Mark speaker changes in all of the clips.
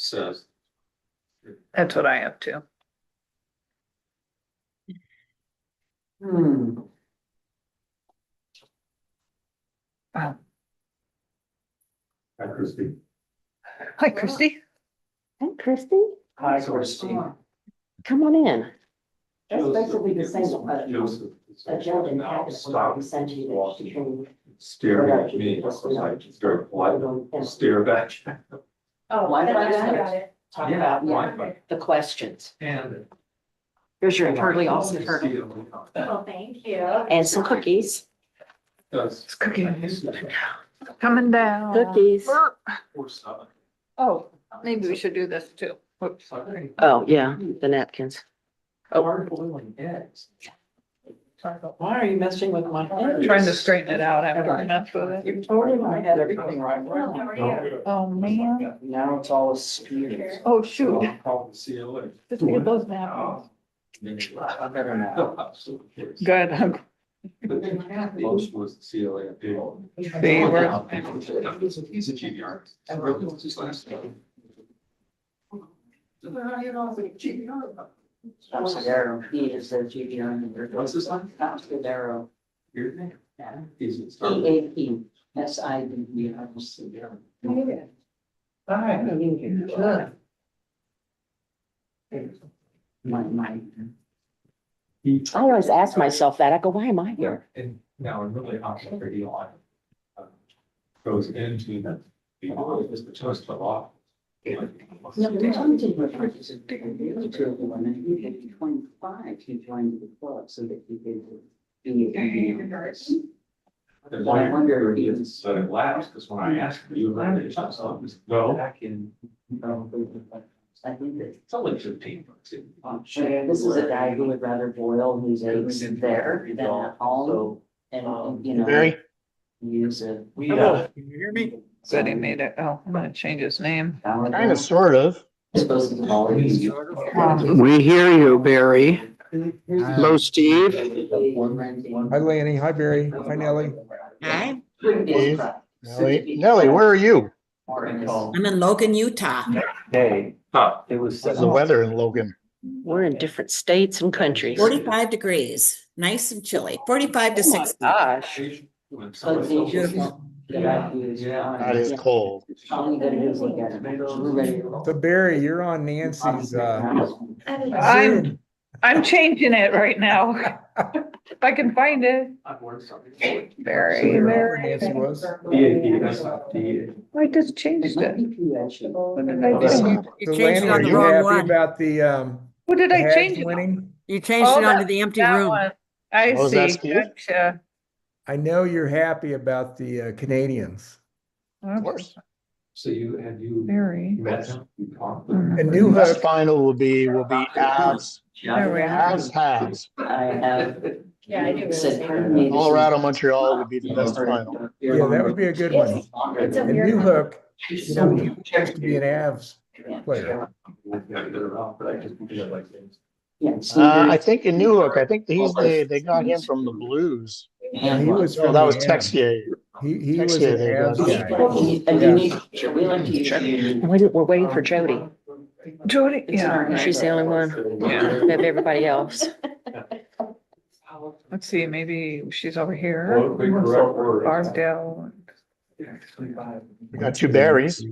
Speaker 1: says.
Speaker 2: That's what I have too.
Speaker 3: Hmm.
Speaker 2: Wow.
Speaker 1: Hi, Christie.
Speaker 2: Hi, Christy.
Speaker 4: Hey, Christy,
Speaker 3: Hi, Christy.
Speaker 4: come on in.
Speaker 3: That's basically the same,
Speaker 1: Joseph.
Speaker 4: Agenda and packet we sent you that she can.
Speaker 1: Stare at me, I was like, very polite, stare back.
Speaker 4: Oh,
Speaker 3: Why not?
Speaker 4: Talk
Speaker 1: Yeah,
Speaker 4: about
Speaker 1: Wi-Fi.
Speaker 4: the questions.
Speaker 1: And.
Speaker 4: Here's your totally awesome turtle
Speaker 5: Oh, thank you.
Speaker 4: and some cookies.
Speaker 2: It's cooking. Coming down.
Speaker 4: Cookies.
Speaker 2: Oh, maybe we should do this too. Whoops.
Speaker 4: Oh, yeah, the napkins.
Speaker 1: Hard boiling eggs.
Speaker 3: Why are you messing with my head?
Speaker 2: Trying to straighten it out after I messed with it.
Speaker 3: You totally I had everything right.
Speaker 5: How are you?
Speaker 2: Oh, man.
Speaker 3: Now it's all skewed.
Speaker 2: Oh, shoot.
Speaker 1: Call the CLA.
Speaker 2: Just get those napkins.
Speaker 3: I better not.
Speaker 2: Good.
Speaker 1: Most was the CLA.
Speaker 2: See,
Speaker 1: He's a GVR. And really, what's his last name?
Speaker 3: Darrow, he is a GVR.
Speaker 1: What's his name?
Speaker 3: Darrow.
Speaker 1: Your name?
Speaker 3: Yeah.
Speaker 1: He's.
Speaker 3: EAPSIDVR.
Speaker 1: Hi.
Speaker 3: My.
Speaker 4: I always ask myself that. I go, why am I
Speaker 1: Yeah,
Speaker 4: here?
Speaker 1: and now I'm really hot for the line. Goes into the, the toast fell off.
Speaker 3: No, there's something with her. She's a the other two of the women, he could be 25, he joined the club so that he could be.
Speaker 1: Then
Speaker 3: But I wonder if he
Speaker 1: it's
Speaker 3: was.
Speaker 1: let it lapse, because when I asked for you, I did no, back in,
Speaker 3: I think that.
Speaker 1: it's only 15 bucks.
Speaker 3: This is a guy who would rather boil his eggs there than at home, and, you know.
Speaker 6: Barry?
Speaker 3: Use a.
Speaker 1: We,
Speaker 6: Can you hear me?
Speaker 2: Said he made it. Oh, I'm gonna change his name.
Speaker 6: Kind of, sort of.
Speaker 3: Supposed to be always.
Speaker 6: We hear you, Barry. Hello, Steve.
Speaker 7: Hi Lanny, hi Barry, hi Nellie.
Speaker 4: Hi.
Speaker 6: Dave. Nellie, where are you?
Speaker 4: I'm in Logan, Utah.
Speaker 1: Hey, it was.
Speaker 6: How's the weather in Logan?
Speaker 4: We're in different states and countries.
Speaker 8: 45 degrees, nice and chilly, 45 to 60.
Speaker 4: Gosh.
Speaker 3: Beautiful.
Speaker 6: That is cold.
Speaker 3: All you gotta do is look at it. We're ready to roll.
Speaker 7: So Barry, you're on Nancy's
Speaker 2: I'm, I'm changing it right now. If I can find it. Very,
Speaker 7: where
Speaker 2: very.
Speaker 7: Nancy was.
Speaker 2: I just changed it. What did I do?
Speaker 7: So
Speaker 8: changed
Speaker 7: Lanny,
Speaker 8: it
Speaker 7: are
Speaker 8: on the
Speaker 7: you
Speaker 8: wrong
Speaker 7: happy
Speaker 8: one.
Speaker 7: about the
Speaker 2: What did I
Speaker 7: Habs
Speaker 2: change it?
Speaker 7: winning?
Speaker 8: You changed
Speaker 2: Oh,
Speaker 8: it onto
Speaker 2: that-
Speaker 8: the empty
Speaker 2: that
Speaker 8: room.
Speaker 2: one. I
Speaker 6: Oh, is that
Speaker 2: see.
Speaker 6: Steve?
Speaker 2: Gotcha.
Speaker 7: I know you're happy about the Canadians.
Speaker 6: Of course.
Speaker 1: So you
Speaker 2: Very.
Speaker 1: met him? You talked?
Speaker 2: Mhm.
Speaker 7: And
Speaker 6: The
Speaker 7: New
Speaker 6: best
Speaker 7: Hook,
Speaker 6: final will be Avs.
Speaker 2: There we are.
Speaker 6: Avs Habs.
Speaker 3: I have
Speaker 5: Yeah, I do.
Speaker 3: said, pardon me. this is-
Speaker 6: Colorado, Montreal would be the best final.
Speaker 7: yeah, that would be a good one.
Speaker 5: It's a
Speaker 7: And
Speaker 5: weird
Speaker 7: New
Speaker 5: one.
Speaker 7: Hook, you know, he used to be an Avs player.
Speaker 3: Yeah.
Speaker 6: I think in New Hook, I think they got him from the Blues.
Speaker 7: Yeah, he was
Speaker 6: So
Speaker 7: from
Speaker 6: that
Speaker 7: the
Speaker 6: was
Speaker 7: Avs.
Speaker 6: Texier.
Speaker 7: He was
Speaker 6: Texier
Speaker 7: an
Speaker 6: they got.
Speaker 7: Avs guy.
Speaker 3: A unique picture. We like to use.
Speaker 4: We're waiting for Jody.
Speaker 2: Jody,
Speaker 3: It's in our-
Speaker 2: yeah.
Speaker 4: She's the only one.
Speaker 2: Yeah.
Speaker 4: We have everybody else.
Speaker 2: Let's see, maybe she's over here. Bardell.
Speaker 6: We got two berries.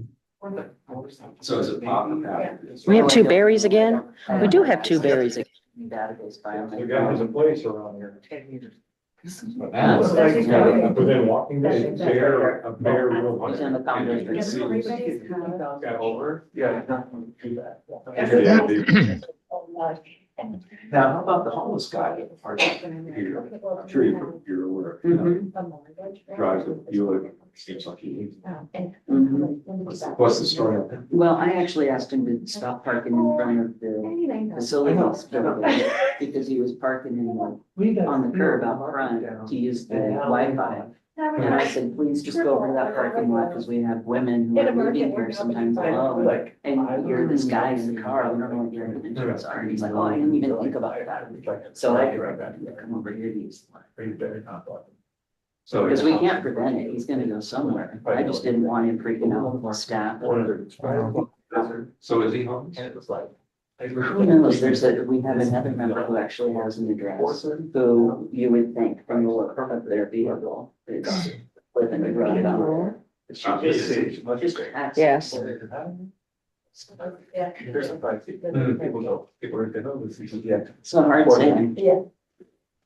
Speaker 1: So is it pop?
Speaker 4: We have two berries again? We do have two berries again.
Speaker 3: Database file.
Speaker 1: a place around here.
Speaker 3: Within
Speaker 1: walking distance. A bear real
Speaker 3: He's on the foundation.
Speaker 1: Got over? Yeah. Now, how about the homeless guy at the party here? I'm sure you're aware. Drives a Buick, seems like he needs. What's the story of that?
Speaker 3: Well, I actually asked him to stop parking in front of the facilities building because he was parking on the curb out front to use the Wi-Fi. And I said, please just go over to that parking lot because we have women who are living here sometimes alone. And you're this guy in the car, we don't know what your intentions are. And he's like, oh, I didn't even think about that. So I come over here to use the line.
Speaker 1: So
Speaker 3: Because we can't prevent it, he's gonna go somewhere. I just didn't want him freaking out with the staff.
Speaker 1: So is he home? And it was like.
Speaker 3: Who knows, we have another member who actually has an address, who you would think from the look of their vehicle is living the road on there.
Speaker 4: Yes.
Speaker 1: There's some privacy. People know, people are gonna know this, yeah.
Speaker 3: It's not hard saying.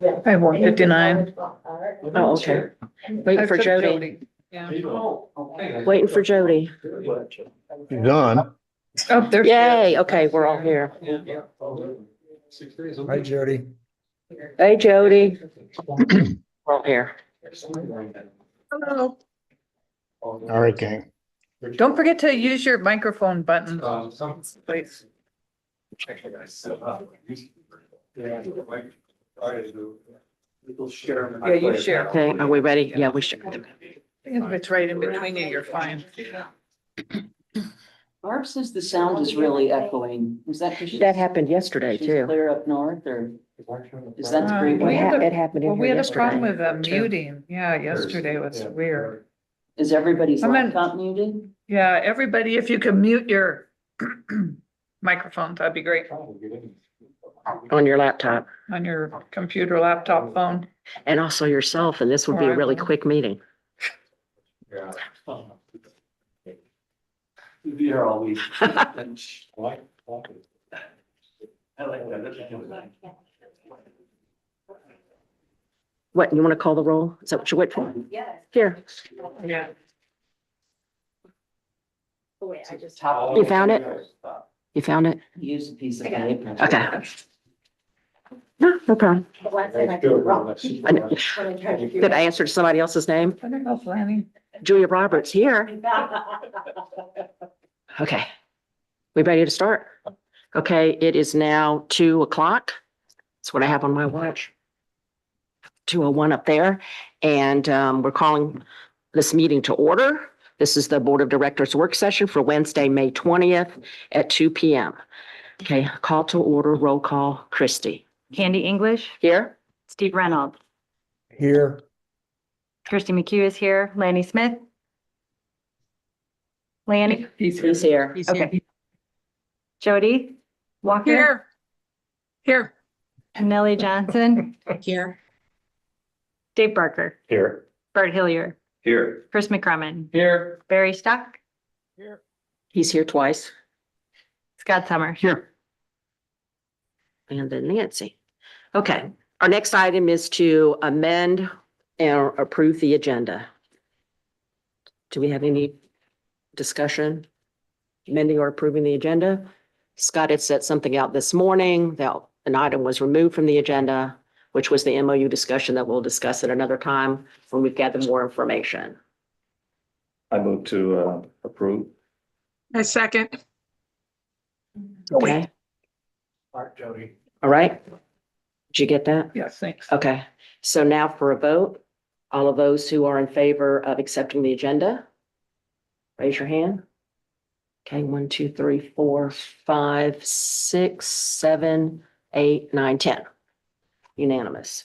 Speaker 2: I have 159.
Speaker 4: Oh, okay. Waiting for
Speaker 2: I took
Speaker 4: Jody.
Speaker 2: Yeah.
Speaker 4: Waiting for Jody.
Speaker 6: He's gone.
Speaker 2: Oh, there's.
Speaker 4: Yay, okay, we're all here.
Speaker 7: Hi, Jody.
Speaker 4: Hey, Jody. We're all here.
Speaker 2: Hello.
Speaker 6: All right, gang.
Speaker 2: Don't forget to use your microphone button, please. Yeah, you share.
Speaker 4: Okay, are we ready? Yeah, we should.
Speaker 2: If it's right in between you, you're fine.
Speaker 3: Barb says the sound is really echoing. Is that? 'Cause she's-
Speaker 4: That happened yesterday
Speaker 3: she's
Speaker 4: too.
Speaker 3: clear up north, or is that the
Speaker 2: Uh,
Speaker 3: great
Speaker 2: we
Speaker 3: way?
Speaker 2: had
Speaker 4: It happened
Speaker 2: Well,
Speaker 4: in
Speaker 2: we
Speaker 4: here
Speaker 2: had a problem
Speaker 4: yesterday.
Speaker 2: with muting. Yeah, yesterday was weird.
Speaker 3: Is everybody's
Speaker 2: I'm in-
Speaker 3: laptop muted?
Speaker 2: Yeah, everybody, if you can mute your microphones, that'd be great.
Speaker 4: On your laptop
Speaker 2: On your computer, laptop, phone.
Speaker 4: and also yourself, and this would be a really quick meeting.
Speaker 1: Yeah. Be here all week. I like that.
Speaker 4: What, you want to call the roll? Is that what you wait for?
Speaker 5: Yes.
Speaker 4: Here,
Speaker 2: Yeah.
Speaker 5: Wait, I just.
Speaker 4: You found it? you found it?
Speaker 3: Use a piece of paper.
Speaker 4: Okay. No, no problem.
Speaker 5: Last time I did it wrong.
Speaker 4: I know.
Speaker 5: When I tried to do
Speaker 4: Did I
Speaker 5: it.
Speaker 4: answer to somebody else's name?
Speaker 2: I don't know, Lanny.
Speaker 4: Julia Roberts here. Okay. We ready to start? Okay, it is now 2:00. That's what I have on my watch. 2:01 up there. And we're calling this meeting to order. This is the Board of Directors work session for Wednesday, May 20th at 2 p.m. Okay, call to order, roll call. Christie.
Speaker 9: Candy English,
Speaker 4: Here?
Speaker 9: Steve Reynolds,
Speaker 7: Here.
Speaker 9: Kirsty McHugh is here, Lanny Smith. Lanny,
Speaker 2: He's
Speaker 4: He's here.
Speaker 9: okay. Jody Walker,
Speaker 2: Here. Here.
Speaker 9: Nellie Johnson,
Speaker 8: Here.
Speaker 9: Dave Barker,
Speaker 1: Here.
Speaker 9: Bart Hillier,
Speaker 1: Here.
Speaker 9: Chris McCrummen,
Speaker 1: Here.
Speaker 9: Barry Stock,
Speaker 4: He's here twice.
Speaker 9: Scott Summer.
Speaker 6: Here.
Speaker 4: And then Nancy. Okay, our next item is to amend and approve the agenda. Do we have any discussion? Amending or approving the agenda? Scott had set something out this morning that an item was removed from the agenda, which was the MOU discussion that we'll discuss at another time when we've gathered more information.
Speaker 1: I move to approve.
Speaker 2: A second.
Speaker 4: Okay,
Speaker 7: Jody.
Speaker 4: all right. Did you get that?
Speaker 2: Yes, thanks.
Speaker 4: Okay, so now for a vote, all of those who are in favor of accepting the agenda, raise your hand. Okay, 1, 2, 3, 4, 5, 6, 7, 8, 9, 10. Unanimous.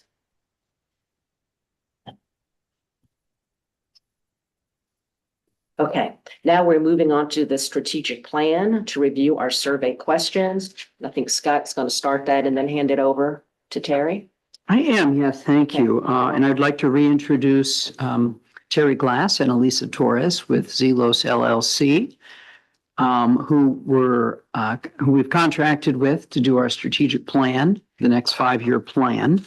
Speaker 4: Okay, now we're moving on to the strategic plan to review our survey questions. I think Scott's going to start that and then hand it over to Terry.
Speaker 10: I am, yes, thank you. And I'd like to reintroduce Terry Glass and Elisa Torres with Zelos LLC, who we've contracted with to do our strategic plan, the next 5-year plan.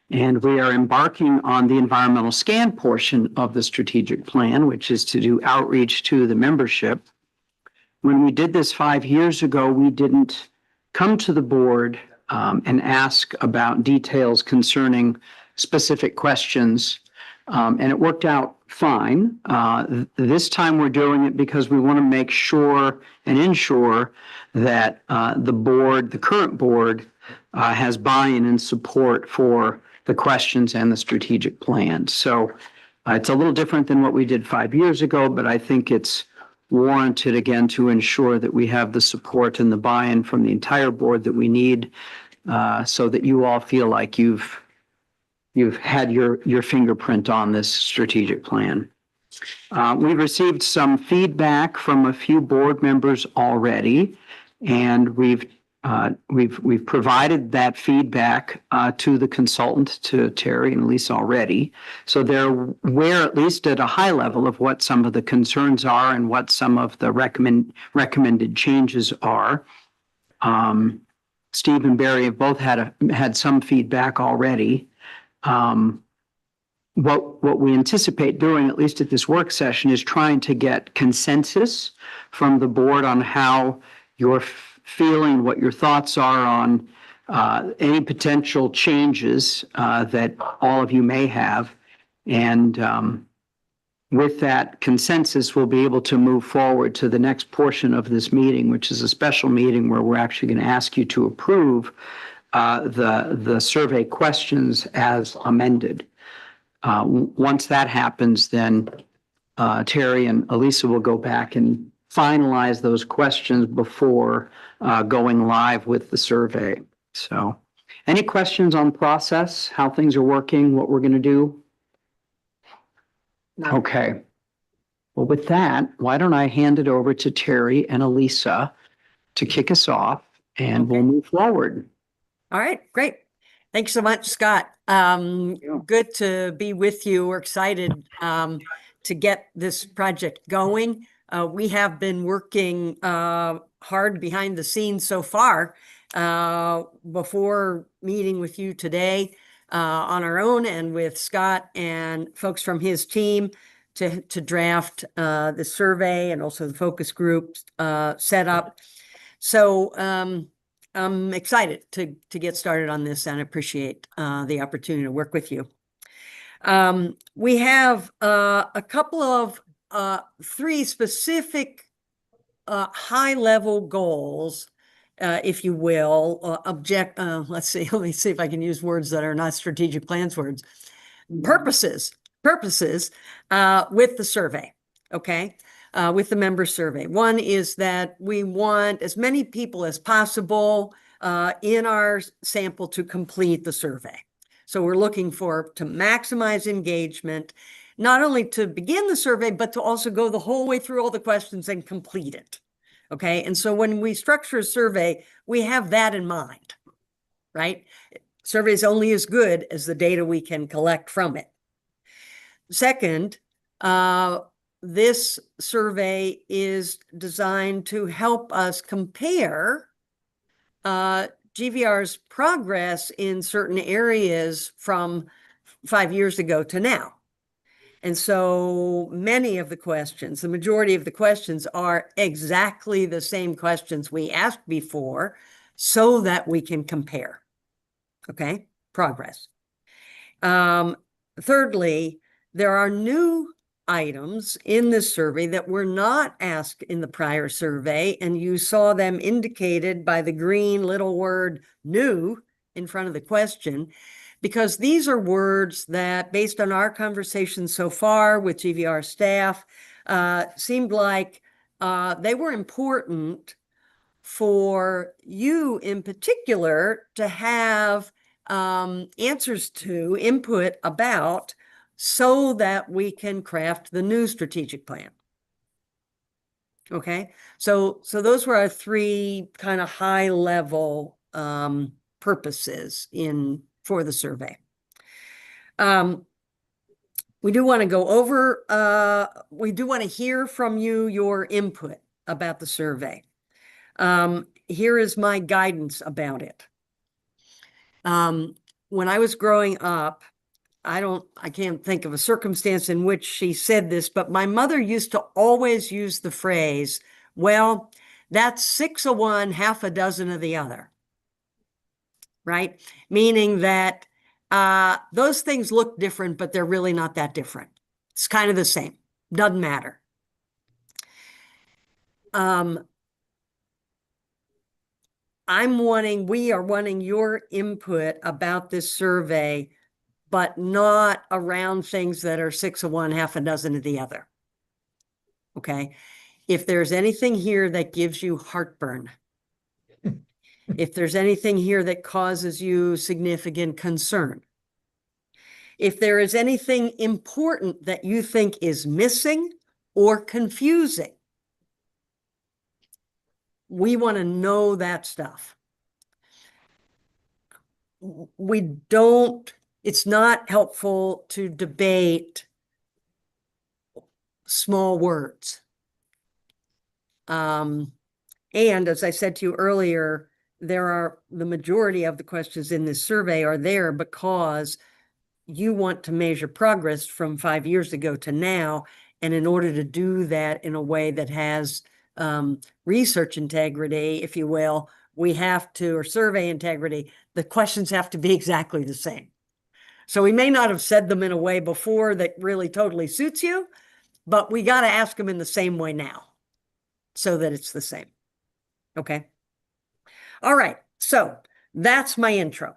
Speaker 10: And we are embarking on the environmental scan portion of the strategic plan, which is to do outreach to the membership. When we did this 5 years ago, we didn't come to the board and ask about details concerning specific questions. And it worked out fine. This time we're doing it because we want to make sure and ensure that the current board has buy-in and support for the questions and the strategic plan. So it's a little different than what we did 5 years ago, but I think it's warranted again to ensure that we have the support and the buy-in from the entire board that we need so that you all feel like you've had your fingerprint on this strategic plan. We've received some feedback from a few board members already, and we've provided that feedback to the consultant, to Terry and Lisa already. So they're aware, at least at a high level, of what some of the concerns are and what some of the recommended changes are. Steve and Barry have both had some feedback already. What we anticipate doing, at least at this work session, is trying to get consensus from the board on how you're feeling, what your thoughts are on any potential changes that all of you may have. And with that consensus, we'll be able to move forward to the next portion of this meeting, which is a special meeting where we're actually going to ask you to approve the survey questions as amended. Once that happens, then Terry and Elisa will go back and finalize those questions before going live with the survey. So any questions on process, how things are working, what we're going to do?
Speaker 4: No.
Speaker 10: Okay. Well, with that, why don't I hand it over to Terry and Elisa to kick us off, and we'll move forward.
Speaker 11: All right, great. Thanks so much, Scott. Good to be with you. We're excited to get this project going. We have been working hard behind the scenes so far before meeting with you today on our own and with Scott and folks from his team to draft the survey and also the focus group set up. So I'm excited to get started on this and appreciate the opportunity to work with you. We have a couple of three specific high-level goals, if you will, let's see, let me see if I can use words that are not strategic plans words. Purposes with the survey, okay? With the member survey. One is that we want as many people as possible in our sample to complete the survey. So we're looking to maximize engagement, not only to begin the survey, but to also go the whole way through all the questions and complete it. Okay, and so when we structure a survey, we have that in mind, right? Survey is only as good as the data we can collect from it. Second, this survey is designed to help us compare GVR's progress in certain areas from 5 years ago to now. And so many of the questions, the majority of the questions are exactly the same questions we asked before so that we can compare, okay, progress. Thirdly, there are new items in this survey that were not asked in the prior survey, and you saw them indicated by the green little word new in front of the question, because these are words that, based on our conversation so far with GVR staff, seemed like they were important for you in particular to have answers to, input about, so that we can craft the new strategic plan. Okay, so those were our three kind of high level purposes for the survey. We do want to go over, we do want to hear from you your input about the survey. Here is my guidance about it. When I was growing up, I can't think of a circumstance in which she said this, but my mother used to always use the phrase, well, that's 6 of one, half a dozen of the other, right? Meaning that those things look different, but they're really not that different. It's kind of the same, doesn't matter. We are wanting your input about this survey, but not around things that are 6 of one, half a dozen of the other. Okay. If there's anything here that gives you heartburn, if there's anything here that causes you significant concern, If there is anything important that you think is missing or confusing, we want to know that stuff. It's not helpful to debate small words. And as I said to you earlier, the majority of the questions in this survey are there because you want to measure progress from 5 years ago to now. And in order to do that in a way that has research integrity, if you will, or survey integrity, the questions have to be exactly the same. So we may not have said them in a way before that really totally suits you, but we got to ask them in the same way now so that it's the same. Okay. All right. So that's my intro.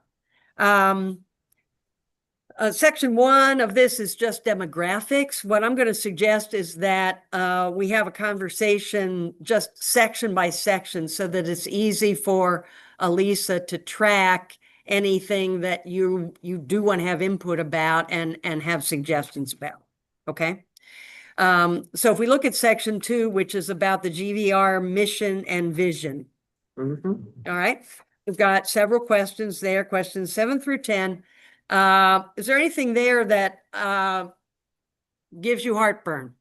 Speaker 11: Section 1 of this is just demographics. What I'm going to suggest is that we have a conversation just section by section so that it's easy for Elisa to track anything that you do want to have input about and have suggestions about. Okay. So if we look at section 2, which is about the GVR mission and vision.
Speaker 4: Mm-hmm.
Speaker 11: All right. We've got several questions there, questions 7 through 10. Is there anything there that gives you heartburn?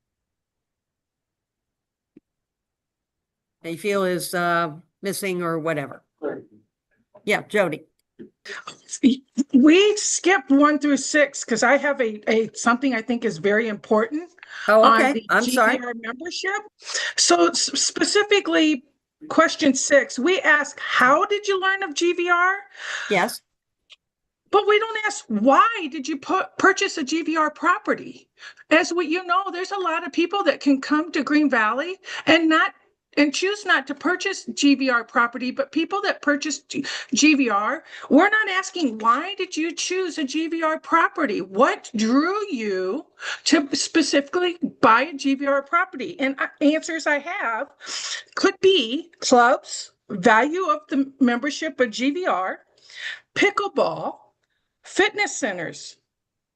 Speaker 11: That you feel is missing or whatever? Yeah, Jody.
Speaker 12: We skipped 1 through 6 because I have a something I think is very important.
Speaker 11: Oh, okay.
Speaker 12: On the
Speaker 11: I'm sorry.
Speaker 12: GVR membership. So specifically, question 6, we ask, how did you learn of GVR?
Speaker 11: Yes.
Speaker 12: But we don't ask, why did you purchase a GVR property? As you know, there's a lot of people that can come to Green Valley and choose not to purchase GVR property, but people that purchase GVR, we're not asking, why did you choose a GVR property? What drew you to specifically buy a GVR property? And answers I have could be clubs, value of the membership of GVR, pickleball, fitness centers,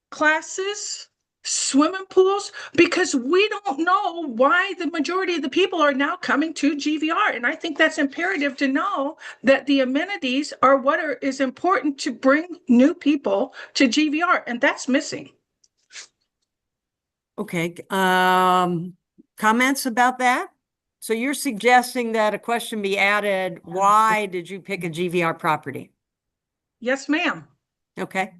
Speaker 12: classes, swimming pools, because we don't know why the majority of the people are now coming to GVR. And I think that's imperative to know that the amenities are what is important to bring new people to GVR, and that's missing.
Speaker 11: Okay. Comments about that? So you're suggesting that a question be added, why did you pick a GVR property?
Speaker 12: Yes, ma'am.
Speaker 11: Okay.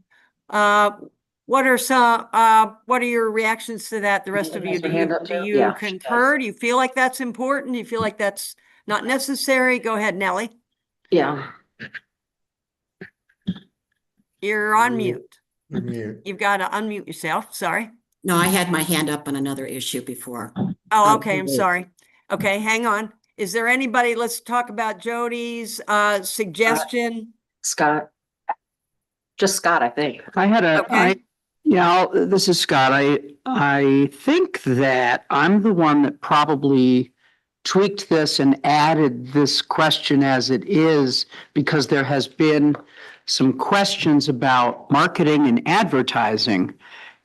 Speaker 11: What are your reactions to that? The rest of you, do you concur? Do you feel like that's important? Do you feel like that's not necessary? Go ahead, Nellie.
Speaker 4: Yeah.
Speaker 11: You're on mute.
Speaker 7: Mute.
Speaker 11: You've got to unmute yourself. Sorry.
Speaker 8: No, I had my hand up on another issue before.
Speaker 11: Oh, okay. I'm sorry. Okay, hang on. Is there anybody? Let's talk about Jody's suggestion.
Speaker 4: Scott. Just Scott, I think.
Speaker 10: I had
Speaker 11: Okay.
Speaker 10: This is Scott. I think that I'm the one that probably tweaked this and added this question as it is because there has been some questions about marketing and advertising.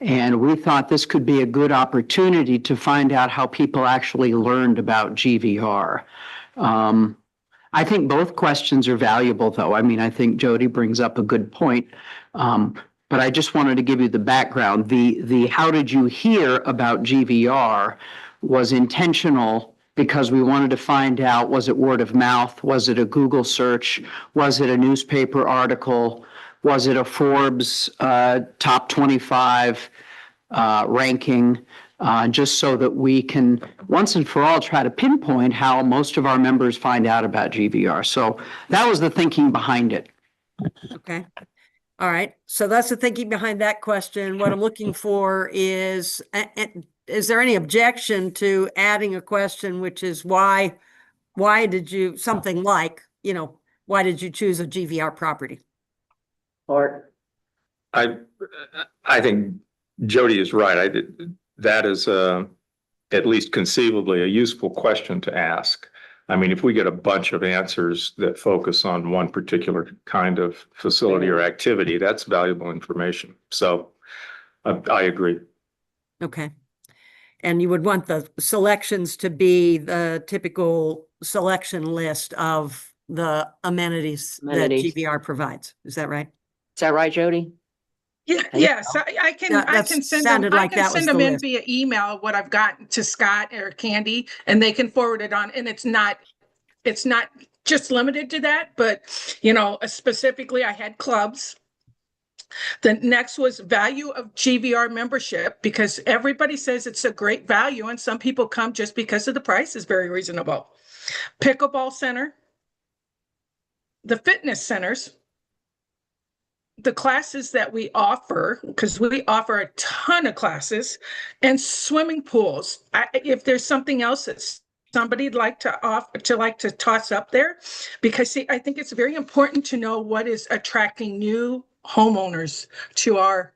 Speaker 10: And we thought this could be a good opportunity to find out how people actually learned about GVR. I think both questions are valuable, though. I mean, I think Jody brings up a good point. But I just wanted to give you the background. The how did you hear about GVR was intentional because we wanted to find out, was it word of mouth? Was it a Google search? Was it a newspaper article? Was it a Forbes top 25 ranking? Just so that we can once and for all try to pinpoint how most of our members find out about GVR. So that was the thinking behind it.
Speaker 11: Okay. All right. So that's the thinking behind that question. What I'm looking for is there any objection to adding a question, which is why did you, something like, why did you choose a GVR property?
Speaker 4: Or
Speaker 1: I think Jody is right. That is at least conceivably a useful question to ask. I mean, if we get a bunch of answers that focus on one particular kind of facility or activity, that's valuable information. So I agree.
Speaker 11: Okay. And you would want the selections to be the typical selection list of the amenities that
Speaker 4: Amenities.
Speaker 11: GVR provides. Is that right?
Speaker 4: Is that right, Jody?
Speaker 12: Yeah,
Speaker 4: Think
Speaker 12: yes, I can,
Speaker 11: Yeah,
Speaker 12: I
Speaker 11: that's
Speaker 12: can send them,
Speaker 11: sounded
Speaker 12: I
Speaker 11: like
Speaker 12: can
Speaker 11: that was
Speaker 12: send
Speaker 11: the
Speaker 12: them in
Speaker 11: list.
Speaker 12: via email, what I've gotten to Scott or Candy, and they can forward it on, and it's not just limited to that, but, you know, specifically I had clubs. The next was value of GVR membership, because everybody says it's a great value, and some people come just because of the price is very reasonable. Pickleball center, the fitness centers, the classes that we offer, because we offer a ton of classes, and swimming pools. If there's something else that somebody'd like to toss up there, because see, I think it's very important to know what is attracting new homeowners to our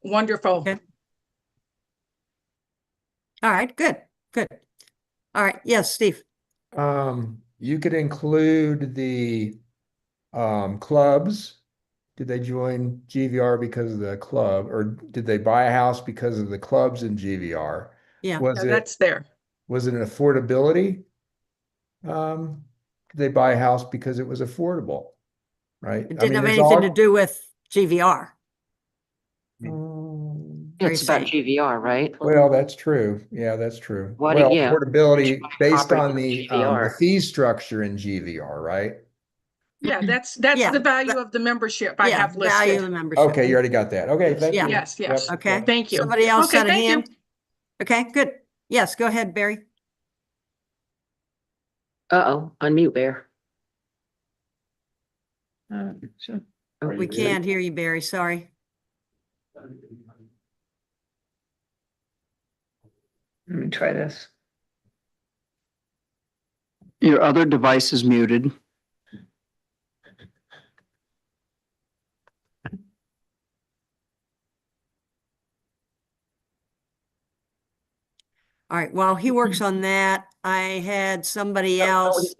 Speaker 12: wonderful.
Speaker 11: Okay. All right, good, good. All right, yes, Steve.
Speaker 7: You could include the clubs. Did they join GVR because of the club, or did they buy a house because of the clubs in GVR?
Speaker 11: Yeah.
Speaker 7: Was
Speaker 12: Yeah, that's there.
Speaker 7: was it an affordability? Did they buy a house because it was affordable? Right?
Speaker 11: It
Speaker 7: I
Speaker 11: didn't
Speaker 7: mean,
Speaker 11: have
Speaker 7: there's
Speaker 11: anything to
Speaker 7: all.
Speaker 11: do with GVR.
Speaker 4: It's about
Speaker 11: saying?
Speaker 4: GVR, right?
Speaker 7: Well, that's true. Yeah, that's true.
Speaker 4: What,
Speaker 7: Well,
Speaker 4: yeah.
Speaker 7: affordability based
Speaker 4: Property
Speaker 7: on
Speaker 4: with
Speaker 7: the
Speaker 4: GVR.
Speaker 7: fee structure in GVR, right?
Speaker 12: Yeah, that's
Speaker 11: Yeah,
Speaker 12: the value of the membership I
Speaker 11: Yeah,
Speaker 12: have
Speaker 11: value of the
Speaker 12: listed.
Speaker 11: membership.
Speaker 7: Okay, you already got that. Okay, thank
Speaker 11: Yeah.
Speaker 7: you.
Speaker 12: Yes, yes.
Speaker 7: Yep,
Speaker 11: Okay,
Speaker 7: yep.
Speaker 12: Thank you.
Speaker 11: somebody else
Speaker 12: Okay,
Speaker 11: had a
Speaker 12: thank you.
Speaker 11: hand? Okay, good. Yes, go ahead, Barry.
Speaker 4: Uh-oh, unmute Bear.
Speaker 1: Sure.
Speaker 11: We can't hear you, Barry, sorry.
Speaker 1: Let me try this.
Speaker 10: Your other device is muted.
Speaker 11: All right, while he works on that, I had somebody
Speaker 4: Oh,
Speaker 11: else,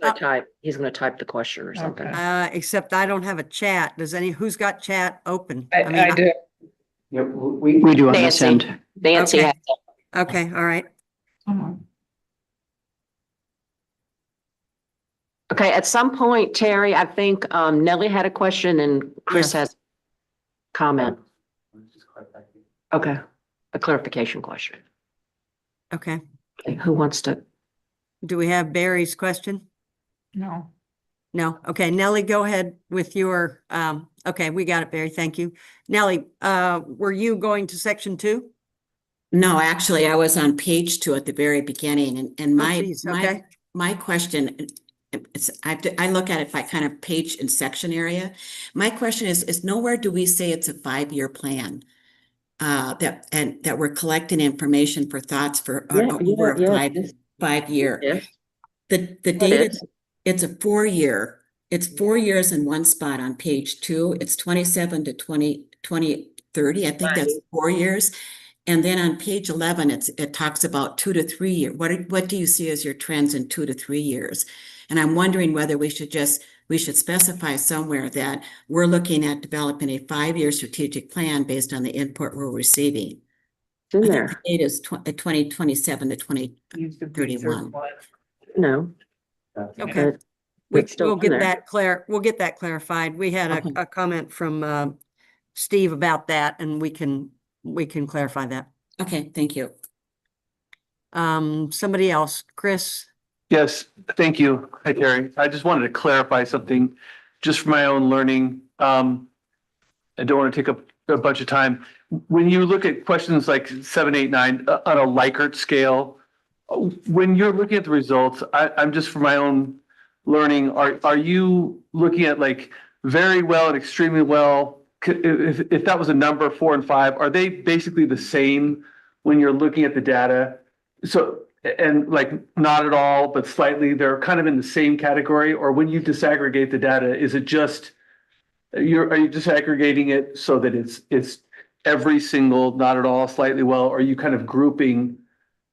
Speaker 4: he's gonna type the question or something.
Speaker 11: except I don't have a chat. Does who's got chat open?
Speaker 2: I do.
Speaker 5: Yeah,
Speaker 10: We do on this
Speaker 4: Nancy.
Speaker 10: end.
Speaker 4: Nancy
Speaker 11: Okay.
Speaker 4: has it.
Speaker 11: Okay, all right.
Speaker 4: Okay, at some point, Terry, I think Nellie had a question and Chris
Speaker 11: Yes.
Speaker 4: has comment. Okay, a clarification question.
Speaker 11: Okay.
Speaker 4: Okay, who wants to?
Speaker 11: Do we have Barry's question?
Speaker 2: No.
Speaker 11: No. Okay, Nellie, go ahead with your, okay, we got it, Barry. Thank you. Nellie, were you going to section 2?
Speaker 8: No, actually, I was on page 2 at the very beginning, and
Speaker 11: Oh, geez, okay.
Speaker 8: my question, I look at it by kind of page and section area. My question is nowhere do we say it's a 5-year plan? That we're collecting information for thoughts for over a 5-year.
Speaker 4: Yes.
Speaker 8: The
Speaker 4: It
Speaker 8: data,
Speaker 4: is.
Speaker 8: it's a 4-year. It's 4 years in one spot on page 2. It's 27 to 2030. I think that's 4 years. And then on page 11, it talks about 2 to 3 years. What do you see as your trends in 2 to 3 years? And I'm wondering whether we should specify somewhere that we're looking at developing a 5-year strategic plan based on the input we're receiving.
Speaker 4: It's in
Speaker 8: I think
Speaker 4: there.
Speaker 8: the date is 2027 to 2031.
Speaker 4: No.
Speaker 11: Okay.
Speaker 4: But it's still
Speaker 11: We'll
Speaker 4: in
Speaker 11: get
Speaker 4: there.
Speaker 11: we'll get that clarified. We had
Speaker 8: Okay.
Speaker 11: a comment from Steve about that, and we can clarify that.
Speaker 8: Okay, thank you.
Speaker 11: Somebody else, Chris?
Speaker 13: Yes, thank you. Hi, Terry. I just wanted to clarify something just for my own learning. I don't want to take up a bunch of time. When you look at questions like 7, 8, 9 on a Likert scale, when you're looking at the results, I'm just for my own learning, are you looking at like very well and extremely well? If that was a number 4 and 5, are they basically the same when you're looking at the data? So, and like not at all, but slightly, they're kind of in the same category? Or when you disaggregate the data, is it just, are you disaggregating it so that it's every single, not at all, slightly well? Or are you kind of grouping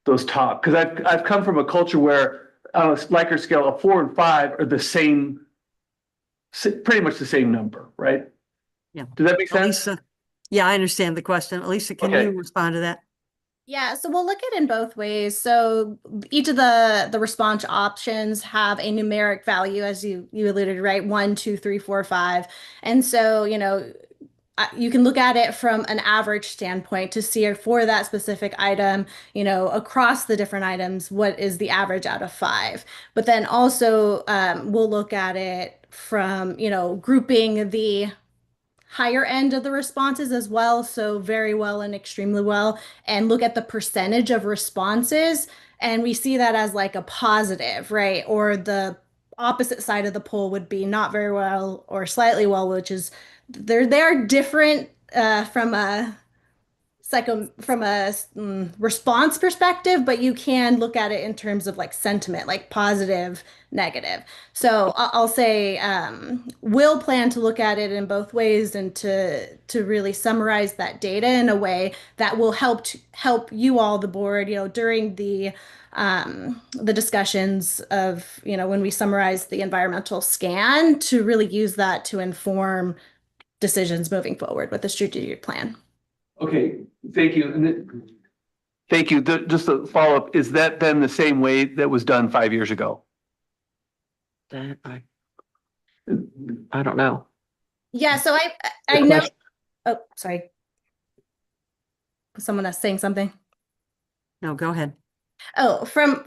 Speaker 13: those top? Because I've come from a culture where on a Likert scale, a 4 and 5 are the same, pretty much the same number, right?
Speaker 11: Yeah.
Speaker 13: Does that make sense?
Speaker 11: Lisa? Yeah, I understand the question. Alicia, can
Speaker 13: Okay.
Speaker 11: you respond to that?
Speaker 14: Yeah, so we'll look at it in both ways. So each of the response options have a numeric value, as you alluded, right? 1, 2, 3, 4, 5. And so, you can look at it from an average standpoint to see for that specific item, across the different items, what is the average out of 5. But then also, we'll look at it from, grouping the higher end of the responses as well, so very well and extremely well, and look at the percentage of responses, and we see that as like a positive, right? Or the opposite side of the poll would be not very well or slightly well, which is they're different from a response perspective, but you can look at it in terms of like sentiment, like positive, negative. So I'll say we'll plan to look at it in both ways and to really summarize that data in a way that will help you all, the board, during the discussions of, when we summarize the environmental scan, to really use that to inform decisions moving forward with the strategic plan.
Speaker 13: Okay, thank you. Thank you. Just a follow-up, is that then the same way that was done 5 years ago?
Speaker 4: That I don't know.
Speaker 14: Yeah, so I know. Oh, sorry. Was someone else saying something?
Speaker 11: No, go ahead.
Speaker 14: Oh, from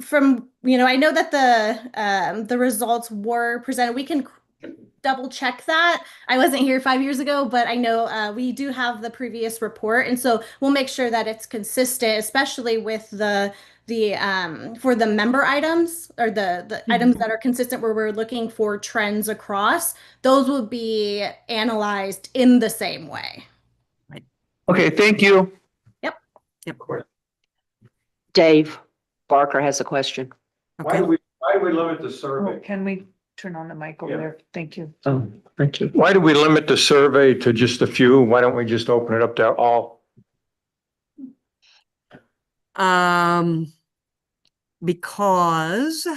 Speaker 14: I know that the results were presented. We can double check that. I wasn't here 5 years ago, but I know we do have the previous report, and so we'll make sure that it's consistent, especially with the for the member items, or the items that are consistent, where we're looking for trends across. Those will be analyzed in the same way.
Speaker 11: Right.
Speaker 13: Okay, thank you.
Speaker 14: Yep.
Speaker 4: Dave Barker has a question.
Speaker 11: Okay.
Speaker 5: Why do we limit the
Speaker 2: Oh,
Speaker 5: survey?
Speaker 2: can we turn on the mic over
Speaker 5: Yeah.
Speaker 2: there? Thank you.
Speaker 4: Oh, thank you.
Speaker 1: Why do we limit the survey to just a few? Why don't we just open it up to all?
Speaker 11: Because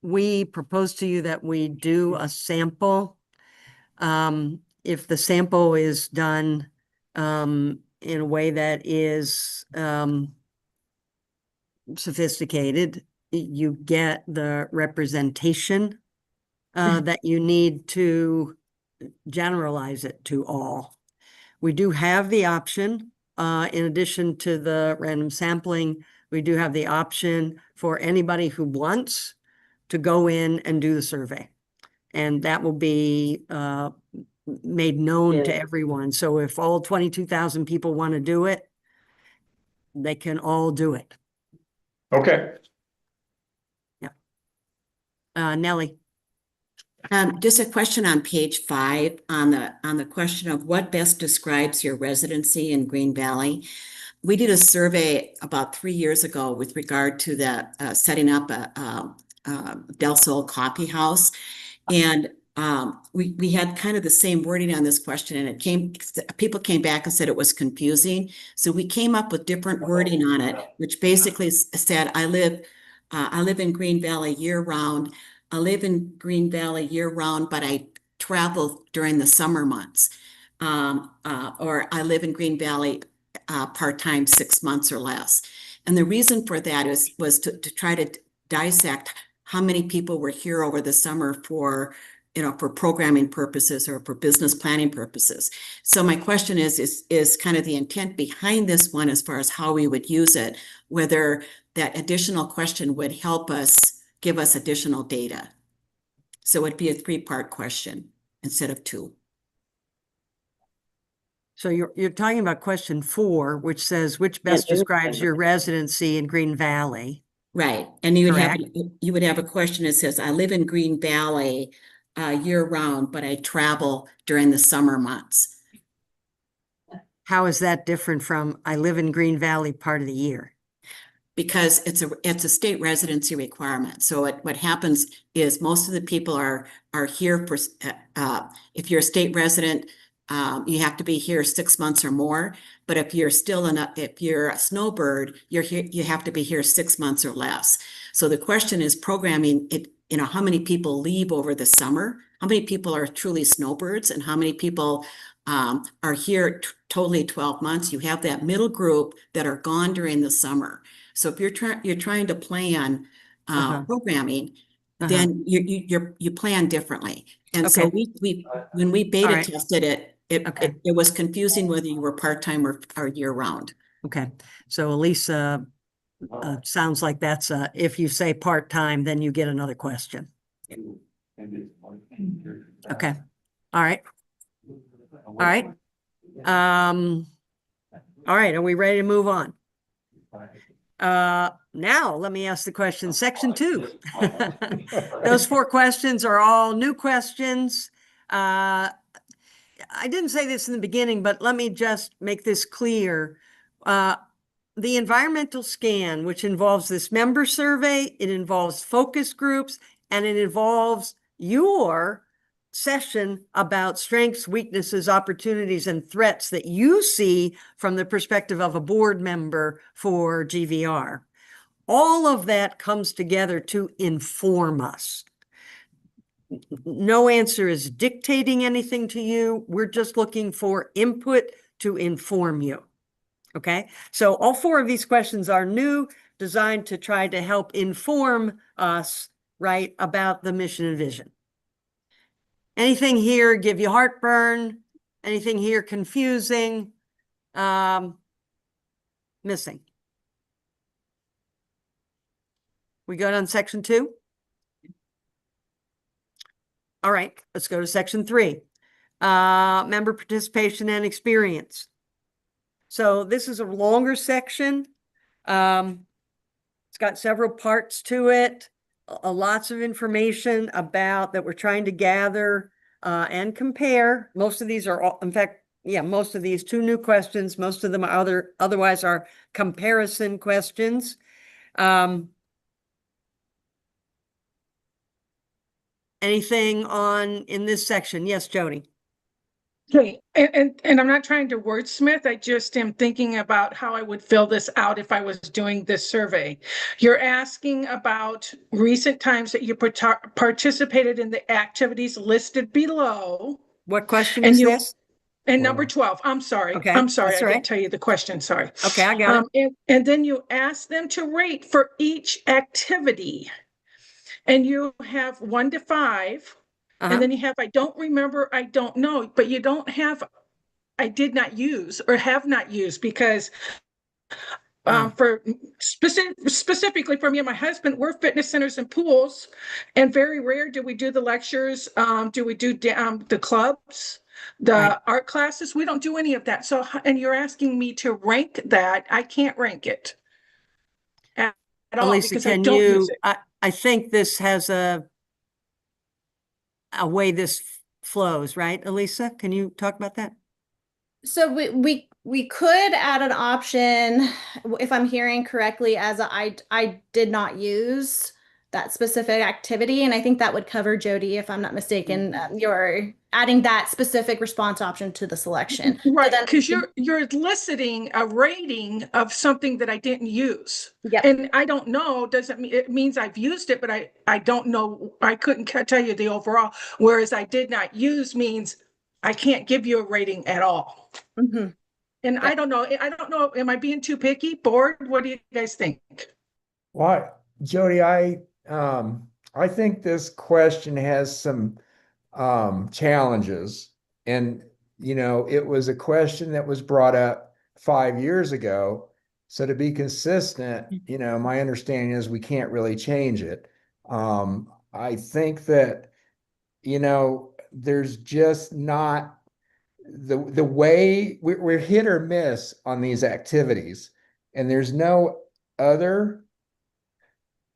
Speaker 11: we propose to you that we do a sample. If the sample is done in a way that is sophisticated, you get the representation that you need to generalize it to all. We do have the option, in addition to the random sampling, we do have the option for anybody who wants to go in and do the survey. And that will be made known to everyone. So if all 22,000 people want to do it, they can all do it.
Speaker 1: Okay.
Speaker 11: Nellie.
Speaker 8: Just a question on page 5 on the question of what best describes your residency in Green Valley. We did a survey about 3 years ago with regard to the setting up a Del Sol coffee house, and we had kind of the same wording on this question, and people came back and said it was confusing. So we came up with different wording on it, which basically said, I live in Green Valley year round. I live in Green Valley year round, but I travel during the summer months. Or I live in Green Valley part-time, 6 months or less. And the reason for that was to try to dissect how many people were here over the summer for programming purposes or for business planning purposes. So my question is kind of the intent behind this one, as far as how we would use it, whether that additional question would help us give us additional data. So it'd be a 3-part question instead of 2.
Speaker 11: So you're talking about question 4, which says, which best describes your residency in Green Valley?
Speaker 8: Right. And you would have a question that says, I live in Green Valley year round, but I travel during the summer months.
Speaker 11: How is that different from I live in Green Valley part of the year?
Speaker 8: Because it's a state residency requirement. So what happens is most of the people are here for, if you're a state resident, you have to be here 6 months or more. But if you're if you're a snowbird, you have to be here 6 months or less. So the question is programming, how many people leave over the summer, how many people are truly snowbirds, and how many people are here totally 12 months. You have that middle group that are gone during the summer. So if you're trying to plan programming, then you plan differently. And so when we beta tested it, it was confusing whether you were part-time or year round.
Speaker 11: Okay, so Elisa, sounds like that's if you say part-time, then you get another question. Okay, all right. All right. All right, are we ready to move on? Now let me ask the question, section 2. Those 4 questions are all new questions. I didn't say this in the beginning, but let me just make this clear. The environmental scan, which involves this member survey, it involves focus groups, and it involves your session about strengths, weaknesses, opportunities, and threats that you see from the perspective of a board member for GVR. All of that comes together to inform us. No answer is dictating anything to you. We're just looking for input to inform you. Okay, so all 4 of these questions are new, designed to try to help inform us, right, about the mission and vision. Anything here give you heartburn? Anything here confusing? Missing? We good on section 2? All right, let's go to section 3. Member participation and experience. So this is a longer section. It's got several parts to it, lots of information about that we're trying to gather and compare. Most of these are all, in fact, most of these 2 new questions, most of them are otherwise are comparison questions. Anything in this section? Yes, Jody.
Speaker 12: Okay, and I'm not trying to wordsmith, I just am thinking about how I would fill this out if I was doing this survey. You're asking about recent times that you participated in the activities listed below.
Speaker 11: What question is this?
Speaker 12: And number 12, I'm sorry.
Speaker 11: Okay,
Speaker 12: I'm sorry,
Speaker 11: that's
Speaker 12: I
Speaker 11: all right.
Speaker 12: didn't tell you the question, sorry.
Speaker 11: Okay, I got it.
Speaker 12: And then you ask them to rate for each activity. And you have 1 to 5. And then you have, I don't remember, I don't know, but you don't have, I did not use or have not used, because for specifically for me and my husband, we're fitness centers and pools, and very rare do we do the lectures. Do we do the clubs, the art classes? We don't do any of that. So, and you're asking me to rank that. I can't rank it at all,
Speaker 11: Elisa,
Speaker 12: because I don't use it.
Speaker 11: I think this has a way this flows, right? Elisa, can you talk about that?
Speaker 14: So we could add an option, if I'm hearing correctly, as I did not use that specific activity, and I think that would cover, Jody, if I'm not mistaken. You're adding that specific response option to the selection,
Speaker 12: right? Because you're eliciting a rating of something that I didn't use.
Speaker 14: Yep.
Speaker 12: And I don't know, doesn't mean it means I've used it, but I don't know, I couldn't tell you the overall. Whereas I did not use means I can't give you a rating at all.
Speaker 14: Mm-hmm.
Speaker 12: And I don't know, am I being too picky? Board? What do you guys think?
Speaker 7: Well, Jody, I think this question has some challenges, and it was a question that was brought up 5 years ago. So to be consistent, my understanding is we can't really change it. I think that there's just not the way we're hit or miss on these activities, and there's no other,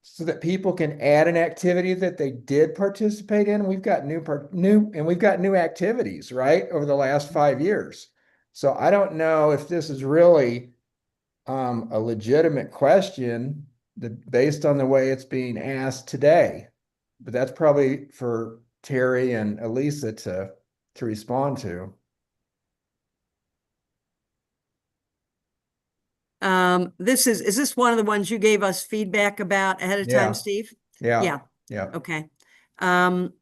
Speaker 7: so that people can add an activity that they did participate in. We've got new activities, right, over the last 5 years. So I don't know if this is really a legitimate question based on the way it's being asked today. But that's probably for Terry and Elisa to respond to.
Speaker 11: Is this one of the ones you gave us feedback about ahead of time, Steve?
Speaker 7: Yeah. Yeah.
Speaker 11: Okay.
Speaker 7: I mean,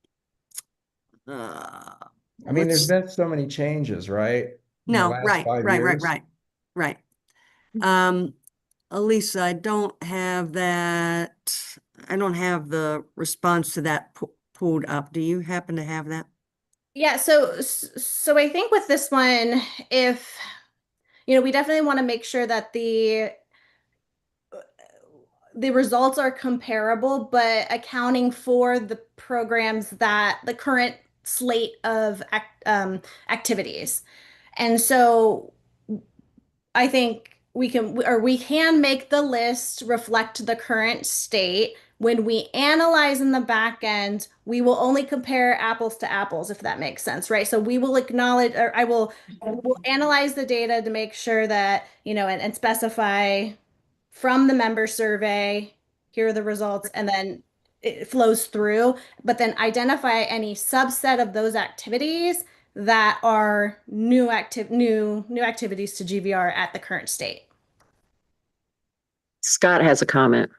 Speaker 7: there's
Speaker 11: Let's-
Speaker 7: been so many changes, right? In the
Speaker 11: No,
Speaker 7: last
Speaker 11: right,
Speaker 7: 5 years.
Speaker 11: right. Elisa, I don't have that. I don't have the response to that pulled up. Do you happen to have that?
Speaker 14: Yeah, so I think with this one, if we definitely want to make sure that the results are comparable, but accounting for the programs that the current slate of activities. And so I think we can make the list reflect the current state. When we analyze in the back end, we will only compare apples to apples, if that makes sense, right? So we will acknowledge, or we'll analyze the data to make sure that, and specify from the member survey, here are the results, and then it flows through, but then identify any subset of those activities that are new activities to GVR at the current state.
Speaker 4: Scott has a comment.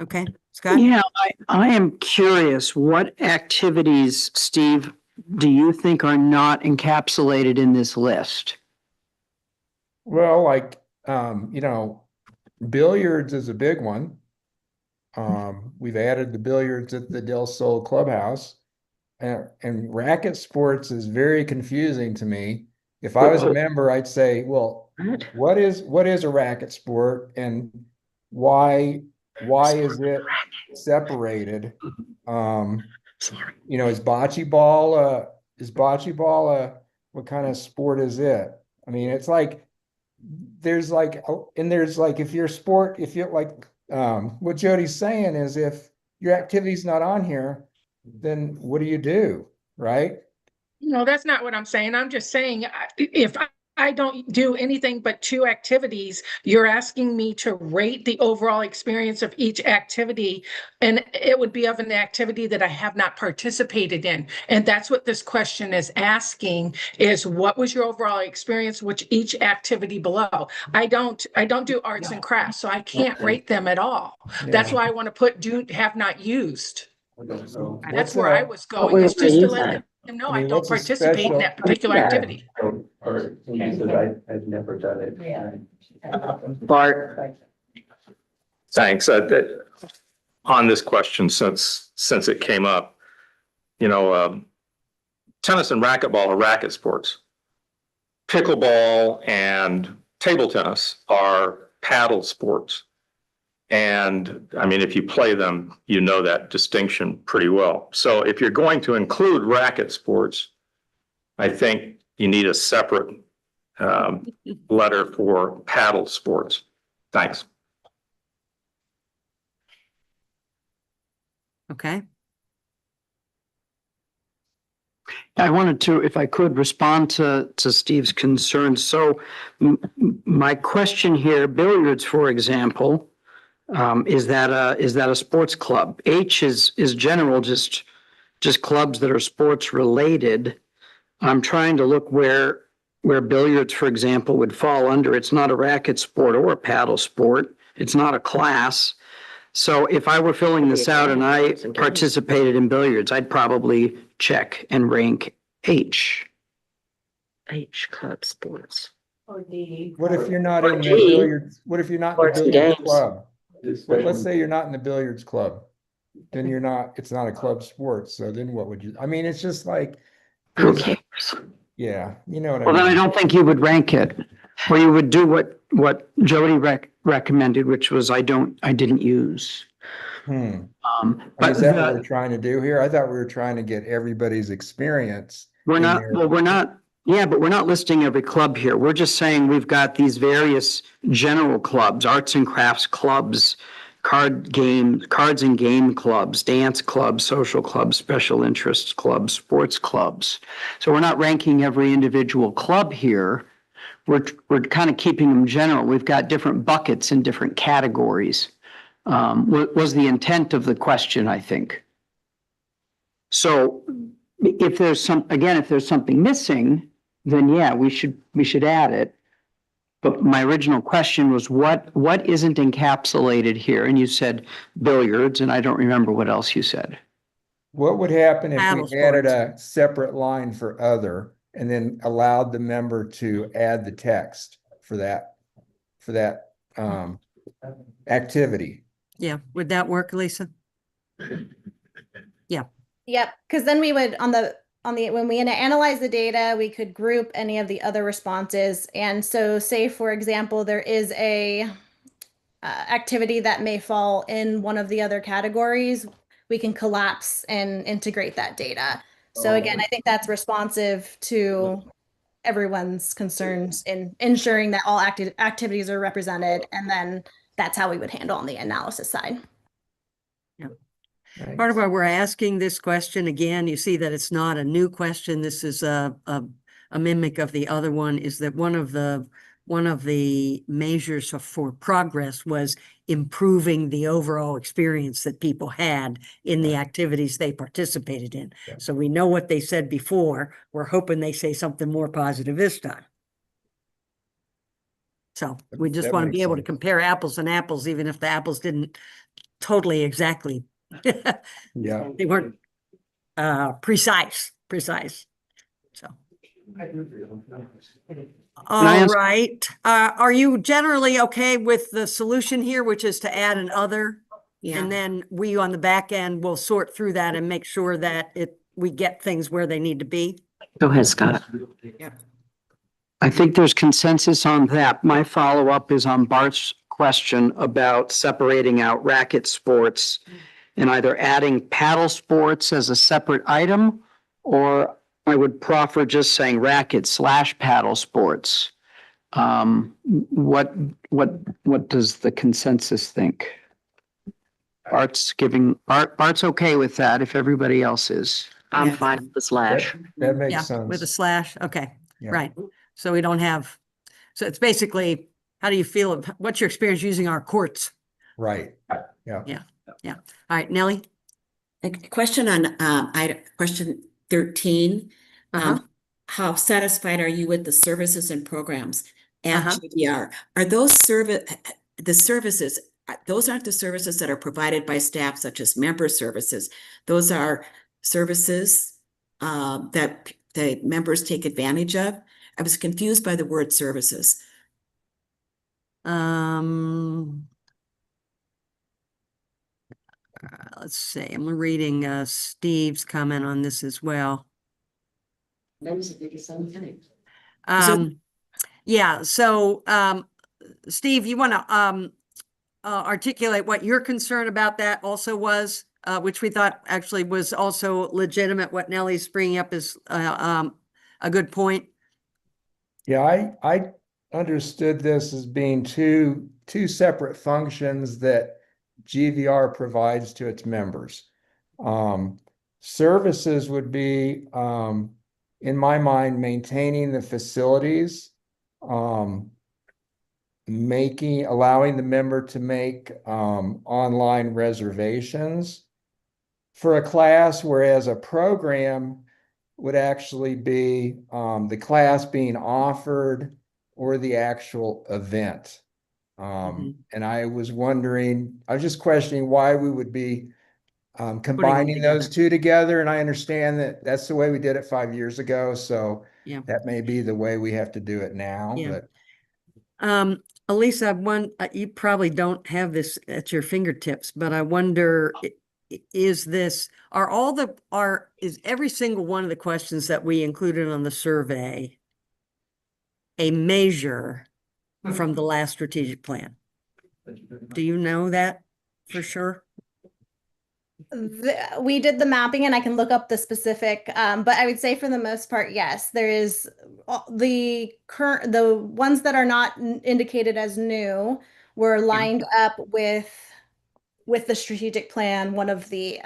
Speaker 11: Okay, Scott?
Speaker 10: Yeah, I am curious, what activities, Steve, do you think are not encapsulated in this list?
Speaker 7: Well, like, billiards is a big one. We've added the billiards at the Del Sol Clubhouse. And racket sports is very confusing to me. If I was a member, I'd say, well, what is a racket sport and why is it separated? Is bocce ball what kind of sport is it? I mean, it's like there's like if your sport, if you like what Jody's saying is if your activity's not on here, then what do you do, right?
Speaker 12: No, that's not what I'm saying. I'm just saying if I don't do anything but 2 activities, you're asking me to rate the overall experience of each activity, and it would be of an activity that I have not participated in. And that's what this question is asking, is what was your overall experience with each activity below? I don't do arts and crafts, so I can't rate them at all. That's why I want to put have not used. That's where I was going, is just to let them know I don't participate in that particular activity.
Speaker 5: Or I've never done it.
Speaker 9: Yeah.
Speaker 4: Bart?
Speaker 1: Thanks. On this question, since it came up, tennis and racquetball are racket sports. Pickleball and table tennis are paddle sports. And I mean, if you play them, you know that distinction pretty well. So if you're going to include racket sports, I think you need a separate letter for paddle sports. Thanks.
Speaker 11: Okay.
Speaker 10: I wanted to, if I could, respond to Steve's concerns. So my question here, billiards, for example, is that a sports club? H is general, just clubs that are sports related. I'm trying to look where billiards, for example, would fall under. It's not a racket sport or a paddle sport. It's not a class. So if I were filling this out and I participated in billiards, I'd probably check and rank H.
Speaker 4: H club sports.
Speaker 7: What if you're not in the billiards? What if you're not in the billiards club? Let's say you're not in the billiards club. Then it's not a club sport. So then what would you, I mean, it's just like,
Speaker 10: Who cares?
Speaker 7: yeah, you know what I
Speaker 10: Well,
Speaker 7: mean?
Speaker 10: then I don't think you would rank it, or you would do what Jody recommended, which was I didn't use.
Speaker 7: But is that what we're trying to do here? I thought we were trying to get everybody's experience.
Speaker 10: We're not, yeah, but we're not listing every club here. We're just saying we've got these various general clubs, arts and crafts clubs, cards and game clubs, dance clubs, social clubs, special interests clubs, sports clubs. So we're not ranking every individual club here. We're kind of keeping them general. We've got different buckets in different categories. Was the intent of the question, I think. So if there's something missing, then yeah, we should add it. But my original question was what isn't encapsulated here? And you said billiards, and I don't remember what else you said.
Speaker 7: What would happen if
Speaker 11: Paddle
Speaker 7: we added
Speaker 11: sports.
Speaker 7: a separate line for other and then allowed the member to add the text for that activity?
Speaker 11: Yeah, would that work, Lisa?
Speaker 14: Yep, because then we would when we analyze the data, we could group any of the other responses. And so say, for example, there is a activity that may fall in one of the other categories, we can collapse and integrate that data. So again, I think that's responsive to everyone's concerns in ensuring that all activities are represented. And then that's how we would handle on the analysis side.
Speaker 11: Part of why we're asking this question, again, you see that it's not a new question. This is a mimic of the other one, is that one of the measures for progress was improving the overall experience that people had in the activities they participated in.
Speaker 7: Yeah.
Speaker 11: So we know what they said before. We're hoping they say something more positive this time. So we just
Speaker 7: That
Speaker 11: want to
Speaker 7: makes
Speaker 11: be able to
Speaker 7: sense.
Speaker 11: compare apples and apples, even if the apples didn't totally exactly
Speaker 7: Yeah.
Speaker 11: they weren't precise. So, all right. Are you generally okay with the solution here, which is to add an other?
Speaker 8: Yeah.
Speaker 11: And then we on the back end will sort through that and make sure that we get things where they need to be.
Speaker 10: Go ahead, Scott.
Speaker 8: Yeah.
Speaker 10: I think there's consensus on that. My follow-up is on Bart's question about separating out racket sports and either adding paddle sports as a separate item, or I would proffer just saying racket/paddle sports. What does the consensus think? Bart's okay with that if everybody else is. I'm
Speaker 8: Yeah.
Speaker 10: fine with the slash.
Speaker 7: That makes
Speaker 11: Yeah,
Speaker 7: sense.
Speaker 11: with a slash. Okay,
Speaker 7: Yeah.
Speaker 11: right. So we don't have, so it's basically, how do you feel? What's your experience using our courts?
Speaker 7: Right. Yeah.
Speaker 11: Yeah. All right, Nellie?
Speaker 8: A question on question 13.
Speaker 11: Uh-huh.
Speaker 8: How satisfied are you with the services and programs at
Speaker 11: Uh-huh.
Speaker 8: GVR? Are those the services, those aren't the services that are provided by staff, such as member services. Those are services that the members take advantage of. I was confused by the word services.
Speaker 11: Let's see, I'm reading Steve's comment on this as well. Yeah, so Steve, you want to articulate what your concern about that also was, which we thought actually was also legitimate. What Nellie's bringing up is a good point.
Speaker 7: Yeah, I understood this as being two separate functions that GVR provides to its members. Services would be, in my mind, maintaining the facilities, allowing the member to make online reservations for a class, whereas a program would actually be the class being offered or the actual event. And I was just questioning why we would be combining those two together. And I understand that that's the way we did it 5 years ago. So
Speaker 11: Yeah.
Speaker 7: that may be the way we have to do it now,
Speaker 11: Yeah.
Speaker 7: but.
Speaker 11: Elisa, you probably don't have this at your fingertips, but I wonder, is every single one of the questions that we included on the survey a measure from the last strategic plan? Do you know that for sure?
Speaker 14: We did the mapping and I can look up the specific, but I would say for the most part, yes, there is the ones that are not indicated as new were lined up with the strategic plan, one of the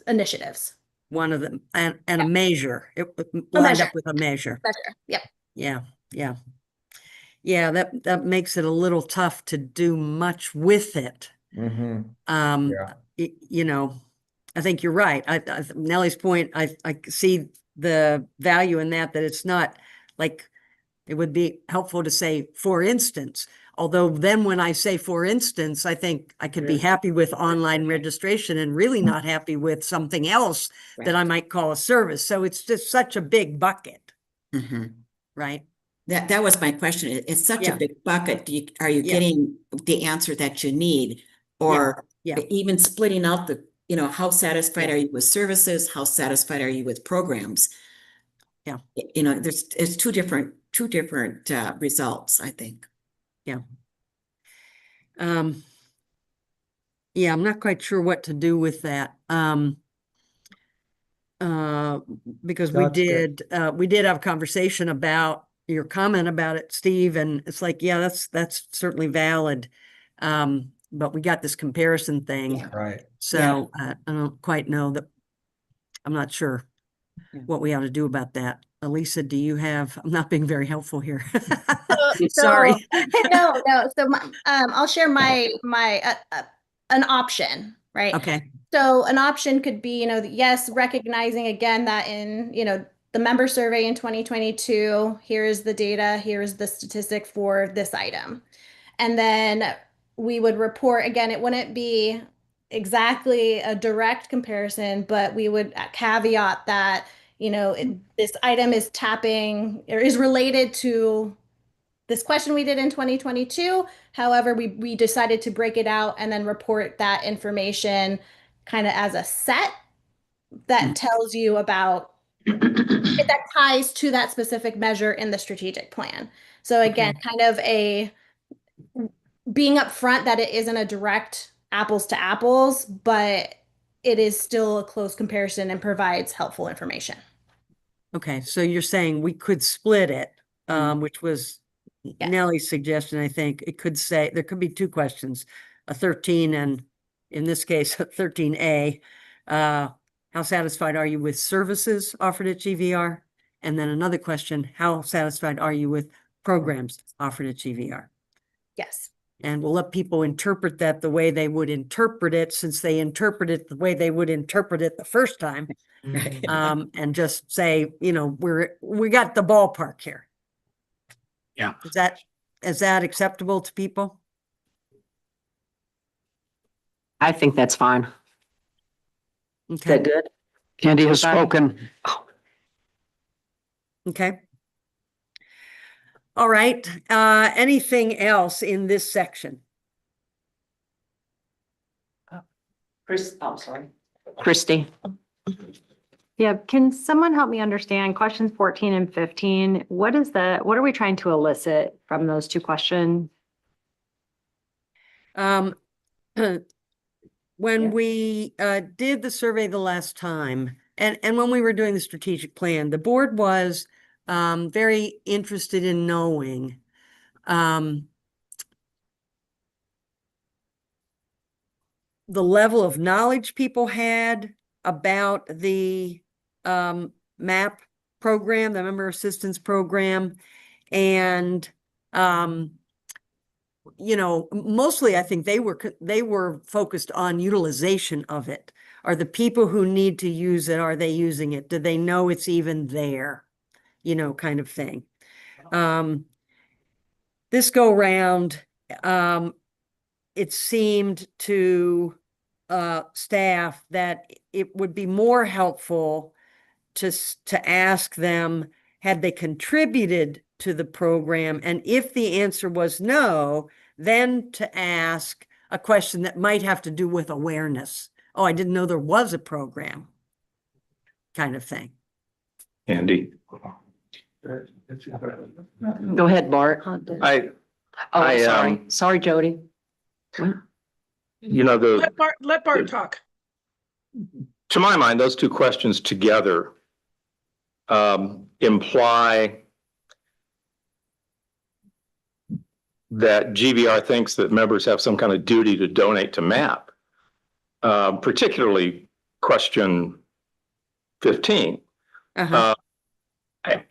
Speaker 14: initiatives.
Speaker 11: One of them, and a measure. It lined up with a measure.
Speaker 14: Yep.
Speaker 11: Yeah. That makes it a little tough to do much with it. I think you're right. Nellie's point, I see the value in that it's not like It would be helpful to say, for instance, although then when I say, for instance, I think I could be happy with online registration and really not happy with something else that I might call a service. So it's just such a big bucket, right?
Speaker 8: That was my question. It's such a
Speaker 11: Yeah.
Speaker 8: big bucket. Are you
Speaker 11: Yeah.
Speaker 8: getting the answer that you need? Or even splitting out how satisfied are you with services? How satisfied are you with programs?
Speaker 11: Yeah.
Speaker 8: There's two different results, I think.
Speaker 11: Yeah. Yeah, I'm not quite sure what to do with that. Because we
Speaker 7: That's good.
Speaker 11: did have a conversation about your comment about it, Steve, and it's like, yeah, that's certainly valid. But we got this comparison thing.
Speaker 7: Right.
Speaker 11: So I don't quite know that. I'm not sure what we ought to do about that. Elisa, do you have, I'm not being very helpful here. Sorry.
Speaker 14: No. So I'll share my an option, right?
Speaker 11: Okay.
Speaker 14: So an option could be, yes, recognizing again that in, the member survey in 2022, here's the data, here's the statistic for this item. And then we would report, again, it wouldn't be exactly a direct comparison, but we would caveat that, this item is tapping or is related to this question we did in 2022. However, we decided to break it out and then report that information kind of as a set that tells you about that ties to that specific measure in the strategic plan. So again, kind of being upfront that it isn't a direct apples to apples, but it is still a close comparison and provides helpful information.
Speaker 11: Okay, so you're saying we could split it, which was Nellie's suggestion, I think. It could say, there could be two questions, a 13 and in this case, a 13A. How satisfied are you with services offered at GVR? And then another question, how satisfied are you with programs offered at GVR?
Speaker 14: Yes.
Speaker 11: And we'll let people interpret that the way they would interpret it, since they interpret it the way they would interpret it the first time. And just say, we got the ballpark here.
Speaker 6: Yeah.
Speaker 11: Is that acceptable to people?
Speaker 4: I think that's fine. Is
Speaker 11: Okay.
Speaker 4: that good?
Speaker 10: Candy has spoken.
Speaker 11: Okay. All right. Anything else in this section?
Speaker 3: Sorry.
Speaker 4: Christy?
Speaker 9: Yeah, can someone help me understand questions 14 and 15? What are we trying to elicit from those two questions?
Speaker 11: When we did the survey the last time, and when we were doing the strategic plan, the board was very interested in knowing the level of knowledge people had about the MAP program, the member assistance program, and mostly I think they were focused on utilization of it. Are the people who need to use it, are they using it? Do they know it's even there? Kind of thing. This go round, it seemed to staff that it would be more helpful to ask them, had they contributed to the program? And if the answer was no, then to ask a question that might have to do with awareness. Oh, I didn't know there was a program, kind of thing.
Speaker 1: Andy?
Speaker 4: Go ahead, Bart.
Speaker 1: I,
Speaker 4: Sorry, Jody.
Speaker 12: Let Bart talk.
Speaker 1: To my mind, those two questions together imply that GVR thinks that members have some kind of duty to donate to MAP, particularly question 15.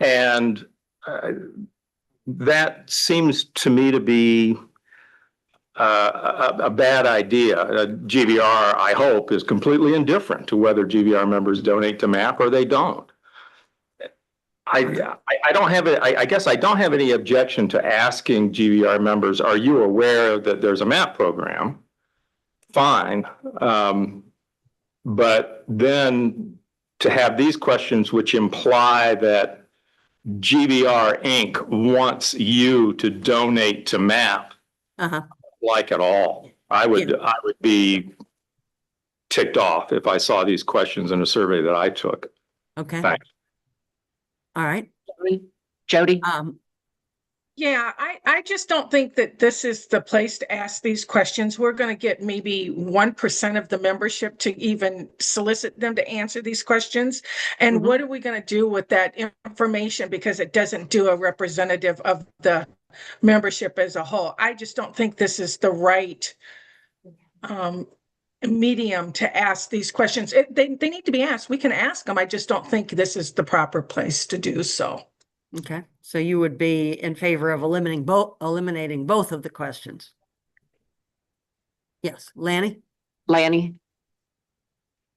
Speaker 1: And that seems to me to be a bad idea. GVR, I hope, is completely indifferent to whether GVR members donate to MAP or they don't. I don't have it. I guess I don't have any objection to asking GVR members, are you aware that there's a MAP program? Fine. But then to have these questions which imply that GVR Inc. wants you to donate to MAP, like at all. I would be ticked off if I saw these questions in a survey that I took.
Speaker 11: Okay.
Speaker 1: Thanks.
Speaker 11: All right.
Speaker 4: Jody?
Speaker 12: Yeah, I just don't think that this is the place to ask these questions. We're going to get maybe 1% of the membership to even solicit them to answer these questions. And what are we going to do with that information? Because it doesn't do a representative of the membership as a whole. I just don't think this is the right medium to ask these questions. They need to be asked. We can ask them. I just don't think this is the proper place to do so.
Speaker 11: Okay, so you would be in favor of eliminating both of the questions? Yes, Lanny?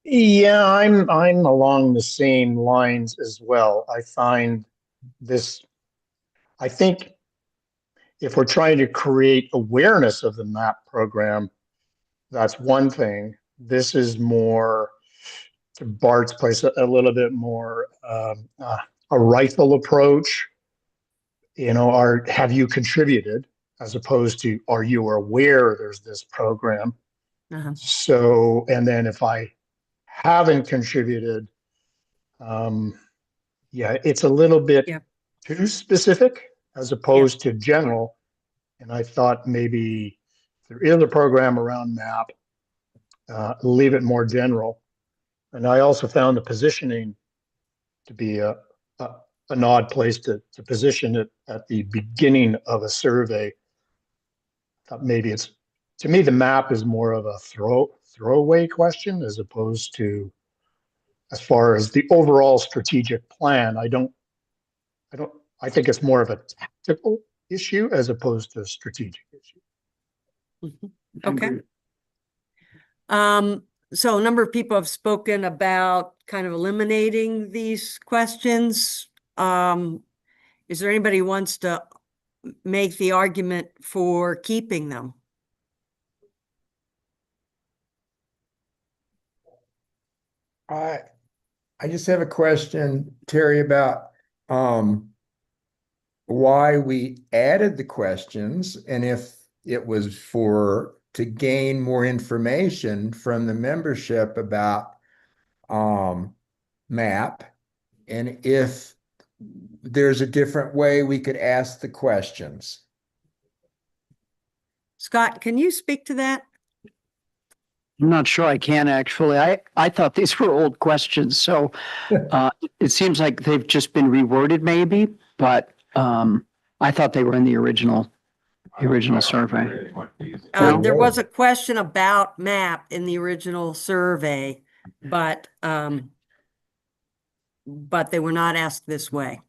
Speaker 6: Yeah, I'm along the same lines as well. I find this, I think if we're trying to create awareness of the MAP program, that's one thing. This is more, to Bart's place, a little bit more a rifle approach. You know, have you contributed, as opposed to, are you aware there's this program? So, and then if I haven't contributed, yeah, it's a little bit too specific as opposed to general. And I thought maybe if there is a program around MAP, leave it more general. And I also found the positioning to be an odd place to position it at the beginning of a survey. Maybe it's, to me, the MAP is more of a throwaway question as opposed to, as far as the overall strategic plan. I think it's more of a tactical issue as opposed to a strategic issue.
Speaker 11: Okay. So a number of people have spoken about kind of eliminating these questions. Is there anybody who wants to make the argument for keeping them?
Speaker 7: I just have a question, Terry, about why we added the questions, and if it was to gain more information from the membership about MAP, and if there's a different way we could ask the questions.
Speaker 11: Scott, can you speak to that?
Speaker 10: I'm not sure I can actually. I thought these were old questions, so it seems like they've just been reworded maybe, but I thought they were in the original survey.
Speaker 11: There was a question about MAP in the original survey, but they were not asked this way.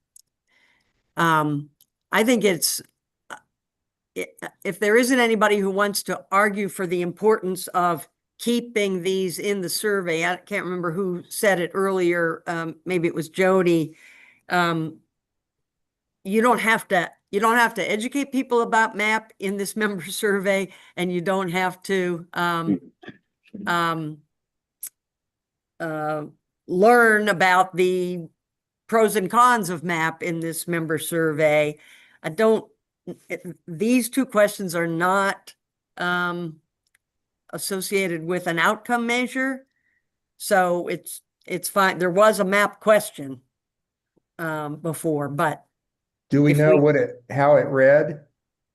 Speaker 11: I think if there isn't anybody who wants to argue for the importance of keeping these in the survey, I can't remember who said it earlier, maybe it was Jody. You don't have to educate people about MAP in this member survey, and you don't have to learn about the pros and cons of MAP in this member survey. These two questions are not associated with an outcome measure, so it's fine. There was a MAP question before, but
Speaker 7: do we know how it read?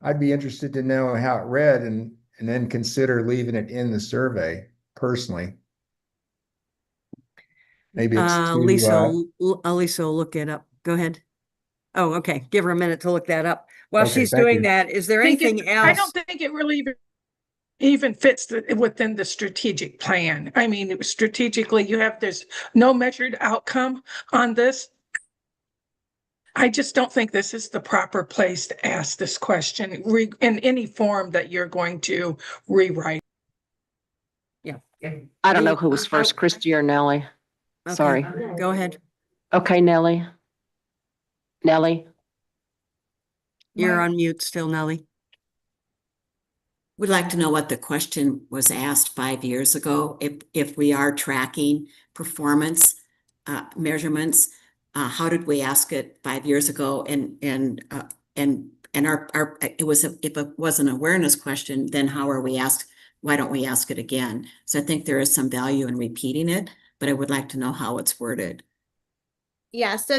Speaker 7: I'd be interested to know how it read and then consider leaving it in the survey personally. Maybe it's
Speaker 11: Lisa will look it up. Go ahead. Oh, okay. Give her a minute to look that up. While she's doing that, is there anything else?
Speaker 12: I don't think it really even fits within the strategic plan. I mean, strategically, there's no measured outcome on this. I just don't think this is the proper place to ask this question in any form that you're going to rewrite.
Speaker 11: Yeah.
Speaker 4: I don't know who was first, Christy or Nellie.
Speaker 11: Okay,
Speaker 4: Sorry.
Speaker 11: go ahead.
Speaker 4: Okay, Nellie. Nellie?
Speaker 11: You're on mute still, Nellie.
Speaker 8: Would like to know what the question was asked 5 years ago. If we are tracking performance measurements, how did we ask it 5 years ago? And our if it was an awareness question, then how are we asked? Why don't we ask it again? So I think there is some value in repeating it, but I would like to know how it's worded.
Speaker 14: Yeah, so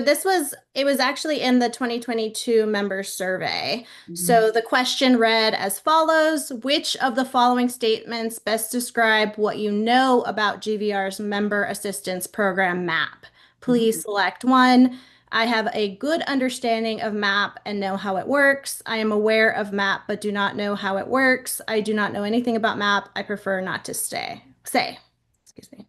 Speaker 14: it was actually in the 2022 member survey. So the question read as follows: which of the following statements best describe what you know about GVR's member assistance program MAP? Please select one. I have a good understanding of MAP and know how it works. I am aware of MAP but do not know how it works. I do not know anything about MAP. I prefer not to say. Excuse me.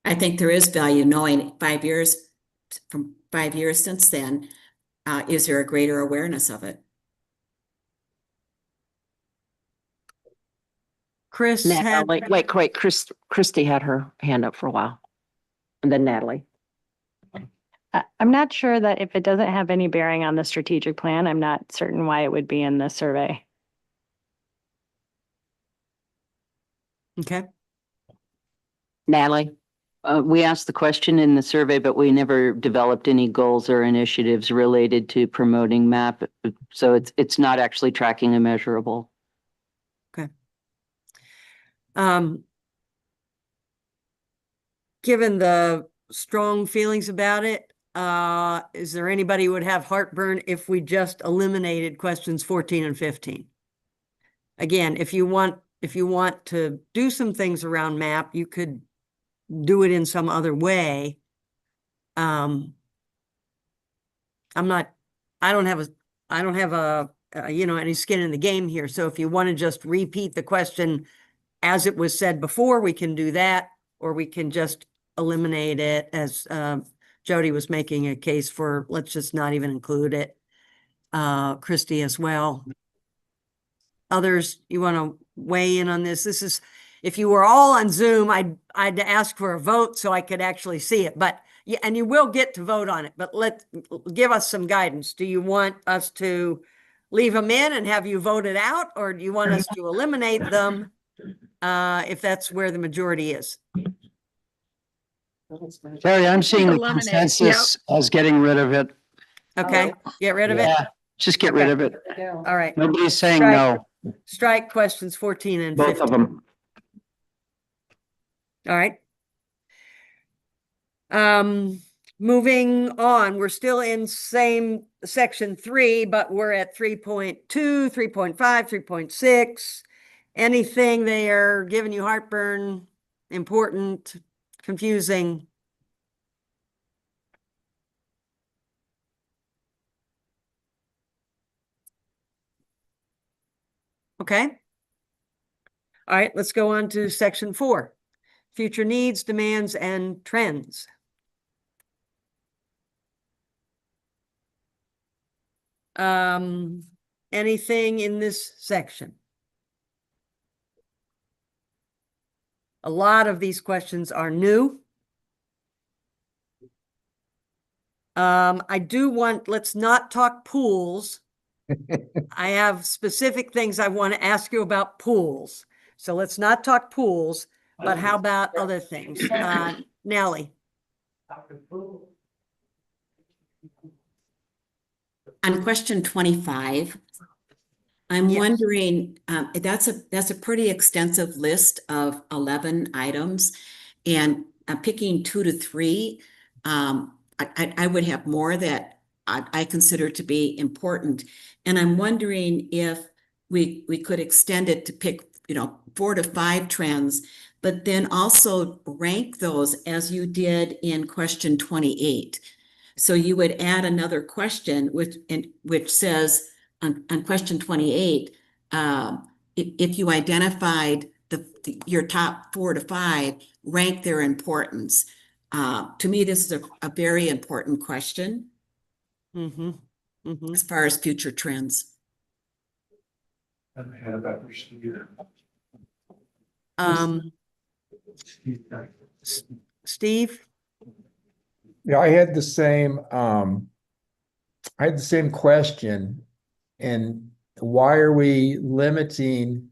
Speaker 8: I think there is value knowing 5 years, from 5 years since then, is there a greater awareness of it?
Speaker 11: Chris
Speaker 4: Natalie, wait, Christy had her hand up for a while. And then Natalie.
Speaker 9: I'm not sure that if it doesn't have any bearing on the strategic plan, I'm not certain why it would be in the survey.
Speaker 11: Okay.
Speaker 4: Natalie?
Speaker 10: We asked the question in the survey, but we never developed any goals or initiatives related to promoting MAP. So it's not actually tracking a measurable.
Speaker 11: Okay. Given the strong feelings about it, is there anybody who would have heartburn if we just eliminated questions 14 and 15? Again, if you want to do some things around MAP, you could do it in some other way. I don't have any skin in the game here. So if you want to just repeat the question as it was said before, we can do that, or we can just eliminate it, as Jody was making a case for, let's just not even include it. Christy as well. Others, you want to weigh in on this? This is, if you were all on Zoom, I'd ask for a vote so I could actually see it. But yeah, and you will get to vote on it. But give us some guidance. Do you want us to leave them in and have you vote it out, or do you want us to eliminate them if that's where the majority is?
Speaker 10: Terry, I'm seeing the
Speaker 12: Eliminate.
Speaker 10: consensus as getting rid of it.
Speaker 11: Okay, get rid of it.
Speaker 10: Yeah, just get rid of it.
Speaker 11: All right.
Speaker 10: Nobody's saying
Speaker 11: Strike.
Speaker 10: no,
Speaker 11: Strike questions 14 and
Speaker 10: both
Speaker 11: 15.
Speaker 10: of them.
Speaker 11: All right. Moving on, we're still in same section 3, but we're at 3.2, 3.5, 3.6. Anything they are giving you heartburn, important, confusing? Okay. All right, let's go on to section 4. Future needs, demands, and trends. Anything in this section? A lot of these questions are new. Let's not talk pools. I have specific things I want to ask you about pools. So let's not talk pools, but how about other things? Nellie.
Speaker 8: On question 25, I'm wondering, that's a pretty extensive list of 11 items, and picking 2 to 3, I would have more that I consider to be important. And I'm wondering if we could extend it to pick, 4 to 5 trends, but then also rank those as you did in question 28. So you would add another question which says on question 28, if you identified your top 4 to 5, rank their importance. To me, this is a very important question as far as future trends.
Speaker 11: Steve?
Speaker 7: Yeah, I had the same question. And why are we limiting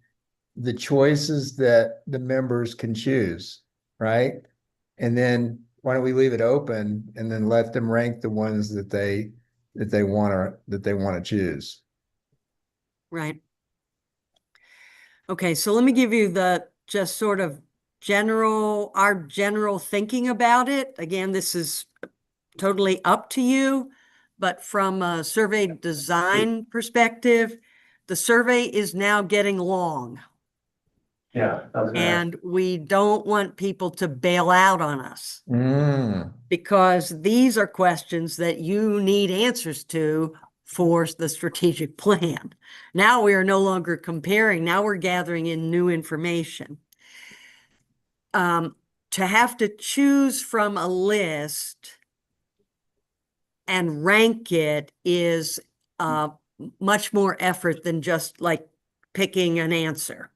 Speaker 7: the choices that the members can choose, right? And then why don't we leave it open and then let them rank the ones that they want to choose?
Speaker 11: Right. Okay, so let me give you the just sort of our general thinking about it. Again, this is totally up to you, but from a survey design perspective, the survey is now getting long.
Speaker 5: Yeah.
Speaker 11: And we don't want people to bail out on us because these are questions that you need answers to for the strategic plan. Now we are no longer comparing. Now we're gathering in new information. To have to choose from a list and rank it is much more effort than just like picking an answer.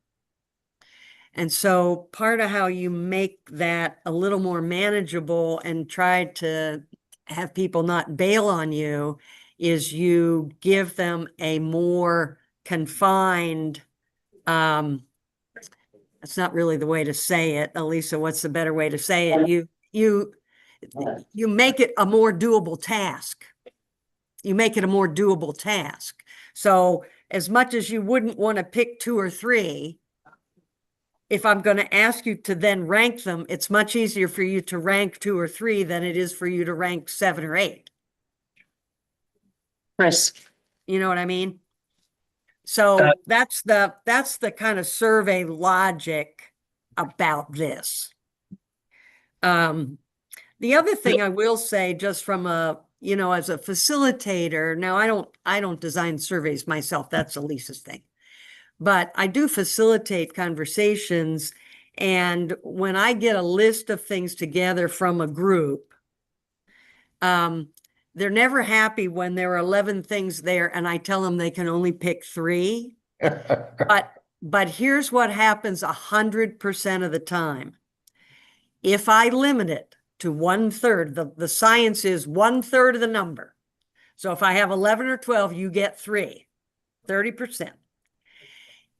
Speaker 11: And so part of how you make that a little more manageable and try to have people not bail on you is you give them a more confined, that's not really the way to say it. Elisa, what's the better way to say it? You make it a more doable task. You make it a more doable task. So as much as you wouldn't want to pick 2 or 3, if I'm going to ask you to then rank them, it's much easier for you to rank 2 or 3 than it is for you to rank 7 or 8.
Speaker 4: Chris.
Speaker 11: You know what I mean? So that's the kind of survey logic about this. The other thing I will say, just from a, as a facilitator, now I don't design surveys myself. That's Elisa's thing. But I do facilitate conversations. And when I get a list of things together from a group, they're never happy when there are 11 things there and I tell them they can only pick 3. But here's what happens 100% of the time. If I limit it to 1/3, the science is 1/3 of the number. So if I have 11 or 12, you get 3, 30%.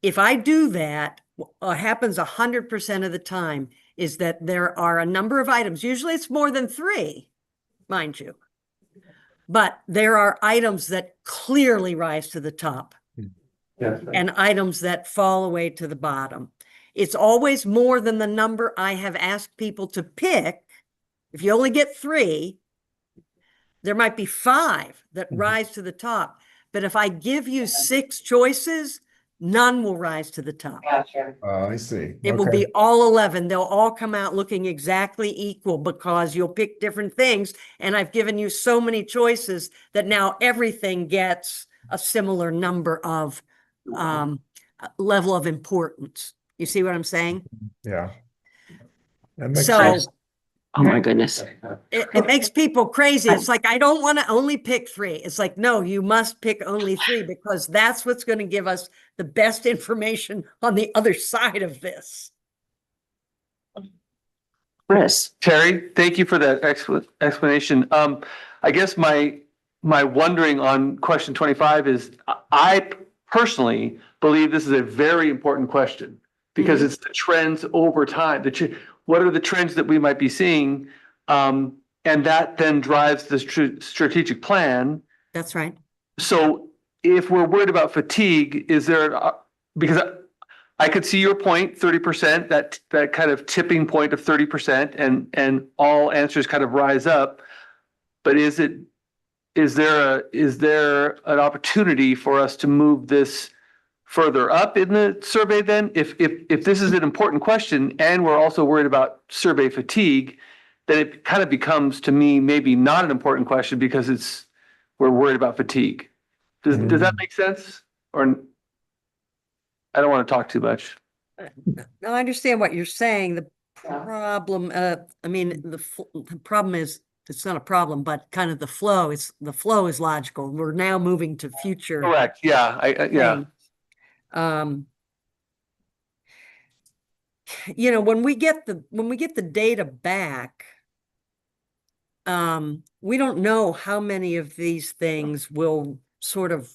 Speaker 11: If I do that, what happens 100% of the time is that there are a number of items. Usually it's more than 3, mind you. But there are items that clearly rise to the top and items that fall away to the bottom. It's always more than the number I have asked people to pick. If you only get 3, there might be 5 that rise to the top. But if I give you 6 choices, none will rise to the top.
Speaker 7: Oh, I see.
Speaker 11: It will be all 11. They'll all come out looking exactly equal because you'll pick different things. And I've given you so many choices that now everything gets a similar number of level of importance. You see what I'm saying?
Speaker 7: Yeah. That makes
Speaker 11: So
Speaker 7: sense.
Speaker 4: Oh my goodness.
Speaker 11: it makes people crazy. It's like, I don't want to only pick 3. It's like, no, you must pick only 3 because that's what's going to give us the best information on the other side of this.
Speaker 4: Chris.
Speaker 13: Terry, thank you for that explanation. I guess my wondering on question 25 is, I personally believe this is a very important question because it's the trends over time. What are the trends that we might be seeing? And that then drives the strategic plan.
Speaker 11: That's right.
Speaker 13: So if we're worried about fatigue, because I could see your point, 30%, that kind of tipping point of 30%, and all answers kind of rise up. But is there an opportunity for us to move this further up in the survey then? If this is an important question and we're also worried about survey fatigue, then it kind of becomes, to me, maybe not an important question because we're worried about fatigue. Does that make sense? Or I don't want to talk too much.
Speaker 11: No, I understand what you're saying. The problem, the problem is, it's not a problem, but kind of the flow is logical. We're now moving to future.
Speaker 13: Correct. Yeah. Yeah.
Speaker 11: When we get the data back, we don't know how many of these things will sort of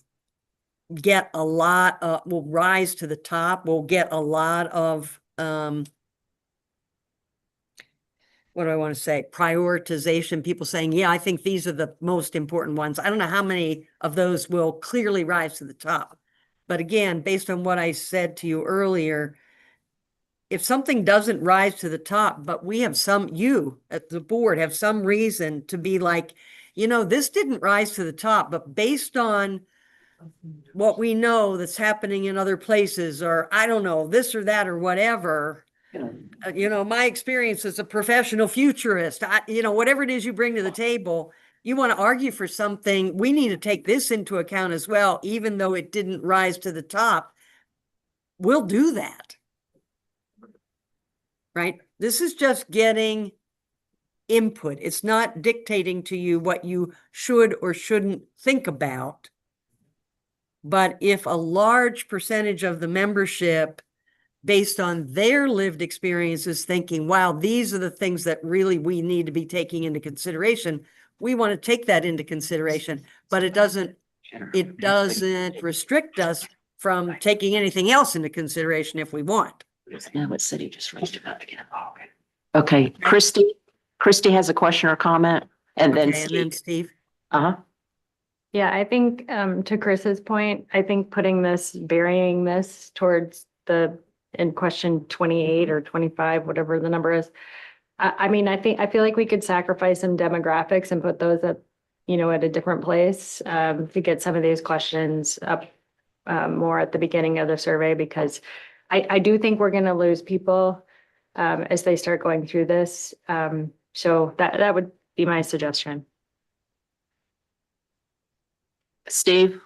Speaker 11: get a lot of, will rise to the top, will get a lot of, what do I want to say? Prioritization, people saying, yeah, I think these are the most important ones. I don't know how many of those will clearly rise to the top. But again, based on what I said to you earlier, if something doesn't rise to the top, but we have some, you at the board have some reason to be like, this didn't rise to the top, but based on what we know that's happening in other places, or I don't know, this or that or whatever, my experience as a professional futurist, whatever it is you bring to the table, you want to argue for something, we need to take this into account as well, even though it didn't rise to the top. We'll do that. Right? This is just getting input. It's not dictating to you what you should or shouldn't think about. But if a large percentage of the membership, based on their lived experiences, thinking, wow, these are the things that really we need to be taking into consideration, we want to take that into consideration, but it doesn't restrict us from taking anything else into consideration if we want.
Speaker 4: Now what city just raised it up again? Okay, Christy has a question or comment, and then
Speaker 11: Okay, and then Steve.
Speaker 4: Uh-huh.
Speaker 9: Yeah, I think to Chris's point, I think burying this towards in question 28 or 25, whatever the number is. I feel like we could sacrifice some demographics and put those at a different place to get some of these questions up more at the beginning of the survey, because I do think we're going to lose people as they start going through this. So that would be my suggestion.
Speaker 4: Steve?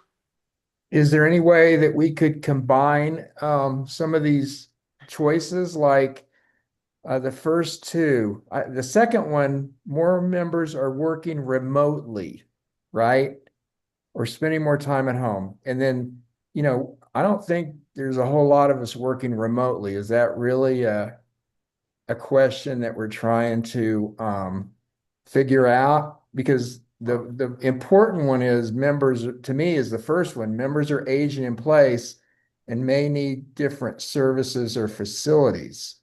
Speaker 7: Is there any way that we could combine some of these choices, like the first two? The second one, more members are working remotely, right? Or spending more time at home. And then, I don't think there's a whole lot of us working remotely. Is that really a question that we're trying to figure out? Because the important one is members, to me, is the first one. Members are aging in place and may need different services or facilities.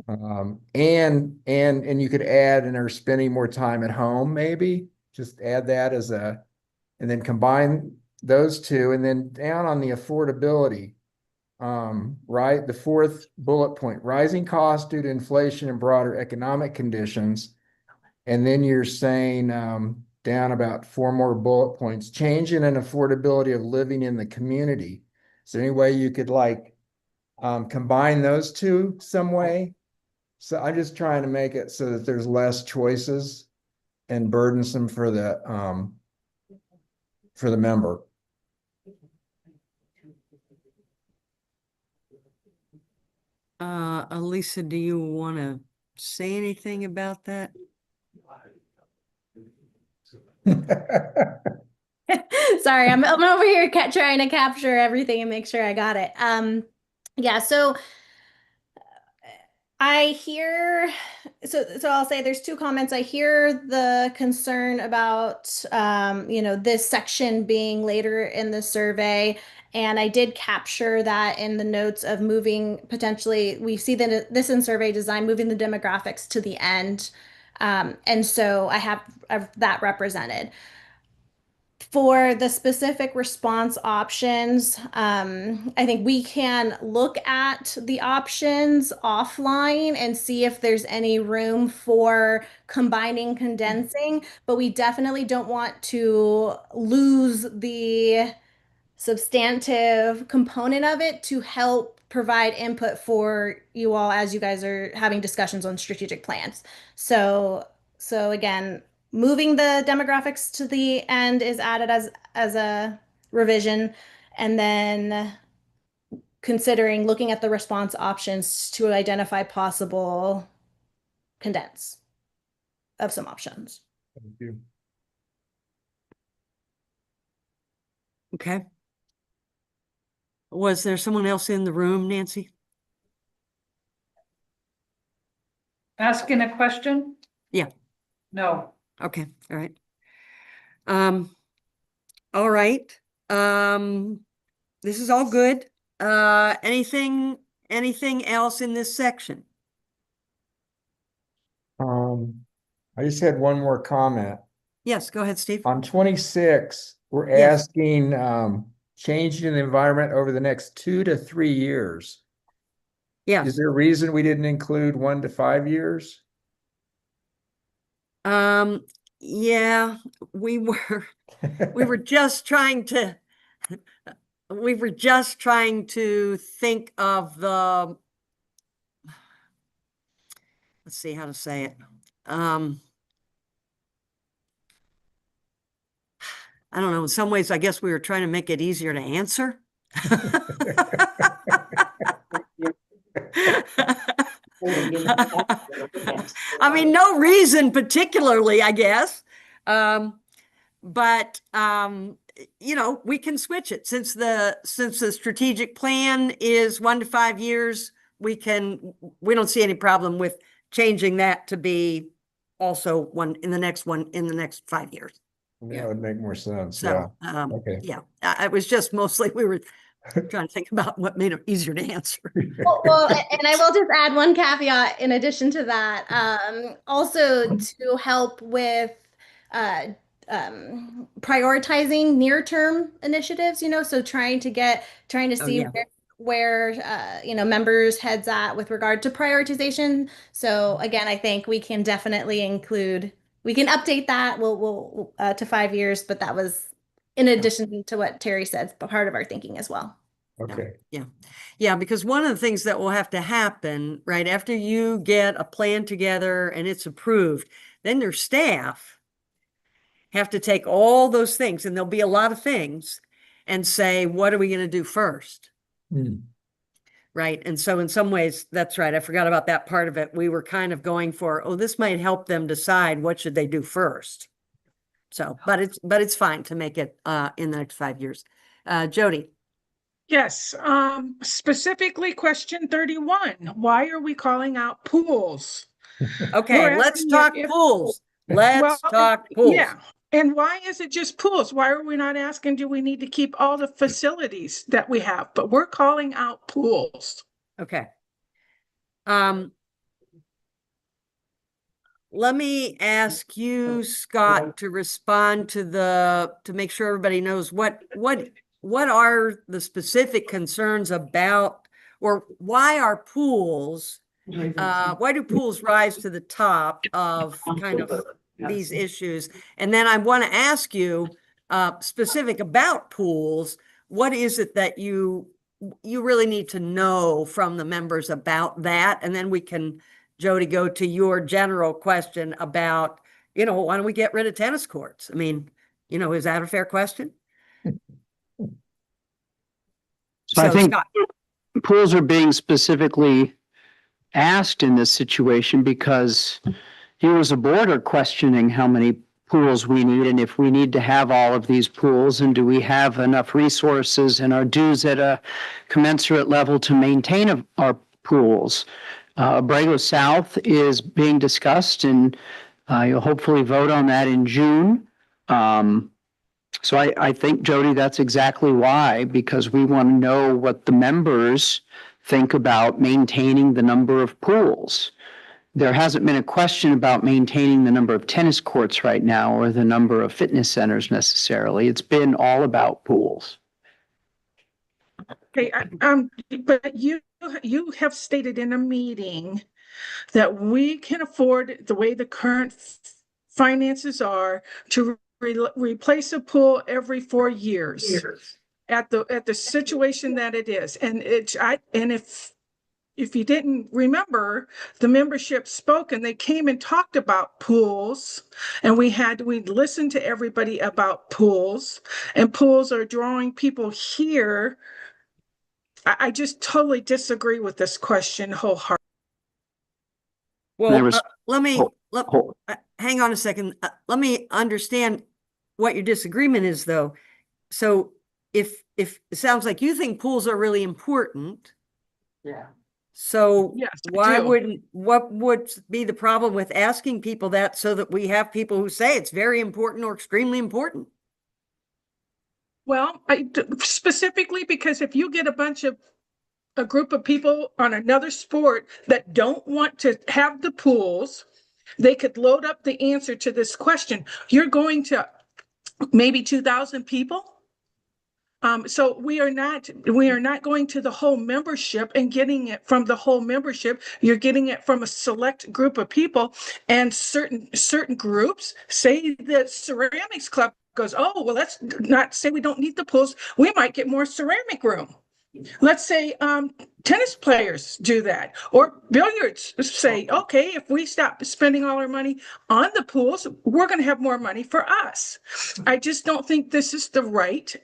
Speaker 7: And you could add, and are spending more time at home, maybe just add that and then combine those two, and then down on the affordability, right? The fourth bullet point, rising costs due to inflation and broader economic conditions. And then you're saying down about 4 more bullet points, changing and affordability of living in the community. Is there any way you could combine those two some way? So I'm just trying to make it so that there's less choices and burdensome for the member.
Speaker 11: Elisa, do you want to say anything about that?
Speaker 14: Sorry, I'm over here trying to capture everything and make sure I got it. Yeah, so I hear, so I'll say there's 2 comments. I hear the concern about, this section being later in the survey. And I did capture that in the notes of moving potentially, we see that this in survey design, moving the demographics to the end. And so I have that represented. For the specific response options, I think we can look at the options offline and see if there's any room for combining, condensing, but we definitely don't want to lose the substantive component of it to help provide input for you all as you guys are having discussions on strategic plans. So again, moving the demographics to the end is added as a revision, and then considering looking at the response options to identify possible condense of some options.
Speaker 7: Thank you.
Speaker 11: Okay. Was there someone else in the room, Nancy?
Speaker 2: Asking a question?
Speaker 11: Yeah.
Speaker 2: No.
Speaker 11: Okay, all right. All right. This is all good. Anything else in this section?
Speaker 7: I just had one more comment.
Speaker 11: Yes, go ahead, Steve.
Speaker 7: On 26, we're
Speaker 11: Yes.
Speaker 7: asking, change in the environment over the next 2 to 3 years.
Speaker 11: Yes.
Speaker 7: Is there a reason we didn't include 1 to 5 years?
Speaker 11: Yeah, we were just trying to think of the, let's see how to say it. I don't know. In some ways, I guess we were trying to make it easier to answer. I mean, no reason particularly, I guess. But you know, we can switch it since the strategic plan is 1 to 5 years. We don't see any problem with changing that to be also in the next 5 years.
Speaker 7: That would make more sense.
Speaker 11: So,
Speaker 7: Yeah. Okay.
Speaker 11: yeah, it was just mostly we were trying to think about what made it easier to answer.
Speaker 14: Well, and I will just add one caveat in addition to that. Also to help with prioritizing near-term initiatives, so trying to see
Speaker 11: yeah.
Speaker 14: where members' heads at with regard to prioritization. So again, I think we can definitely we can update that. We'll to 5 years, but that was in addition to what Terry said, part of our thinking as well.
Speaker 7: Okay.
Speaker 11: Yeah, because one of the things that will have to happen, right, after you get a plan together and it's approved, then your staff have to take all those things, and there'll be a lot of things, and say, what are we going to do first? Right. And so in some ways, that's right. I forgot about that part of it. We were kind of going for, this might help them decide what should they do first. So, but it's fine to make it in the next 5 years. Jody.
Speaker 12: Yes, specifically question 31. Why are we calling out pools?
Speaker 11: Okay, let's talk pools. Let's talk pools.
Speaker 12: Yeah. And why is it just pools? Why are we not asking, do we need to keep all the facilities that we have? But we're calling out pools.
Speaker 11: Okay. Let me ask you, Scott, to respond to make sure everybody knows what are the specific concerns about, or why are pools, why do pools rise to the top of kind of these issues? And then I want to ask you, specific about pools, what is it that you really need to know from the members about that? And then we can, Jody, go to your general question about, why don't we get rid of tennis courts? I mean, is that a fair question?
Speaker 10: So I think Scott, pools are being specifically asked in this situation because you as a board are questioning how many pools we need and if we need to have all of these pools, and do we have enough resources and our dues at a commensurate level to maintain our pools. Abrego South is being discussed, and you'll hopefully vote on that in June. So I think, Jody, that's exactly why, because we want to know what the members think about maintaining the number of pools. There hasn't been a question about maintaining the number of tennis courts right now or the number of fitness centers necessarily. It's been all about pools.
Speaker 12: Okay, but you have stated in a meeting that we can afford, the way the current finances are, to replace a pool every 4 years at the situation that it is. And if you didn't remember, the membership spoke and they came and talked about pools, and we listened to everybody about pools, and pools are drawing people here. I just totally disagree with this question wholeheartedly.
Speaker 11: Well, hang on a second. Let me understand what your disagreement is, though. So if it sounds like you think pools are really important.
Speaker 5: Yeah.
Speaker 11: So
Speaker 12: Yes, I
Speaker 11: why
Speaker 12: do.
Speaker 11: what would be the problem with asking people that so that we have people who say it's very important or extremely important?
Speaker 12: Well, specifically because if you get a group of people on another sport that don't want to have the pools, they could load up the answer to this question. You're going to maybe 2,000 people. So we are not going to the whole membership and getting it from the whole membership. You're getting it from a select group of people, and certain groups say that ceramics club goes, oh, well, let's not say we don't need the pools. We might get more ceramic room. Let's say tennis players do that, or billiards say, okay, if we stop spending all our money on the pools, we're going to have more money for us. I just don't think this is the right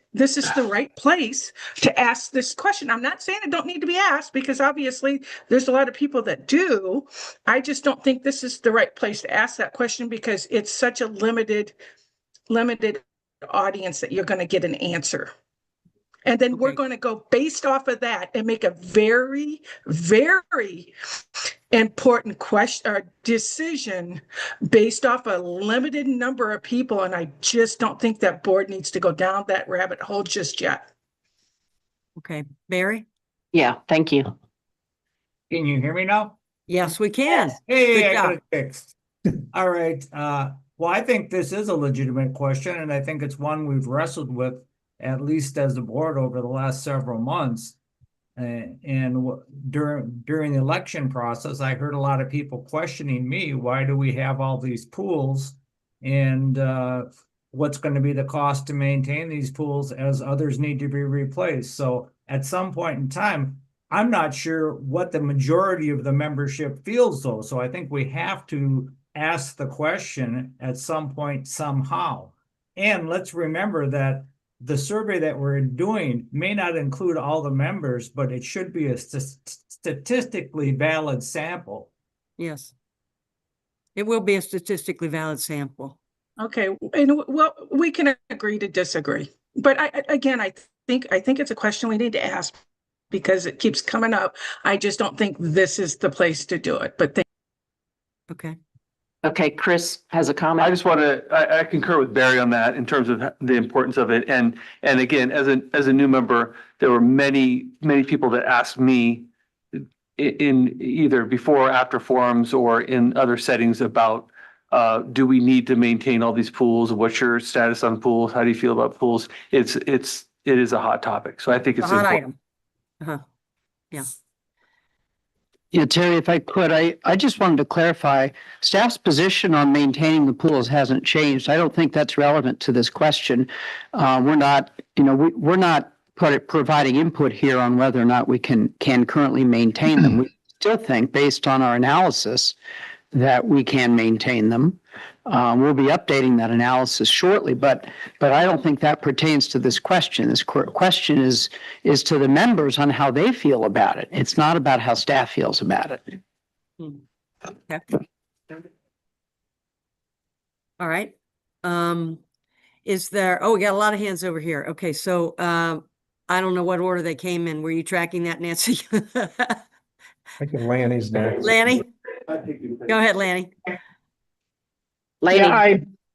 Speaker 12: place to ask this question. I'm not saying it don't need to be asked, because obviously there's a lot of people that do. I just don't think this is the right place to ask that question, because it's such a limited audience that you're going to get an answer. And then we're going to go based off of that and make a very, very important question or decision based off a limited number of people. And I just don't think that board needs to go down that rabbit hole just yet.
Speaker 11: Okay, Barry?
Speaker 4: Yeah, thank you.
Speaker 5: Can you hear me now?
Speaker 11: Yes, we can.
Speaker 5: Hey,
Speaker 11: Good
Speaker 5: I got
Speaker 11: job.
Speaker 5: it fixed. All right. Well, I think this is a legitimate question, and I think it's one we've wrestled with, at least as a board, over the last several months. During the election process, I heard a lot of people questioning me, why do we have all these pools? And what's going to be the cost to maintain these pools as others need to be replaced? So at some point in time, I'm not sure what the majority of the membership feels though. So I think we have to ask the question at some point somehow. And let's remember that the survey that we're doing may not include all the members, but it should be a statistically valid sample.
Speaker 11: Yes. It will be a statistically valid sample.
Speaker 12: Okay, and well, we can agree to disagree. But I think it's a question we need to ask because it keeps coming up. I just don't think this is the place to do it. But
Speaker 11: okay.
Speaker 4: Okay, Chris has a comment.
Speaker 13: I just want to, I concur with Barry on that in terms of the importance of it. And again, as a new member, there were many people that asked me in either before or after forums or in other settings about, do we need to maintain all these pools? What's your status on pools? How do you feel about pools? It is a hot topic. So I think it's
Speaker 11: a hot
Speaker 13: important.
Speaker 11: item. Yeah.
Speaker 10: Yeah, Terry, if I could, I just wanted to clarify, staff's position on maintaining the pools hasn't changed. I don't think that's relevant to this question. We're not, we're not providing input here on whether or not we can currently maintain them. We still think, based on our analysis, that we can maintain them. We'll be updating that analysis shortly, but I don't think that pertains to this question. This question is to the members on how they feel about it. It's not about how staff feels about it.
Speaker 11: Okay. All right. Is there, oh, we got a lot of hands over here. Okay, so I don't know what order they came in. Were you tracking that, Nancy?
Speaker 7: I think Lanny's next.
Speaker 11: Lanny? Go ahead, Lanny.
Speaker 4: Lanny.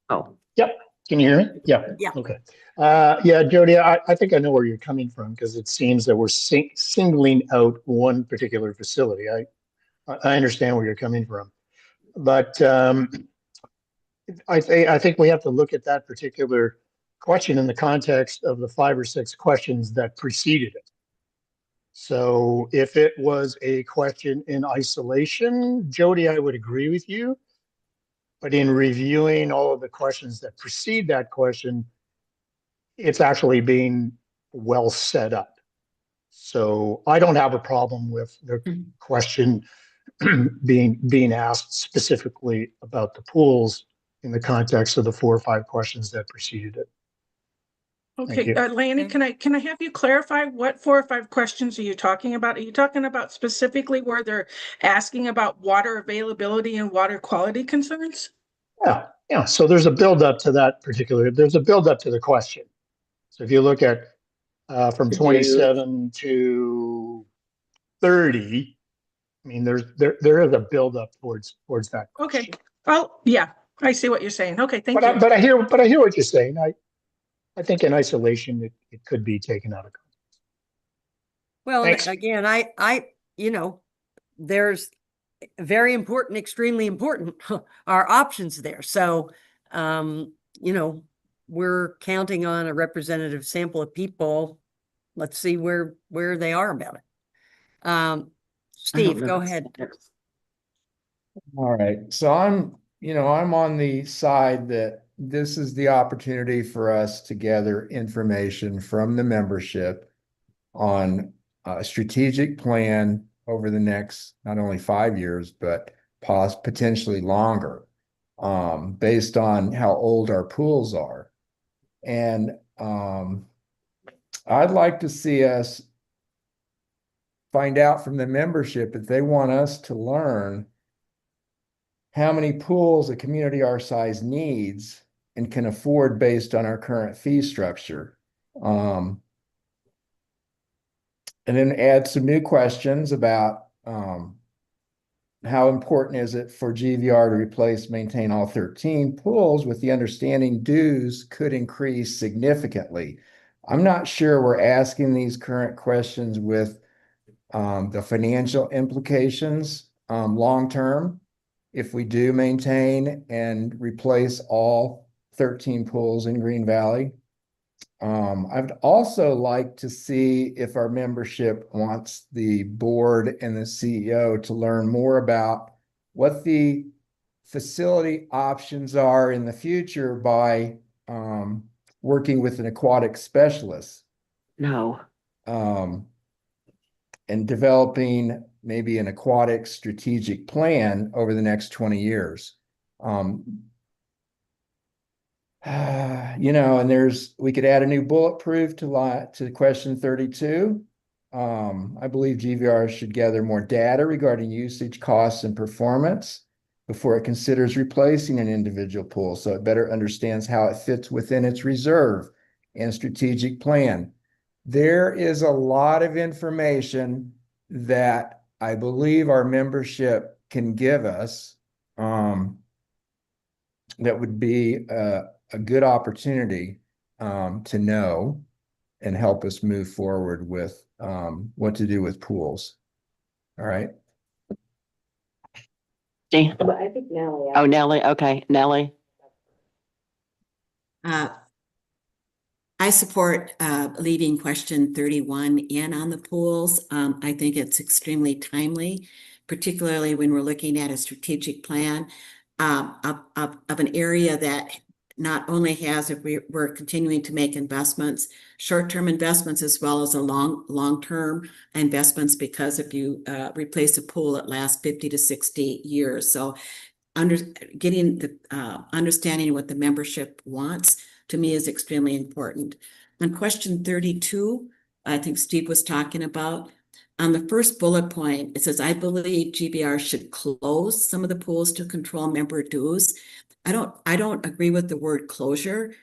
Speaker 6: Yeah, yep. Can you hear me? Yeah.
Speaker 11: Yeah.
Speaker 6: Okay. Yeah, Jody, I think I know where you're coming from, because it seems that we're singling out one particular facility. I understand where you're coming from, but I think we have to look at that particular question in the context of the 5 or 6 questions that preceded it. So if it was a question in isolation, Jody, I would agree with you. But in reviewing all of the questions that precede that question, it's actually being well set up. So I don't have a problem with the question being asked specifically about the pools in the context of the 4 or 5 questions that preceded it.
Speaker 12: okay, Lanny, can I have you clarify what 4 or 5 questions are you talking about? Are you talking about specifically where they're asking about water availability and water quality concerns?
Speaker 6: Yeah. So there's a buildup to that there's a buildup to the question. So if you look at from 27 to 30, I mean, there is a buildup towards that.
Speaker 12: Okay. Oh, yeah, I see what you're saying. Okay, thank
Speaker 6: But
Speaker 12: you.
Speaker 6: but I hear what you're saying. I think in isolation, it could be taken out of context.
Speaker 11: Well, and
Speaker 6: Thanks.
Speaker 11: again, you know, there's very important, extremely important are options there. So, you know, we're counting on a representative sample of people. Let's see where they are about it. Steve, go ahead.
Speaker 7: All right, so I'm on the side that this is the opportunity for us to gather information from the membership on a strategic plan over the next not only 5 years, but potentially longer, based on how old our pools are. And I'd like to see us find out from the membership if they want us to learn how many pools a community our size needs and can afford based on our current fee structure. And then add some new questions about how important is it for GVR to replace, maintain all 13 pools, with the understanding dues could increase significantly. I'm not sure we're asking these current questions with the financial implications long-term if we do maintain and replace all 13 pools in Green Valley. I'd also like to see if our membership wants the board and the CEO to learn more about what the facility options are in the future by working with an aquatic specialist.
Speaker 4: No.
Speaker 7: And developing maybe an aquatic strategic plan over the next 20 years. And we could add a new bulletproof to question 32. I believe GVR should gather more data regarding usage, costs, and performance before it considers replacing an individual pool, so it better understands how it fits within its reserve and strategic plan. There is a lot of information that I believe our membership can give us that would be a good opportunity to know and help us move forward with what to do with pools. All right.
Speaker 4: I think Nellie. Oh, Nellie. Okay, Nellie.
Speaker 8: I support leaving question 31 in on the pools. I think it's extremely timely, particularly when we're looking at a strategic plan of an area that not only has, if we're continuing to make investments, short-term investments, as well as a long-term investments, because if you replace a pool, it lasts 50 to 60 years. So getting the understanding what the membership wants, to me, is extremely important. On question 32, I think Steve was talking about, on the first bullet point, it says, I believe GVR should close some of the pools to control member dues. I don't agree with the word closure.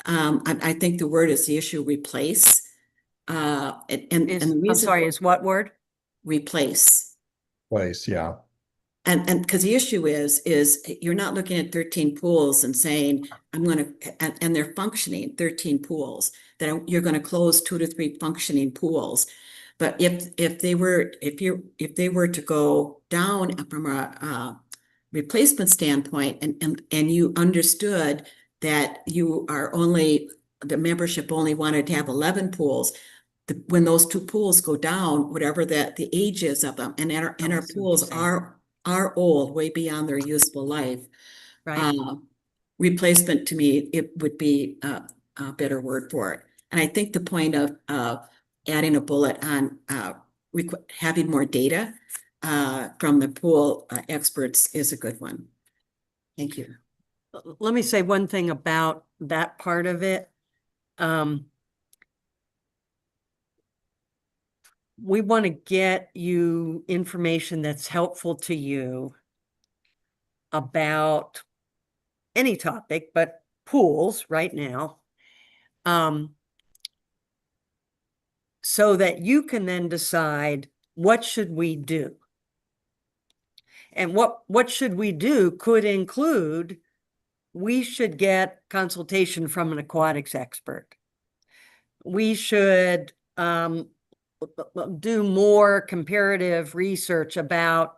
Speaker 8: I think the word is the issue, replace. And the reason,
Speaker 11: I'm sorry, is what word?
Speaker 8: Replace.
Speaker 7: Place, yeah.
Speaker 8: And because the issue is you're not looking at 13 pools and saying, and they're functioning 13 pools, that you're going to close 2 to 3 functioning pools. But if they were to go down from a replacement standpoint, and you understood that the membership only wanted to have 11 pools, when those 2 pools go down, whatever the age is of them, and our pools are old, way beyond their useful life.
Speaker 11: Right.
Speaker 8: Replacement, to me, it would be a better word for it. And I think the point of adding a bullet on having more data from the pool experts is a good one. Thank you.
Speaker 11: Let me say one thing about that part of it. We want to get you information that's helpful to you about any topic, but pools right now. So that you can then decide, what should we do? And what should we do could include, we should get consultation from an aquatics expert. We should do more comparative research about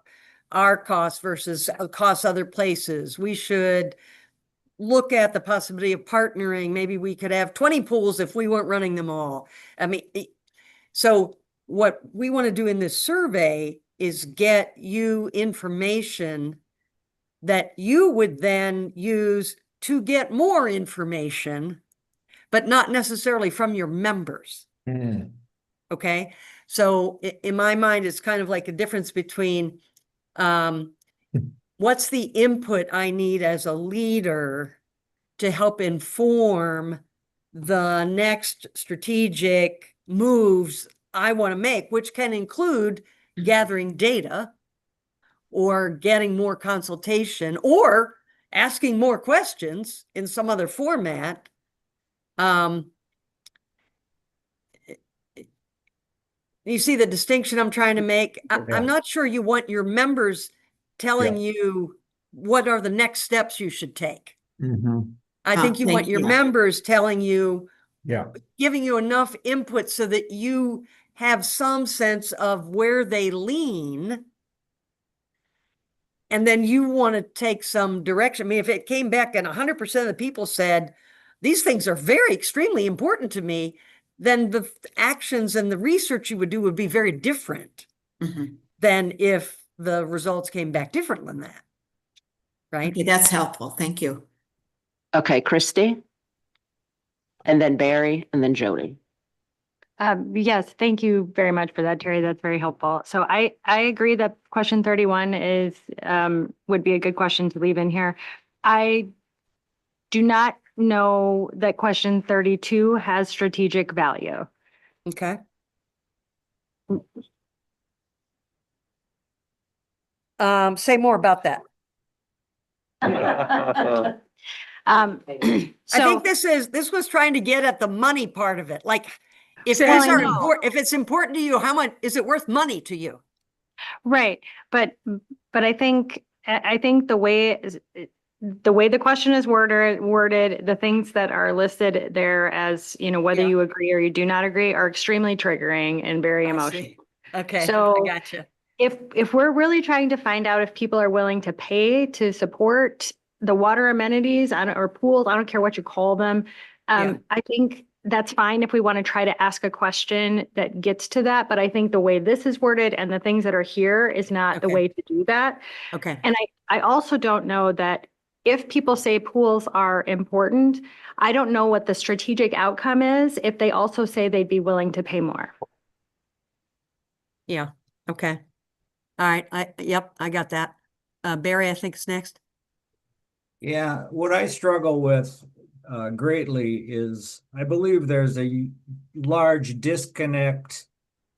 Speaker 11: our costs versus costs other places. We should look at the possibility of partnering. Maybe we could have 20 pools if we weren't running them all. I mean, so what we want to do in this survey is get you information that you would then use to get more information, but not necessarily from your members. Okay. So in my mind, it's kind of like a difference between what's the input I need as a leader to help inform the next strategic moves I want to make, which can include gathering data or getting more consultation or asking more questions in some other format. You see the distinction I'm trying to make? I'm not sure you want your members telling you what are the next steps you should take. I think you want your members telling you, giving you enough input so that you have some sense of where they lean. And then you want to take some direction. I mean, if it came back and 100% of the people said, these things are very extremely important to me, then the actions and the research you would do would be very different than if the results came back different than that. Right?
Speaker 8: Okay, that's helpful. Thank you.
Speaker 4: Okay, Christy, and then Barry, and then Jody.
Speaker 9: Yes, thank you very much for that, Terry. That's very helpful. So I agree that question 31 is would be a good question to leave in here. I do not know that question 32 has strategic value.
Speaker 11: Okay. Say more about that.
Speaker 9: So
Speaker 11: I think this was trying to get at the money part of it. Like, if
Speaker 9: Well,
Speaker 11: these
Speaker 9: I
Speaker 11: are
Speaker 9: know.
Speaker 11: important, if it's important to you, how much is it worth money to you?
Speaker 9: right, but I think the way the question is worded, the things that are listed there as, whether you agree or you do not agree are extremely triggering and very
Speaker 11: I
Speaker 9: emotional.
Speaker 11: see. Okay,
Speaker 9: So
Speaker 11: I gotcha.
Speaker 9: if we're really trying to find out if people are willing to pay to support the water amenities or pools, I don't care what you call them. I think that's fine if we want to try to ask a question that gets to that. But I think the way this is worded and the things that are here is not the way to do that.
Speaker 11: Okay.
Speaker 9: And I also don't know that if people say pools are important, I don't know what the strategic outcome is if they also say they'd be willing to pay more.
Speaker 11: Yeah. Okay. All right. Yep, I got that. Barry, I think is next.
Speaker 5: Yeah, what I struggle with greatly is I believe there's a large disconnect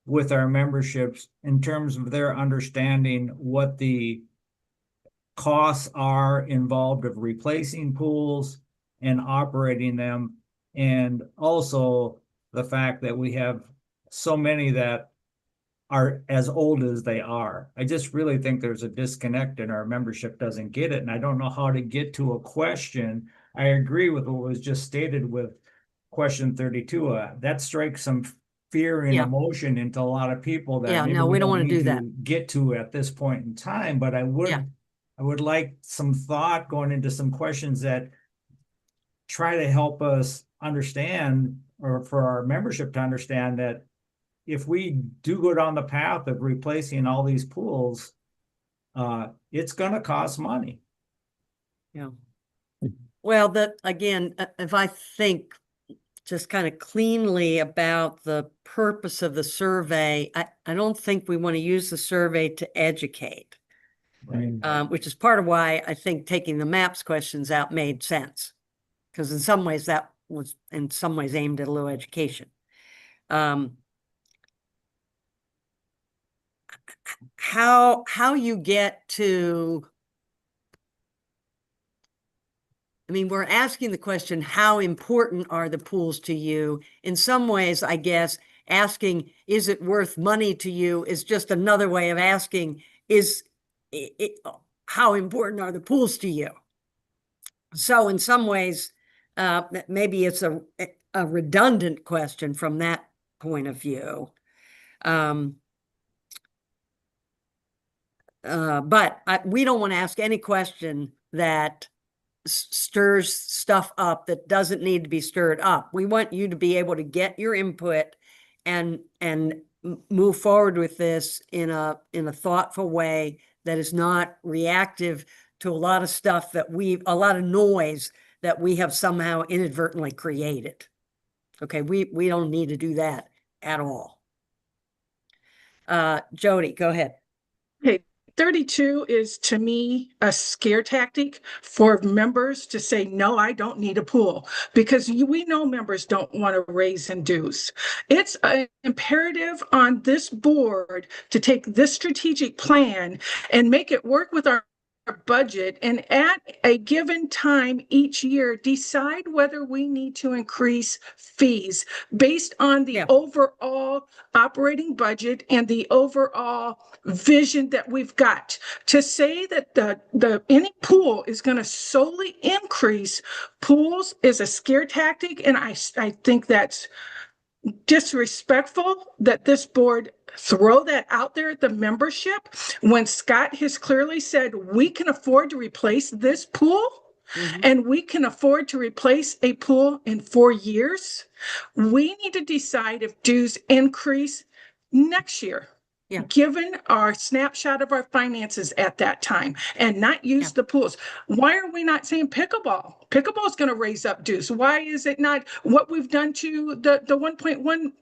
Speaker 5: with our memberships in terms of their understanding what the costs are involved of replacing pools and operating them, and also the fact that we have so many that are as old as they are. I just really think there's a disconnect and our membership doesn't get it. And I don't know how to get to a question. I agree with what was just stated with question 32. That strikes some fear and emotion into a lot of people that maybe
Speaker 11: we don't want to do that.
Speaker 5: get to at this point in time. But I would like some thought going into some questions that try to help us understand, or for our membership to understand, that if we do go down the path of replacing all these pools, it's going to cost money.
Speaker 11: Yeah. Well, again, if I think just kind of cleanly about the purpose of the survey, I don't think we want to use the survey to educate, which is part of why I think taking the MAPS questions out made sense, because in some ways that was in some ways aimed at a little education. How you get to, I mean, we're asking the question, how important are the pools to you? In some ways, I guess, asking, is it worth money to you, is just another way of asking, is how important are the pools to you? So in some ways, maybe it's a redundant question from that point of view. But we don't want to ask any question that stirs stuff up that doesn't need to be stirred up. We want you to be able to get your input and move forward with this in a thoughtful way that is not reactive to a lot of stuff that a lot of noise that we have somehow inadvertently created. Okay, we don't need to do that at all. Jody, go ahead.
Speaker 12: Okay, 32 is to me a scare tactic for members to say, no, I don't need a pool, because we know members don't want to raise in dues. It's an imperative on this board to take this strategic plan and make it work with our budget, and at a given time each year decide whether we need to increase fees based on the overall operating budget and the overall vision that we've got. To say that any pool is going to solely increase pools is a scare tactic, and I think that's disrespectful that this board throw that out there at the membership when Scott has clearly said we can afford to replace this pool. And we can afford to replace a pool in 4 years. We need to decide if dues increase next year, given our snapshot of our finances at that time, and not use the pools. Why are we not saying pickleball? Pickleball is going to raise up dues. Why is it not what we've done to the 1.12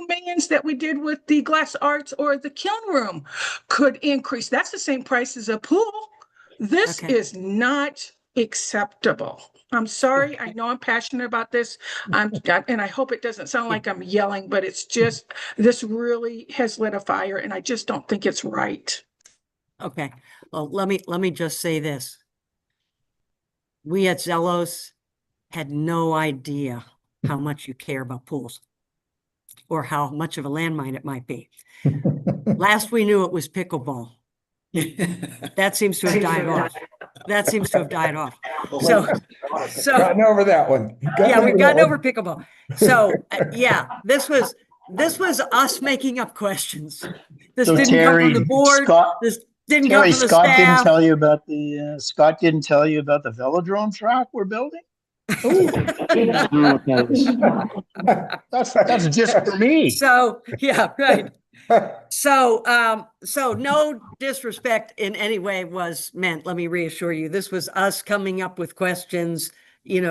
Speaker 12: millions that we did with the glass arts or the kiln room could increase? That's the same price as a pool. This is not acceptable. I'm sorry. I know I'm passionate about this. And I hope it doesn't sound like I'm yelling, but it's just, this really has lit a fire, and I just don't think it's right.
Speaker 11: Okay. Well, let me just say this. We at Zellos had no idea how much you care about pools or how much of a landmine it might be. Last we knew, it was pickleball. That seems to have died off. That seems to have died off. So
Speaker 7: Gotten over that one.
Speaker 11: We've gotten over pickleball. So this was us making up questions. This
Speaker 6: So
Speaker 11: didn't come from the board. This didn't come from the
Speaker 6: Scott didn't
Speaker 11: staff.
Speaker 6: tell you about Scott didn't tell you about the velodrome track we're building? That's just for me.
Speaker 11: So, right. So no disrespect in any way was meant. Let me reassure you, this was us coming up with questions,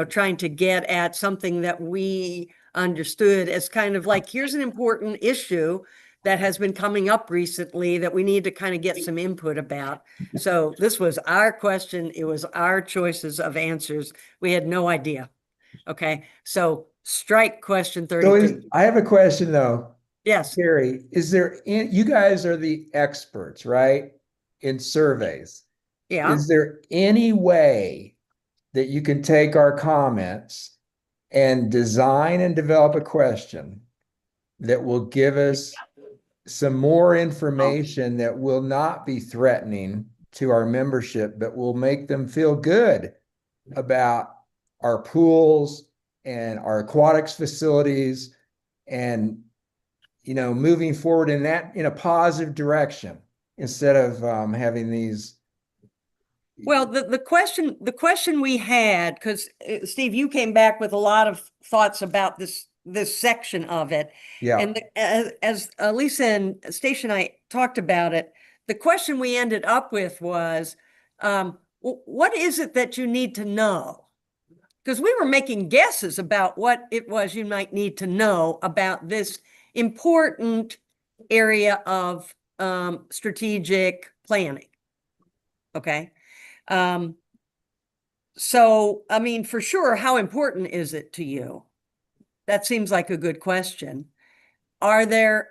Speaker 11: trying to get at something that we understood as kind of like, here's an important issue that has been coming up recently that we need to kind of get some input about. So this was our question. It was our choices of answers. We had no idea. Okay. So strike question 32.
Speaker 7: So I have a question though.
Speaker 11: Yes.
Speaker 7: Carrie, you guys are the experts, right? In surveys.
Speaker 11: Yeah.
Speaker 7: Is there any way that you can take our comments and design and develop a question that will give us some more information that will not be threatening to our membership, but will make them feel good about our pools and our aquatics facilities and moving forward in a positive direction instead of having these.
Speaker 11: Well, the question we had, because Steve, you came back with a lot of thoughts about this section of it.
Speaker 7: Yeah.
Speaker 11: And as Lisa and Stacia and I talked about it, the question we ended up with was, what is it that you need to know? Because we were making guesses about what it was you might need to know about this important area of strategic planning. Okay. So, I mean, for sure, how important is it to you? That seems like a good question. Is there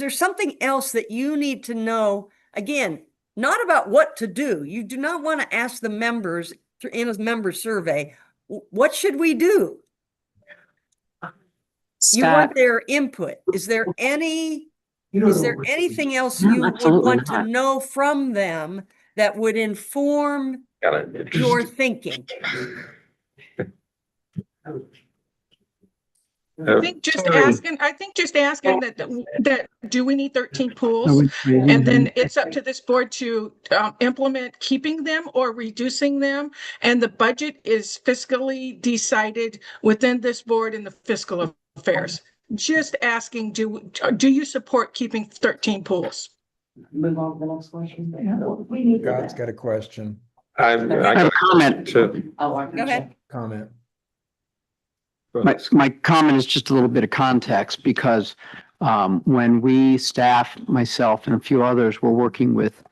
Speaker 11: something else that you need to know? Again, not about what to do. You do not want to ask the members in a member survey, what should we do?
Speaker 10: Scott,
Speaker 11: You want their input. Is there any Is there anything else you would
Speaker 10: Absolutely
Speaker 11: want to
Speaker 10: not.
Speaker 11: know from them that would inform
Speaker 1: Got it.
Speaker 11: your thinking?
Speaker 12: I think just asking that, do we need 13 pools? And then it's up to this board to implement keeping them or reducing them. And the budget is fiscally decided within this board in the fiscal affairs. Just asking, do you support keeping 13 pools?
Speaker 3: Move on to the next question.
Speaker 7: God's got a question,
Speaker 1: I
Speaker 10: I have
Speaker 1: got
Speaker 10: a comment.
Speaker 11: Go ahead.
Speaker 7: comment.
Speaker 10: My comment is just a little bit of context because when we staff, myself and a few others were working with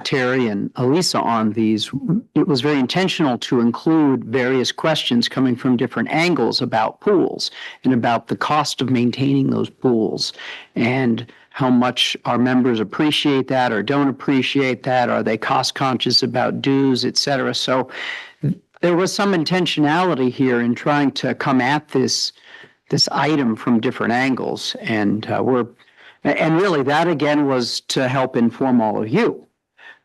Speaker 10: Terry and Elisa on these, it was very intentional to include various questions coming from different angles about pools and about the cost of maintaining those pools and how much our members appreciate that or don't appreciate that. Are they cost conscious about dues, et cetera? So there was some intentionality here in trying to come at this item from different angles. And really that again was to help inform all of you.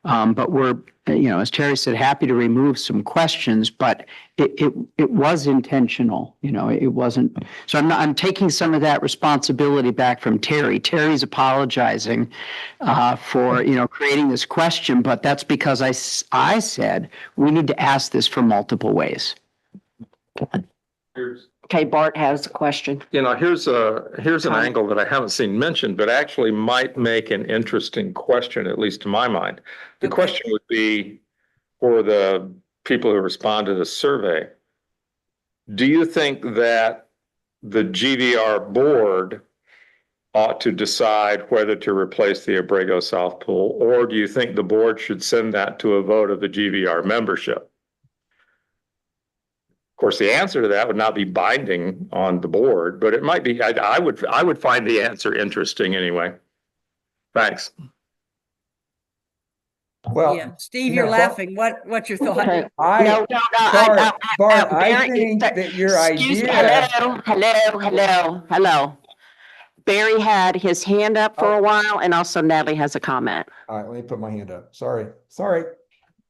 Speaker 10: But we're, as Terry said, happy to remove some questions, but it was intentional, it wasn't. So I'm taking some of that responsibility back from Terry. Terry's apologizing for, creating this question, but that's because I said we need to ask this for multiple ways. Okay, Bart has a question.
Speaker 1: Here's an angle that I haven't seen mentioned, but actually might make an interesting question, at least to my mind. The question would be for the people who respond to the survey. Do you think that the GVR board ought to decide whether to replace the Abrego South Pool, or do you think the board should send that to a vote of the GVR membership? Of course, the answer to that would not be binding on the board, but it might be. I would find the answer interesting anyway. Thanks.
Speaker 7: Well,
Speaker 11: Yeah, Steve, you're laughing. What's your thought?
Speaker 7: Bart, I think that your
Speaker 4: Excuse me.
Speaker 7: idea.
Speaker 4: Hello. Barry had his hand up for a while, and also Natalie has a comment.
Speaker 7: All right, let me put my hand up. Sorry.
Speaker 5: All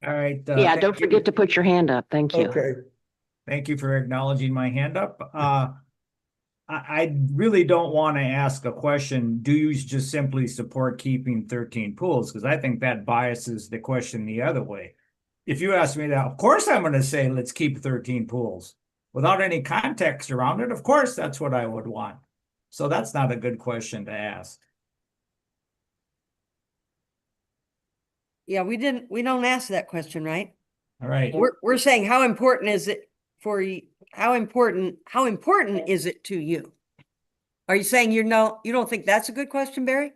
Speaker 5: right.
Speaker 4: Yeah, don't forget to put your hand up. Thank you.
Speaker 7: Okay.
Speaker 5: Thank you for acknowledging my hand up. I really don't want to ask a question. Do you just simply support keeping 13 pools? Because I think that biases the question the other way. If you ask me that, of course I'm going to say, let's keep 13 pools. Without any context around it, of course, that's what I would want. So that's not a good question to ask.
Speaker 11: Yeah, we don't ask that question, right?
Speaker 5: All right.
Speaker 11: We're saying how important is it for you? How important is it to you? Are you saying you don't think that's a good question, Barry?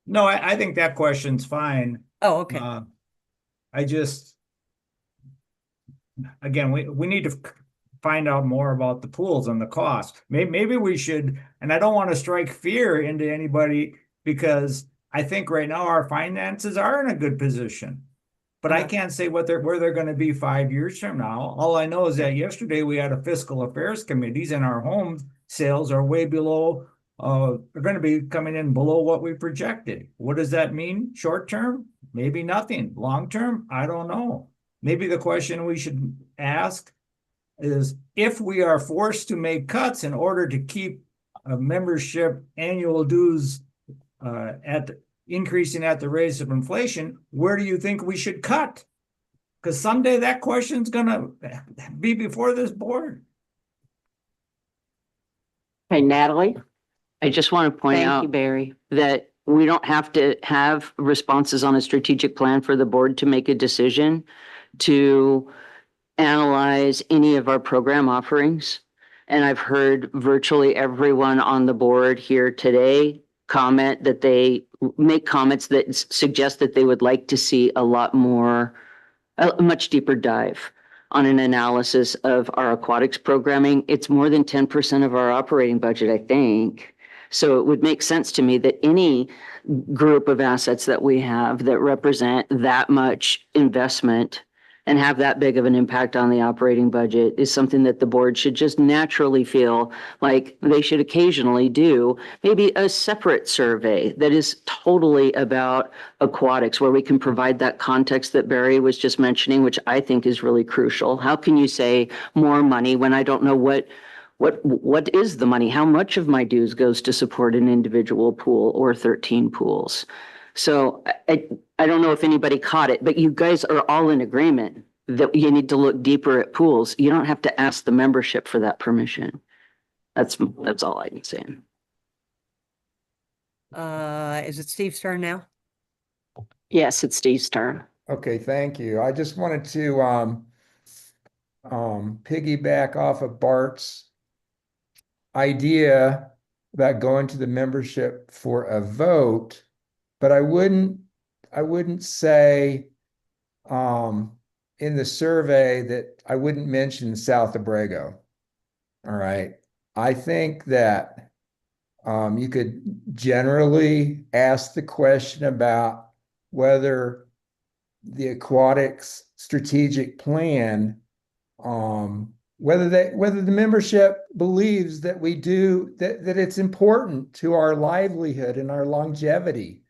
Speaker 5: No, I think that question's fine.
Speaker 11: Oh, okay.
Speaker 5: Again, we need to find out more about the pools and the cost. Maybe we should, and I don't want to strike fear into anybody because I think right now our finances are in a good position. But I can't say where they're going to be 5 years from now. All I know is that yesterday we had a fiscal affairs committees and our home sales are way below, they're going to be coming in below what we projected. What does that mean? Short term? Maybe nothing. Long term? I don't know. Maybe the question we should ask is if we are forced to make cuts in order to keep a membership annual dues increasing at the rate of inflation, where do you think we should cut? Because someday that question's gonna be before this board.
Speaker 4: Hey, Natalie, I just want to point
Speaker 2: Thank
Speaker 4: out,
Speaker 2: you,
Speaker 4: Barry, that we don't have to have responses on a strategic plan for the board to make a decision to analyze any of our program offerings. And I've heard virtually everyone on the board here today make comments that suggest that they would like to see a much deeper dive on an analysis of our aquatics programming. It's more than 10% of our operating budget, I think. So it would make sense to me that any group of assets that we have that represent that much investment
Speaker 10: and have that big of an impact on the operating budget is something that the board should just naturally feel like they should occasionally do. Maybe a separate survey that is totally about aquatics, where we can provide that context that Barry was just mentioning, which I think is really crucial. How can you say more money when I don't know what is the money? How much of my dues goes to support an individual pool or 13 pools? So I don't know if anybody caught it, but you guys are all in agreement that you need to look deeper at pools. You don't have to ask the membership for that permission. That's all I can say.
Speaker 11: Is it Steve's turn now?
Speaker 10: Yes, it's Steve's turn.
Speaker 7: Okay, thank you. I just wanted to piggyback off of Bart's idea about going to the membership for a vote, but I wouldn't say in the survey that I wouldn't mention South Abrego. All right. I think that you could generally ask the question about whether the aquatics strategic plan, whether the membership believes that we do that it's important to our livelihood and our longevity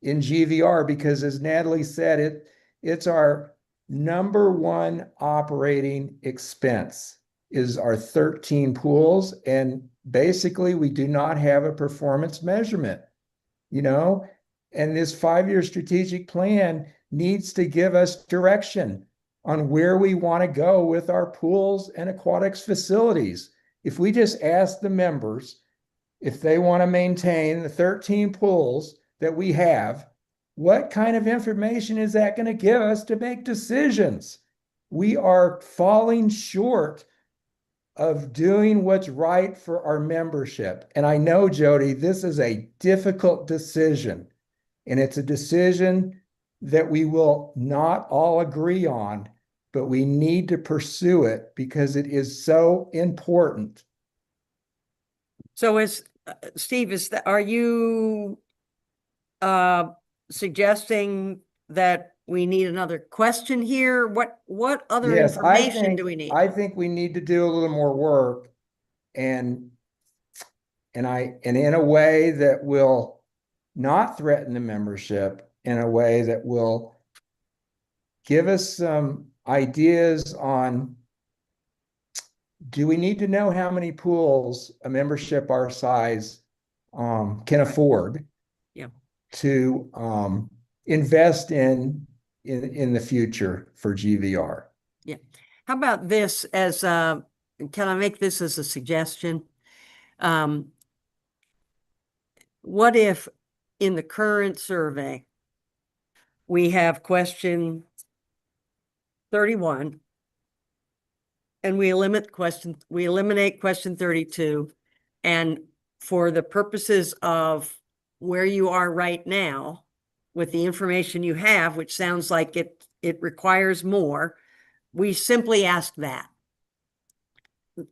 Speaker 7: in GVR, because as Natalie said, it's our number one operating expense is our 13 pools, and basically we do not have a performance measurement, and this 5-year strategic plan needs to give us direction on where we want to go with our pools and aquatics facilities. If we just ask the members if they want to maintain the 13 pools that we have, what kind of information is that going to give us to make decisions? We are falling short of doing what's right for our membership. And I know, Jody, this is a difficult decision, and it's a decision that we will not all agree on, but we need to pursue it because it is so important.
Speaker 11: So Steve, are you suggesting that we need another question here? What other information do we need?
Speaker 7: I think we need to do a little more work and in a way that will not threaten the membership, in a way that will give us some ideas on, do we need to know how many pools a membership our size can afford to invest in the future for GVR?
Speaker 11: Yeah. How about this as can I make this as a suggestion? What if in the current survey we have question 31 and we eliminate question 32, and for the purposes of where you are right now with the information you have, which sounds like it requires more, we simply ask that.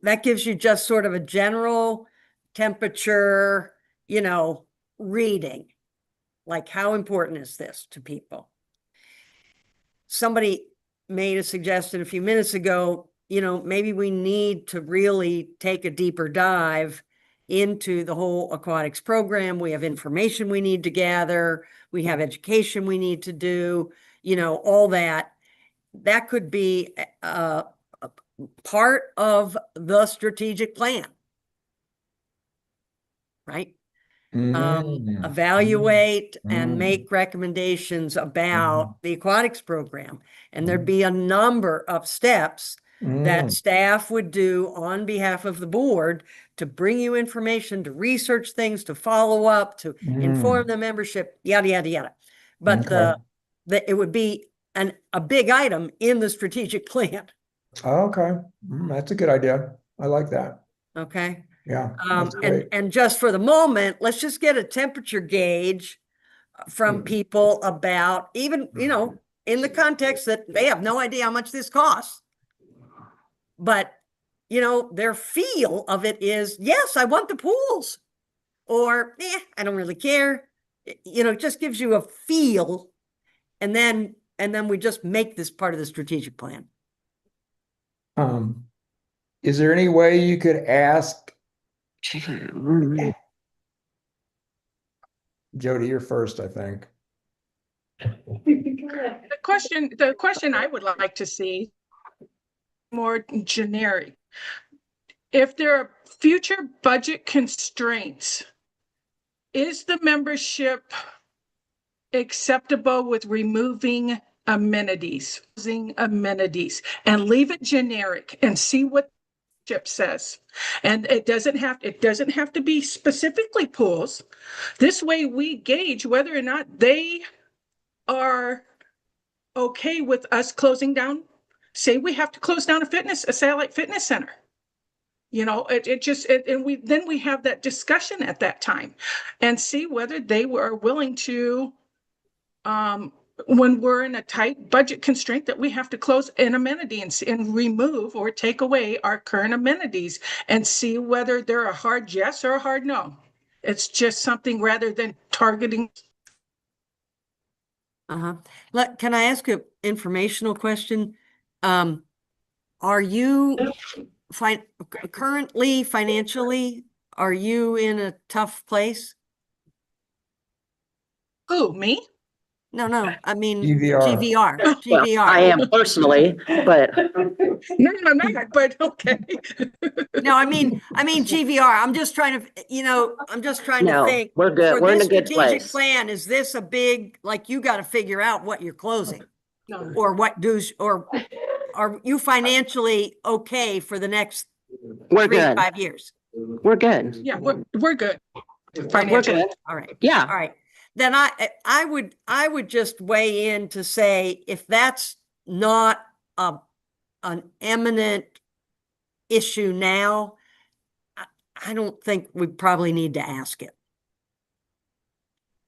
Speaker 11: That gives you just sort of a general temperature, reading, like how important is this to people? Somebody made a suggestion a few minutes ago, maybe we need to really take a deeper dive into the whole aquatics program. We have information we need to gather. We have education we need to do, all that. That could be a part of the strategic plan, right? Evaluate and make recommendations about the aquatics program. And there'd be a number of steps that staff would do on behalf of the board to bring you information, to research things, to follow up, to inform the membership, yada, yada, yada. But it would be a big item in the strategic plan.
Speaker 7: Okay. That's a good idea. I like that.
Speaker 11: Okay.
Speaker 7: Yeah. That's great.
Speaker 11: And just for the moment, let's just get a temperature gauge from people about even, in the context that they have no idea how much this costs. But, their feel of it is, yes, I want the pools, or I don't really care. It just gives you a feel. And then and then we just make this part of the strategic plan.
Speaker 7: Is there any way you could ask Jody, you're first, I think.
Speaker 12: The question I would like to see more generic. If there are future budget constraints, is the membership acceptable with removing amenities, and leave it generic and see what the membership says? And it doesn't have to be specifically pools. This way we gauge whether or not they are okay with us closing down. Say we have to close down a satellite fitness center. You know, and we have that discussion at that time and see whether they were willing to, when we're in a tight budget constraint that we have to close an amenity and remove or take away our current amenities, and see whether they're a hard yes or a hard no. It's just something rather than targeting.
Speaker 11: Can I ask an informational question? Are you currently financially, are you in a tough place?
Speaker 12: Who, me?
Speaker 11: No, I mean
Speaker 7: GVR.
Speaker 11: GVR.
Speaker 4: Well, I am personally, but
Speaker 12: No, I'm not, but okay.
Speaker 11: No, I mean GVR. I'm just trying to, I'm just trying to
Speaker 4: no,
Speaker 11: think.
Speaker 4: we're good.
Speaker 11: For
Speaker 4: We're in
Speaker 11: this
Speaker 4: a good
Speaker 11: strategic
Speaker 4: place.
Speaker 11: plan, is this a big, like, you got to figure out what you're closing,
Speaker 12: No.
Speaker 11: or or are you financially okay for the next
Speaker 4: We're
Speaker 11: 3 to
Speaker 4: good.
Speaker 11: 5 years?
Speaker 4: We're good.
Speaker 12: Yeah, we're good.
Speaker 4: We're
Speaker 12: Financially.
Speaker 4: good.
Speaker 11: All right.
Speaker 4: Yeah.
Speaker 11: All right. Then I would just weigh in to say, if that's not an eminent issue now, I don't think we probably need to ask it.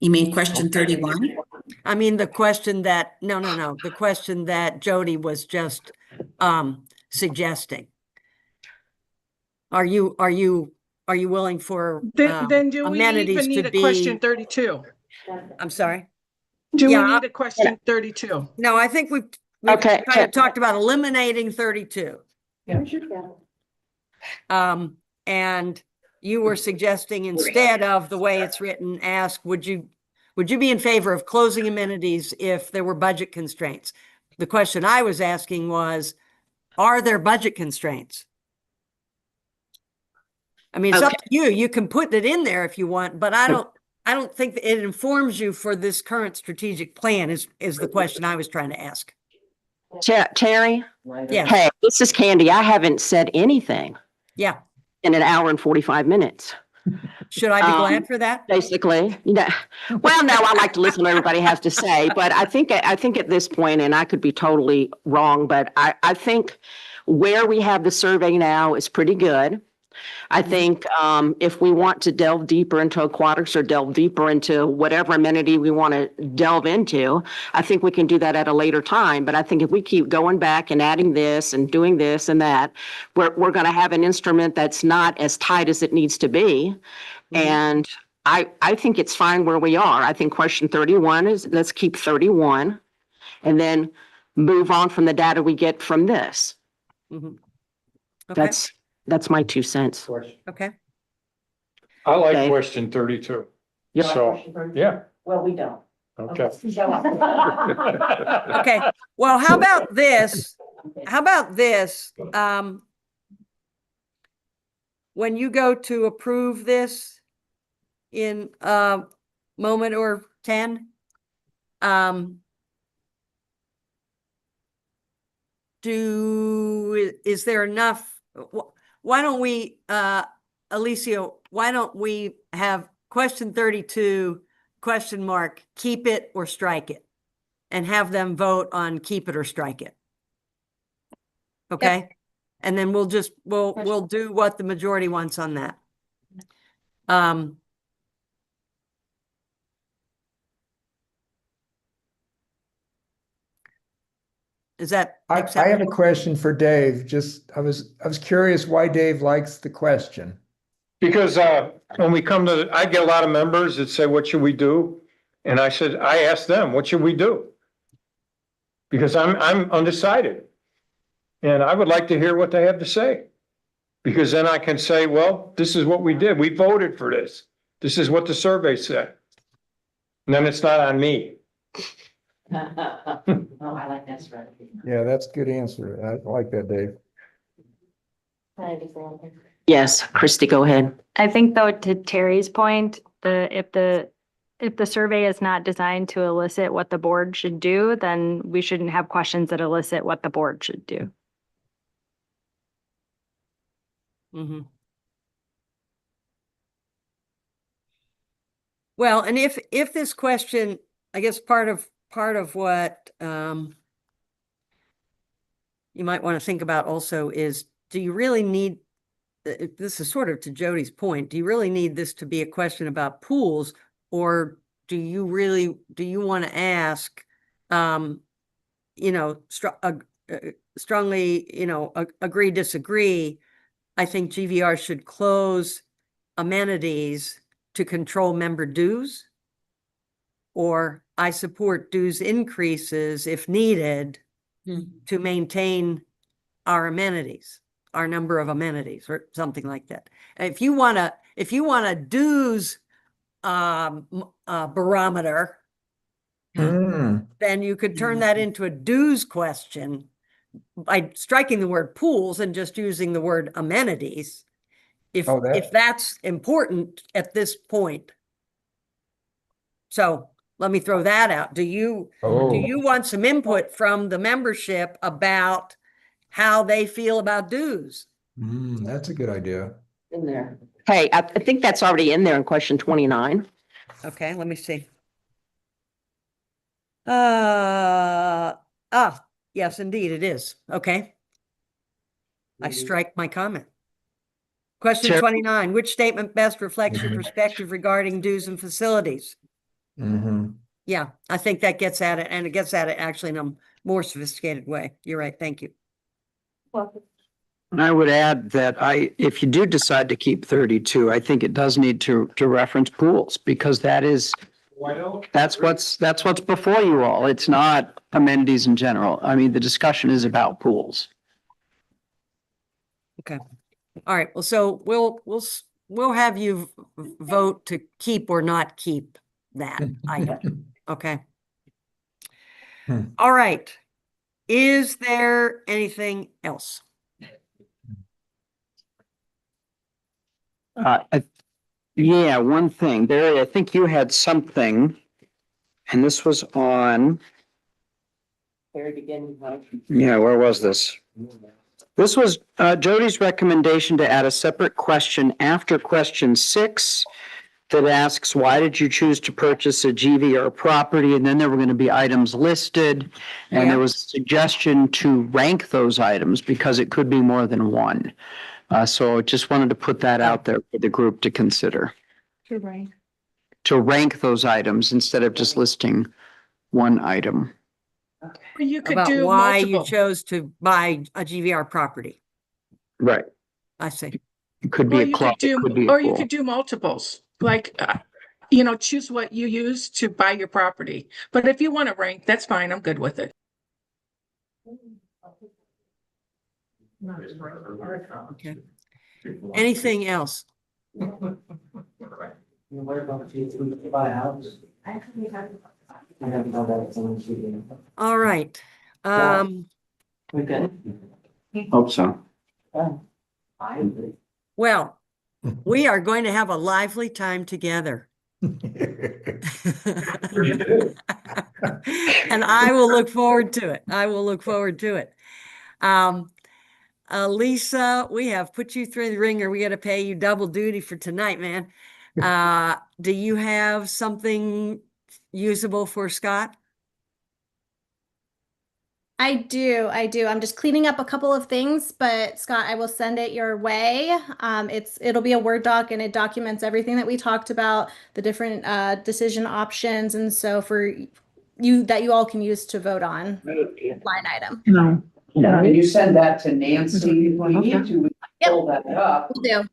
Speaker 8: You mean question 31?
Speaker 11: I mean, the question that, no, the question that Jody was just suggesting. Are you willing for
Speaker 12: Then do we
Speaker 11: amenities
Speaker 12: even need
Speaker 11: to
Speaker 12: a question
Speaker 11: be?
Speaker 12: 32?
Speaker 11: I'm sorry.
Speaker 12: Do
Speaker 11: Yeah,
Speaker 12: we need a question 32?
Speaker 11: No, I think we've
Speaker 4: Okay.
Speaker 11: kind of talked about eliminating 32. And you were suggesting, instead of the way it's written, ask, would you be in favor of closing amenities if there were budget constraints? The question I was asking was, are there budget constraints? I mean, it's up to you. You can put it in there if you want, but I don't think that it informs you for this current strategic plan is the question I was trying to ask.
Speaker 4: Terry?
Speaker 11: Yes.
Speaker 4: Hey, this is Candy. I haven't said anything
Speaker 11: Yeah.
Speaker 4: in an hour and 45 minutes.
Speaker 11: Should I be glad for that?
Speaker 4: Basically, well, no, I like to listen to what everybody has to say, but I think at this point, and I could be totally wrong, but I think where we have the survey now is pretty good. I think if we want to delve deeper into aquatics or delve deeper into whatever amenity we want to delve into, I think we can do that at a later time. But I think if we keep going back and adding this and doing this and that, we're going to have an instrument that's not as tight as it needs to be. And I think it's fine where we are. I think question 31 is, let's keep 31 and then move on from the data we get from this.
Speaker 11: Okay.
Speaker 4: That's my 2 cents.
Speaker 11: Okay.
Speaker 1: I like
Speaker 4: Okay.
Speaker 1: question 32.
Speaker 4: Yep.
Speaker 1: So, yeah,
Speaker 4: Well, we don't.
Speaker 1: okay.
Speaker 11: Okay. Well, how about this? When you go to approve this in a moment or 10, is there enough? Why don't we, Alicia, why don't we have question 32, question mark, keep it or strike it, and have them vote on keep it or strike it? Okay. Yep. And then we'll do what the majority wants on that. Is that
Speaker 7: I have a question for Dave. I was curious why Dave likes the question.
Speaker 1: Because when we come to, I get a lot of members that say, what should we do? And I asked them, what should we do? Because I'm undecided. And I would like to hear what they have to say. Because then I can say, well, this is what we did. We voted for this. This is what the survey said. And then it's not on me.
Speaker 3: Oh, I like that strategy.
Speaker 7: Yeah, that's a good answer. I like that, Dave.
Speaker 4: Yes, Christy, go ahead.
Speaker 9: I think though, to Terry's point, if the survey is not designed to elicit what the board should do, then we shouldn't have questions that elicit what the board should do.
Speaker 11: Mhm. Well, and if this question, I guess part of what you might want to think about also is, do you really need, this is sort of to Jody's point, do you really need this to be a question about pools, or do you want to ask, strongly, agree, disagree? I think GVR should close amenities to control member dues, or I support dues increases if needed to maintain our amenities, our number of amenities, or something like that. If you want a dues barometer, then you could turn that into a dues question by striking the word pools and just using the word amenities. If that's important at this point. So let me throw that out. Do you want some input from the membership about how they feel about dues?
Speaker 7: That's a good idea.
Speaker 4: In there. Hey, I think that's already in there in question 29.
Speaker 11: Okay, let me see. Yes, indeed it is. Okay. I strike my comment. Question
Speaker 10: Chair-
Speaker 11: 29, which statement best reflects your perspective regarding dues and facilities? Yeah, I think that gets at it, and it gets at it actually in a more sophisticated way. You're right. Thank you.
Speaker 10: I would add that if you do decide to keep 32, I think it does need to reference pools, because that's what's before you all. It's not amenities in general. I mean, the discussion is about pools.
Speaker 11: Okay. All right. Well, so we'll have you vote to keep or not keep that item. Okay. All right. Is there anything else?
Speaker 10: Yeah, one thing, Barry, I think you had something, and this was on,
Speaker 4: Very beginning.
Speaker 10: yeah, where was this? This was Jody's recommendation to add a separate question after question 6 that asks, why did you choose to purchase a GVR property? And then there were going to be items listed, and there was a suggestion to rank those items because it could be more than one. So just wanted to put that out there for the group to consider. To rank those items instead of just listing one item.
Speaker 12: You could
Speaker 11: About
Speaker 12: do
Speaker 11: why
Speaker 12: multiple.
Speaker 11: you chose to buy a GVR property.
Speaker 10: Right.
Speaker 11: I see.
Speaker 10: It could be a club, it could be a
Speaker 12: Or you
Speaker 10: pool.
Speaker 12: could do multiples, like, choose what you use to buy your property. But if you want to rank, that's fine. I'm good with it.
Speaker 11: Okay. Anything else?
Speaker 3: What about if you buy a house? I don't know that it's on TV.
Speaker 11: All right.
Speaker 3: We good.
Speaker 10: Hope so.
Speaker 11: Well, we are going to have a lively time together. And I will look forward to it. I will look forward to it. Lisa, we have put you through the ringer. We got to pay you double duty for tonight, man. Do you have something usable for Scott?
Speaker 14: I do. I'm just cleaning up a couple of things, but Scott, I will send it your way. It'll be a Word doc, and it documents everything that we talked about, the different decision options, and so for you that you all can use to vote on line item.
Speaker 2: No.
Speaker 15: Can you send that to Nancy? If we need to, we can pull that up.
Speaker 14: Will do.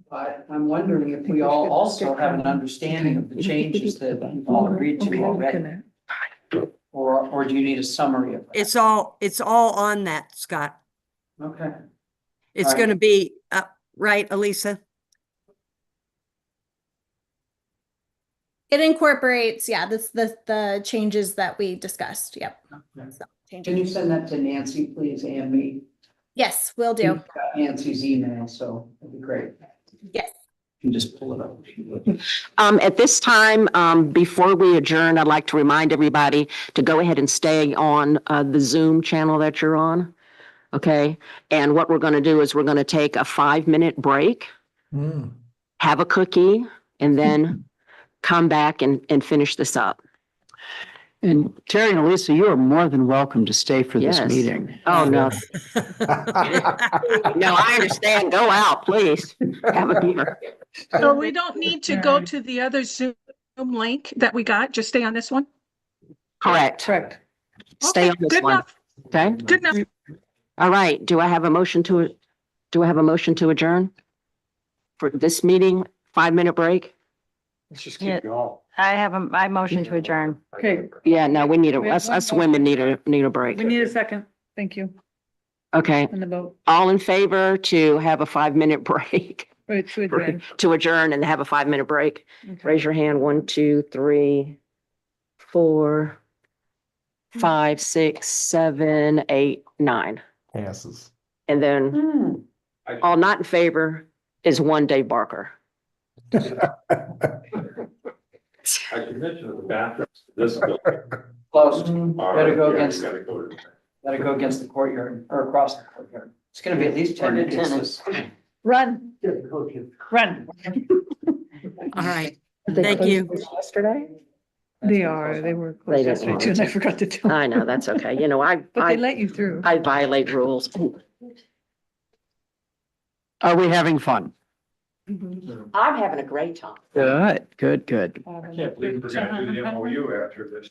Speaker 15: But I'm wondering if we all also have an understanding of the changes that we've all agreed to already. or do you need a summary of that?
Speaker 11: It's all on that, Scott.
Speaker 15: Okay.
Speaker 11: It's
Speaker 15: All right.
Speaker 11: gonna be, right, Elisa?
Speaker 14: It incorporates, yeah, the changes that we discussed. Yep. So,
Speaker 15: Can you send that to Nancy, please, and me?
Speaker 14: Yes, will do.
Speaker 15: You've got Nancy's email, so that'd be great.
Speaker 14: Yes.
Speaker 15: You can just pull it up.
Speaker 4: At this time, before we adjourn, I'd like to remind everybody to go ahead and stay on the Zoom channel that you're on. Okay, and what we're going to do is we're going to take a 5-minute break, have a cookie, and then come back and finish this up.
Speaker 10: And Terry and Elisa, you are more than welcome to stay for this
Speaker 4: Yes.
Speaker 10: meeting.
Speaker 4: Oh, no. No, I understand. Go out, please. Have a beer.
Speaker 12: So we don't need to go to the other Zoom link that we got, just stay on this one?
Speaker 4: Correct.
Speaker 12: Correct.
Speaker 4: Stay
Speaker 12: Okay,
Speaker 4: on this
Speaker 12: good
Speaker 4: one.
Speaker 12: enough.
Speaker 4: Okay?
Speaker 12: Good enough.
Speaker 4: All right. Do I have a motion to adjourn for this meeting? 5-minute break?
Speaker 1: Let's just
Speaker 9: Yeah.
Speaker 1: keep going.
Speaker 9: I motion to adjourn.
Speaker 2: Okay,
Speaker 4: Yeah, no, we need
Speaker 2: We have
Speaker 4: us
Speaker 2: one
Speaker 4: women need a break.
Speaker 2: we need a second. Thank you.
Speaker 4: Okay.
Speaker 2: On the vote.
Speaker 4: All in favor to have a 5-minute break?
Speaker 2: Wait, to adjourn.
Speaker 4: To adjourn and have a 5-minute break?
Speaker 2: Okay.
Speaker 4: Raise your hand. 1, 2, 3, 4, 5, 6, 7, 8, 9.
Speaker 7: Passes.
Speaker 4: And then all not in favor is one Dave Barker.
Speaker 1: I should mention the bathrooms, this building.
Speaker 15: Close.
Speaker 1: are-
Speaker 15: Gotta go
Speaker 1: yeah,
Speaker 15: against,
Speaker 1: gotta go to-
Speaker 15: gotta go against the courtyard or across the courtyard. It's gonna be at least 10 minutes.
Speaker 2: Run, run.
Speaker 11: All right,
Speaker 4: They
Speaker 11: thank
Speaker 4: closed
Speaker 11: you.
Speaker 4: this Yesterday?
Speaker 2: They were
Speaker 4: They
Speaker 2: closed
Speaker 4: didn't
Speaker 2: yesterday
Speaker 4: want
Speaker 2: too, and
Speaker 4: to.
Speaker 2: I forgot to do.
Speaker 4: I know, that's okay. You know,
Speaker 2: But they let you through.
Speaker 4: I violate rules.
Speaker 10: Are we having fun?
Speaker 4: I'm having a great time.
Speaker 10: Good, good, good.
Speaker 1: I can't believe we're gonna do the MOU after this.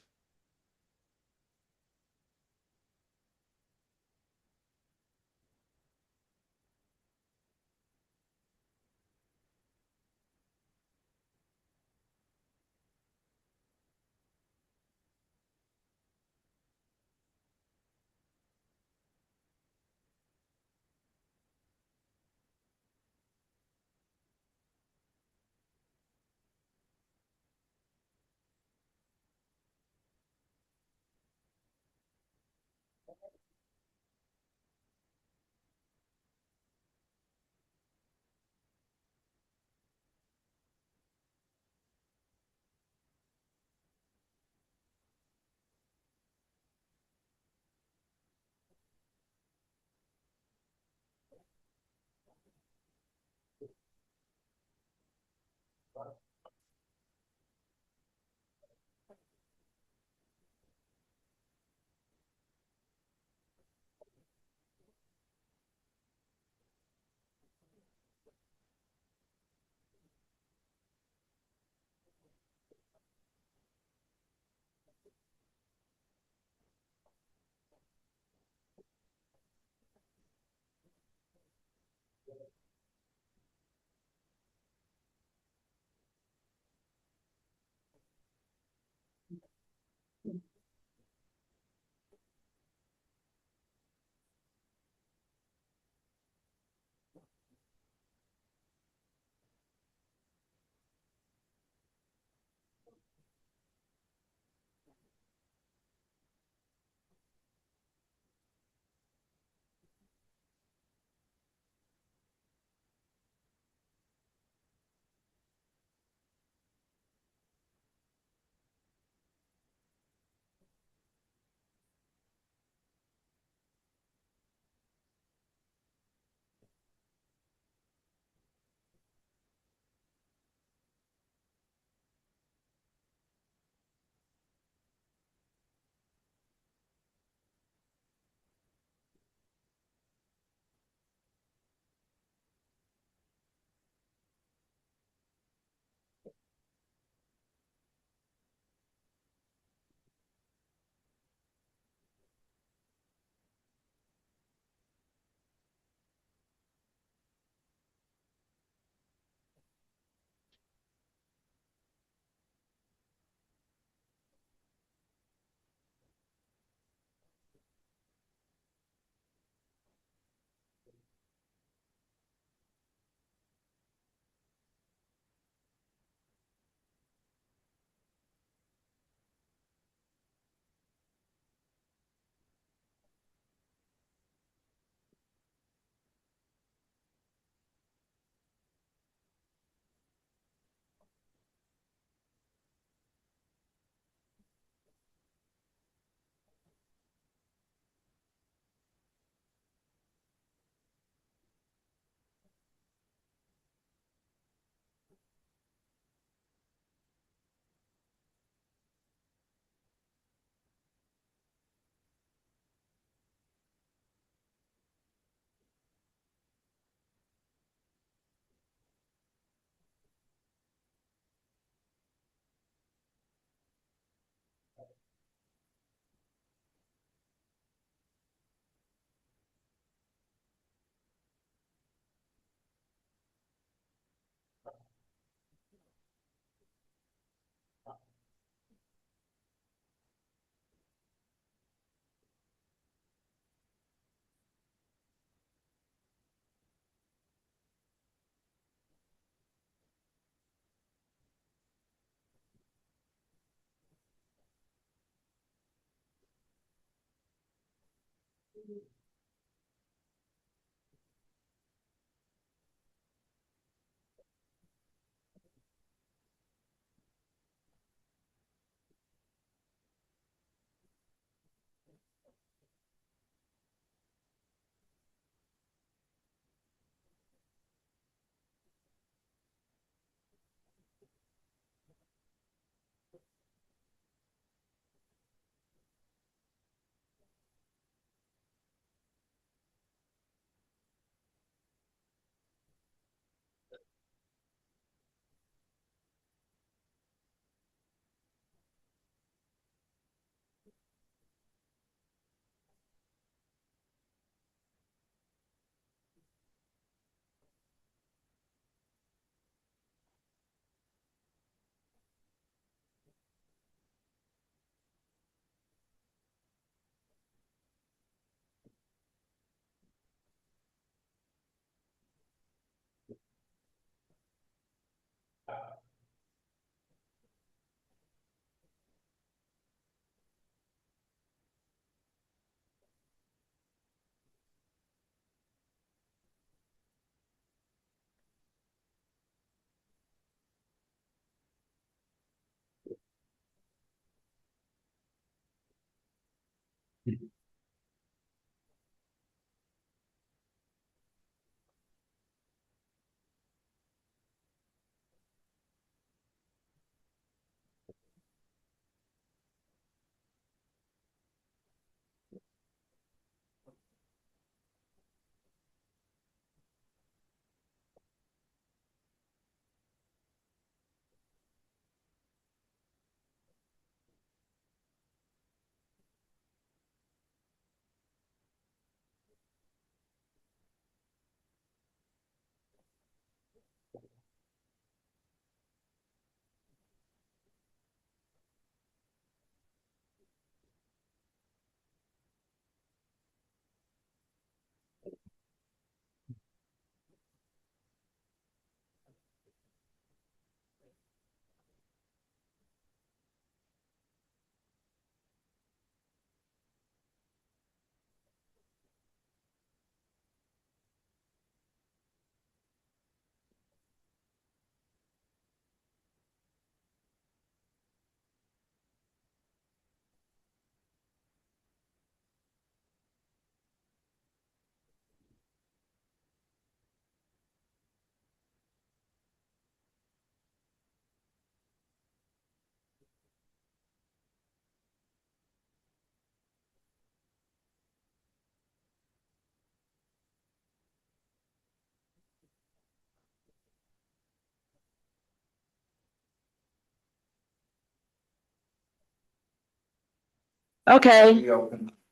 Speaker 4: Okay,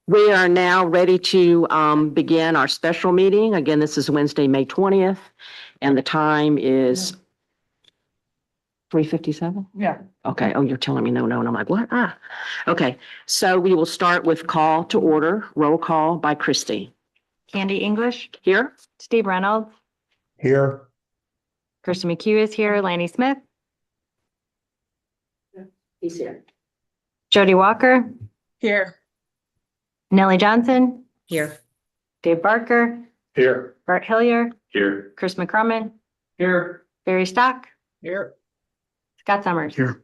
Speaker 4: we are now ready to begin our special meeting. Again, this is Wednesday, May 20th, and the time is 3:57?
Speaker 2: Yeah.
Speaker 4: Okay, oh, you're telling me no, and I'm like, what? Ah, okay. So we will start with call to order, roll call by Christie.
Speaker 9: Candy English,
Speaker 4: Here?
Speaker 9: Steve Reynolds,
Speaker 7: Here.
Speaker 9: Kirsten McHugh is here, Lanny Smith,
Speaker 4: He's here.
Speaker 9: Jody Walker,
Speaker 12: Here.
Speaker 9: Nellie Johnson,
Speaker 8: Here.
Speaker 9: Dave Barker,
Speaker 1: Here.
Speaker 9: Bart Hillier,
Speaker 1: Here.
Speaker 9: Chris McCrumman,
Speaker 12: Here.
Speaker 9: Barry Stock,
Speaker 12: Here.
Speaker 9: Scott Summers.
Speaker 6: Here.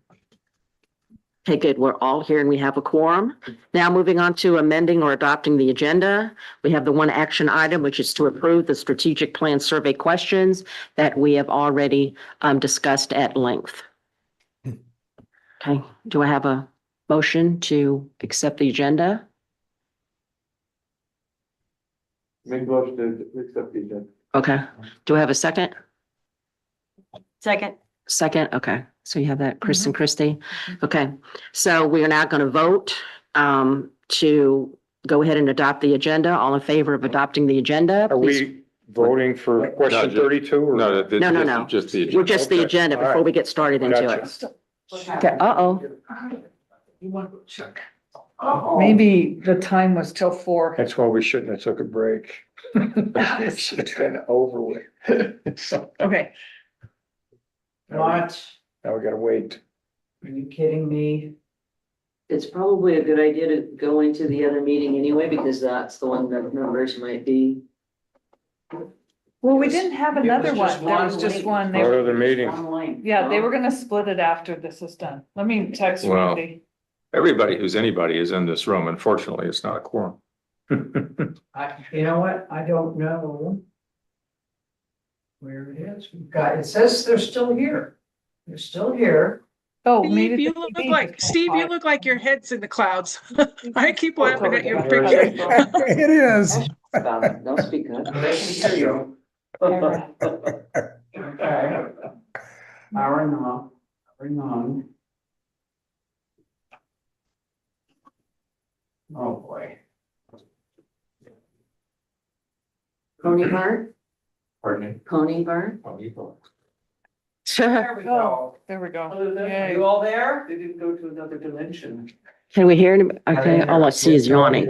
Speaker 4: Okay, good. We're all here and we have a quorum. Now moving on to amending or adopting the agenda. We have the one action item, which is to approve the strategic plan survey questions that we have already discussed at length. Okay, do I have a motion to accept the agenda?
Speaker 13: Make motion to accept the agenda.
Speaker 4: Okay, do I have a second?
Speaker 9: Second.
Speaker 4: Second, okay. So you have that, Chris and Christie? Okay, so we are now going to vote to go ahead and adopt the agenda. All in favor of adopting the agenda?
Speaker 6: Are
Speaker 4: please-
Speaker 6: we voting for question
Speaker 1: just-
Speaker 6: 32 or?
Speaker 1: No, this
Speaker 4: No, no,
Speaker 1: this
Speaker 4: no.
Speaker 1: is just the.
Speaker 4: We're just the
Speaker 6: Okay,
Speaker 4: agenda
Speaker 6: all
Speaker 4: before
Speaker 6: right.
Speaker 4: we get started into
Speaker 6: Gotcha.
Speaker 4: it. Okay, uh-oh.
Speaker 2: You want to go check? Maybe the time was till 4.
Speaker 6: That's why we shouldn't have took a break. It should have been over with. So,
Speaker 2: Okay.
Speaker 6: What? Now we gotta wait.
Speaker 2: Are you kidding me?
Speaker 3: It's probably a good idea to go into the other meeting anyway, because that's the one that members might be.
Speaker 2: Well, we didn't have
Speaker 15: it was
Speaker 2: another
Speaker 15: just
Speaker 2: one. There was
Speaker 15: one
Speaker 2: just
Speaker 15: link.
Speaker 2: one.
Speaker 1: Part of the meeting.
Speaker 15: One link.
Speaker 2: Yeah, they were gonna split it after this is done. Let me text
Speaker 1: Well.
Speaker 2: Wendy.
Speaker 1: Everybody who's anybody is in this room. Unfortunately, it's not a quorum.
Speaker 15: You know what? I don't know where it is. We've got, it says they're still here. They're still here.
Speaker 2: Oh,
Speaker 12: Steve,
Speaker 2: maybe.
Speaker 12: you look like, Steve, you look like your head's in the clouds. I keep laughing at your picture.
Speaker 7: It is.
Speaker 3: Stop it, don't speak up.
Speaker 15: They can hear you. Okay. Powering on, powering on. Oh, boy.
Speaker 3: Pony Bart,
Speaker 1: Pardon me?
Speaker 3: Pony Bart.
Speaker 15: There we go.
Speaker 2: Oh, there we go. Yay.
Speaker 15: You all there? They didn't go to another dimension.
Speaker 4: Can we hear him? Okay, all I see is yawning.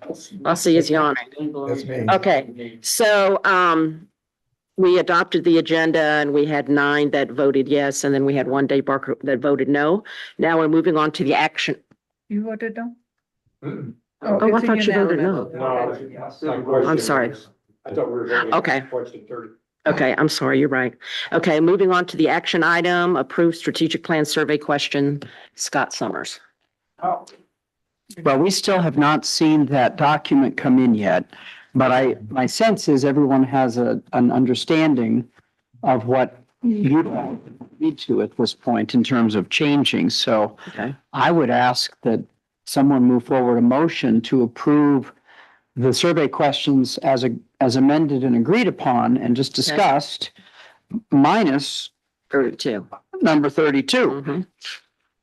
Speaker 4: All I see is yawning.
Speaker 7: That's me.
Speaker 4: Okay, so, we adopted the agenda and we had 9 that voted yes, and then we had 1 Dave Barker that voted no. Now we're moving on to the action.
Speaker 2: You voted no?
Speaker 4: Oh, I
Speaker 2: it's a
Speaker 4: thought you voted
Speaker 2: unanimous.
Speaker 4: no. I'm sorry.
Speaker 1: I thought we were voting.
Speaker 4: Okay.
Speaker 1: Question 30.
Speaker 4: Okay, I'm sorry, you're right. Okay, moving on to the action item, approved strategic plan survey question, Scott Summers.
Speaker 10: Well, we still have not seen that document come in yet, but my sense is everyone has an understanding of what you need to at this point in terms of changing. So
Speaker 4: Okay.
Speaker 10: I would ask that someone move forward a motion to approve the survey questions as amended and agreed upon and just discussed, minus
Speaker 4: 32.
Speaker 10: number 32.
Speaker 4: Mhm.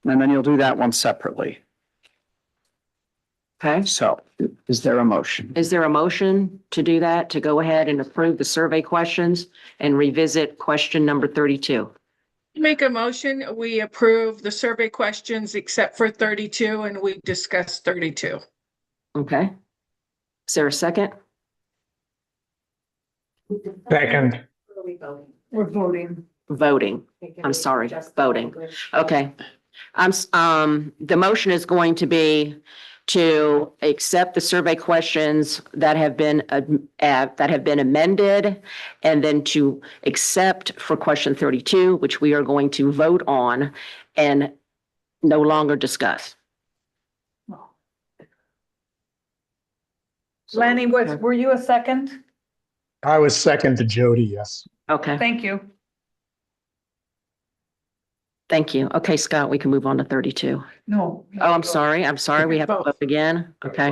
Speaker 10: And then you'll do that one separately.
Speaker 4: Okay,
Speaker 10: So is there a motion?
Speaker 4: is there a motion to do that, to go ahead and approve the survey questions and revisit question number 32?
Speaker 12: Make a motion, we approve the survey questions except for 32 and we discuss 32.
Speaker 4: Okay. Is there a second?
Speaker 6: Second.
Speaker 2: We're voting.
Speaker 4: Voting. I'm sorry, voting. Okay. The motion is going to be to accept the survey questions that have been amended, and then to accept for question 32, which we are going to vote on and no longer discuss.
Speaker 2: Lanny, were you a second?
Speaker 6: I was second to Jody, yes.
Speaker 4: Okay,
Speaker 2: Thank you.
Speaker 4: thank you. Okay, Scott, we can move on to 32.
Speaker 2: No.
Speaker 4: Oh, I'm sorry. We have to vote again. Okay.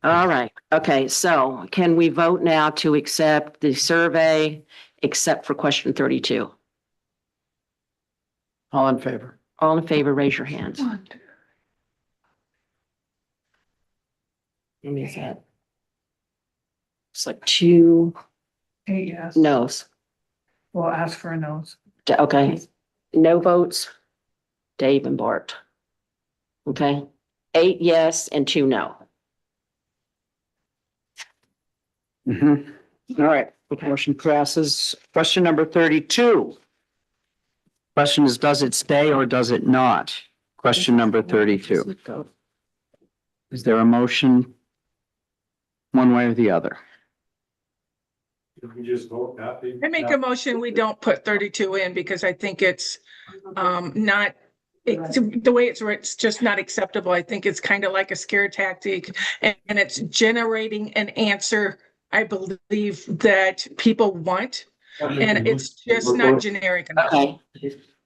Speaker 4: All right. Okay, so can we vote now to accept the survey except for question 32?
Speaker 10: All in favor?
Speaker 4: All in favor, raise your hands.
Speaker 2: One, two.
Speaker 4: Let me see that. It's like 2
Speaker 2: Hey, yes.
Speaker 4: no's.
Speaker 2: We'll ask for a nose.
Speaker 4: Okay, no votes, Dave and Bart. Okay, 8 yes and 2 no.
Speaker 10: Mhm. All right, motion passes. Question number 32. Question is, does it stay or does it not? Question number 32. Is there a motion one way or the other?
Speaker 1: We just vote happy.
Speaker 12: I make a motion, we don't put 32 in because I think it's not, the way it's written, it's just not acceptable. I think it's kind of like a scare tactic and it's generating an answer, I believe, that people want. And it's just not generic enough.
Speaker 4: Okay,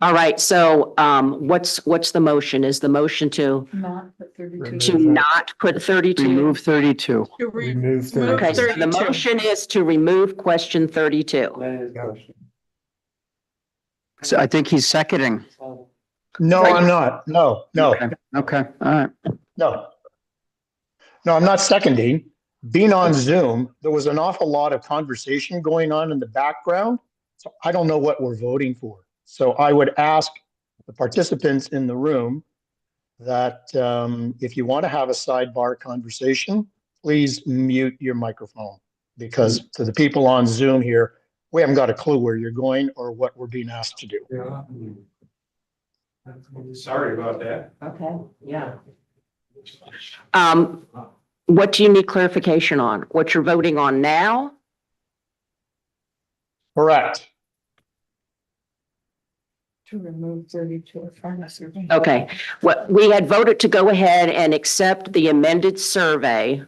Speaker 4: all right, so what's the motion? Is the motion to
Speaker 2: Not the 32.
Speaker 4: not put 32?
Speaker 10: Remove 32.
Speaker 12: To
Speaker 7: Remove 32.
Speaker 4: Okay, so the
Speaker 12: 32.
Speaker 4: motion is to remove question 32.
Speaker 10: So I think he's seconding.
Speaker 6: No, I'm not. No, no,
Speaker 10: Okay, all right.
Speaker 6: no. No, I'm not seconding. Being on Zoom, there was an awful lot of conversation going on in the background. So I don't know what we're voting for. So I would ask the participants in the room that if you want to have a sidebar conversation, please mute your microphone. Because to the people on Zoom here, we haven't got a clue where you're going or what we're being asked to do.
Speaker 1: Sorry about that.
Speaker 4: Okay, yeah. What do you need clarification on? What you're voting on now?
Speaker 6: Correct.
Speaker 2: To remove 32 from the survey.
Speaker 4: Okay, what we had voted to go ahead and accept the amended survey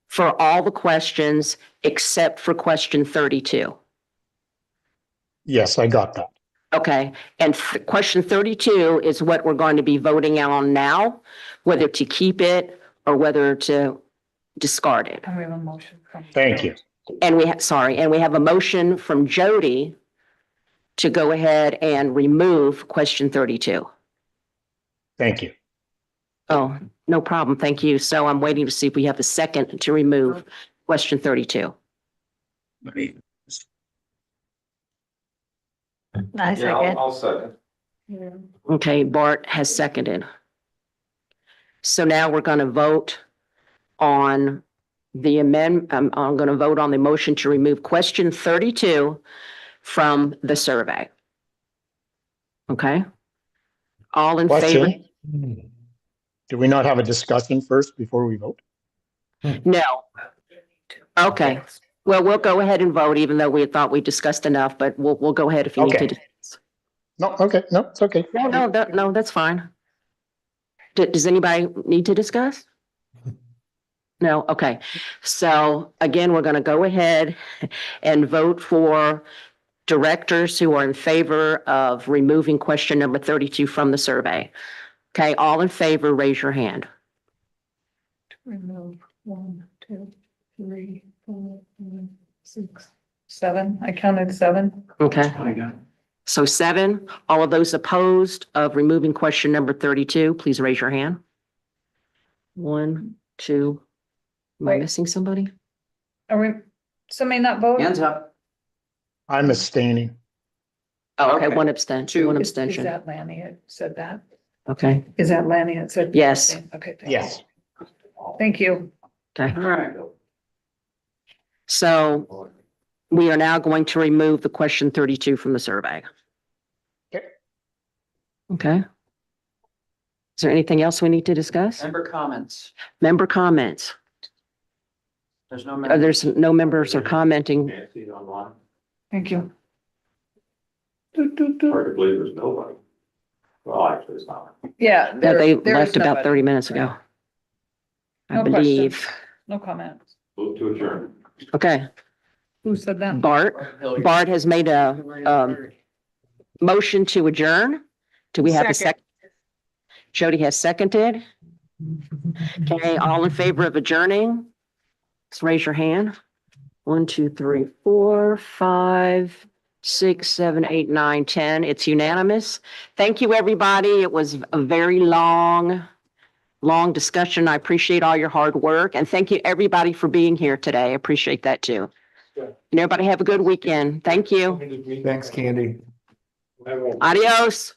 Speaker 4: for all the questions except for question 32.
Speaker 6: Yes, I got that.
Speaker 4: Okay, and question 32 is what we're going to be voting on now, whether to keep it or whether to discard it.
Speaker 2: And we have a motion from.
Speaker 6: Thank you.
Speaker 4: And we have a motion from Jody to go ahead and remove question 32.
Speaker 6: Thank you.
Speaker 4: Oh, no problem. Thank you. So I'm waiting to see if we have a second to remove question 32.
Speaker 2: I second.
Speaker 1: I'll second.
Speaker 4: Okay, Bart has seconded. So now we're going to vote on the I'm going to vote on the motion to remove question 32 from the survey. Okay? All in favor?
Speaker 6: Question? Do we not have a discussion first before we vote?
Speaker 4: No. Okay. Well, we'll go ahead and vote, even though we thought we discussed enough, but we'll go ahead if you need
Speaker 6: Okay.
Speaker 4: to.
Speaker 6: No, okay, no, it's okay.
Speaker 4: No, that's fine. Does anybody need to discuss? No, okay. So again, we're going to go ahead and vote for directors who are in favor of removing question number 32 from the survey. Okay, all in favor, raise your hand.
Speaker 2: Remove 1, 2, 3, 4, 5, 6, 7. I counted 7.
Speaker 4: Okay. So 7, all of those opposed of removing question number 32, please raise your hand. 1, 2. Am I
Speaker 2: Wait.
Speaker 4: missing somebody?
Speaker 2: Are we, somebody not vote?
Speaker 15: Hands up.
Speaker 6: I'm abstaining.
Speaker 4: Oh, okay,
Speaker 15: Okay.
Speaker 4: one abstention, one
Speaker 2: Is
Speaker 4: abstention.
Speaker 2: that Lanny that said that?
Speaker 4: Okay,
Speaker 2: Is that Lanny that said?
Speaker 4: Yes.
Speaker 2: Okay.
Speaker 6: Yes.
Speaker 2: Thank you.
Speaker 4: okay.
Speaker 15: All right.
Speaker 4: So we are now going to remove the question 32 from the survey.
Speaker 6: Okay.
Speaker 4: Okay. Is there anything else we need to discuss?
Speaker 15: Member comments.
Speaker 4: Member comments?
Speaker 15: There's no.
Speaker 4: There's no members are commenting.
Speaker 2: Thank you.
Speaker 1: Hard to believe there's nobody. Well, actually, it's not.
Speaker 2: Yeah.
Speaker 4: Yeah, they
Speaker 2: there
Speaker 4: left
Speaker 2: is
Speaker 4: about
Speaker 2: nobody.
Speaker 4: 30 minutes ago. I
Speaker 2: No
Speaker 4: believe.
Speaker 2: questions. No comments.
Speaker 1: Move to adjourn.
Speaker 4: Okay,
Speaker 2: Who said that?
Speaker 4: Bart has made a motion to adjourn. Do we have a second? Jody has seconded. Okay, all in favor of adjourning? Let's raise your hand. 1, 2, 3, 4, 5, 6, 7, 8, 9, 10. It's unanimous. Thank you, everybody. It was a very long discussion. I appreciate all your hard work, and thank you, everybody, for being here today. I appreciate that too. And everybody have a good weekend. Thank you.
Speaker 7: Thanks, Candy.
Speaker 4: Adios.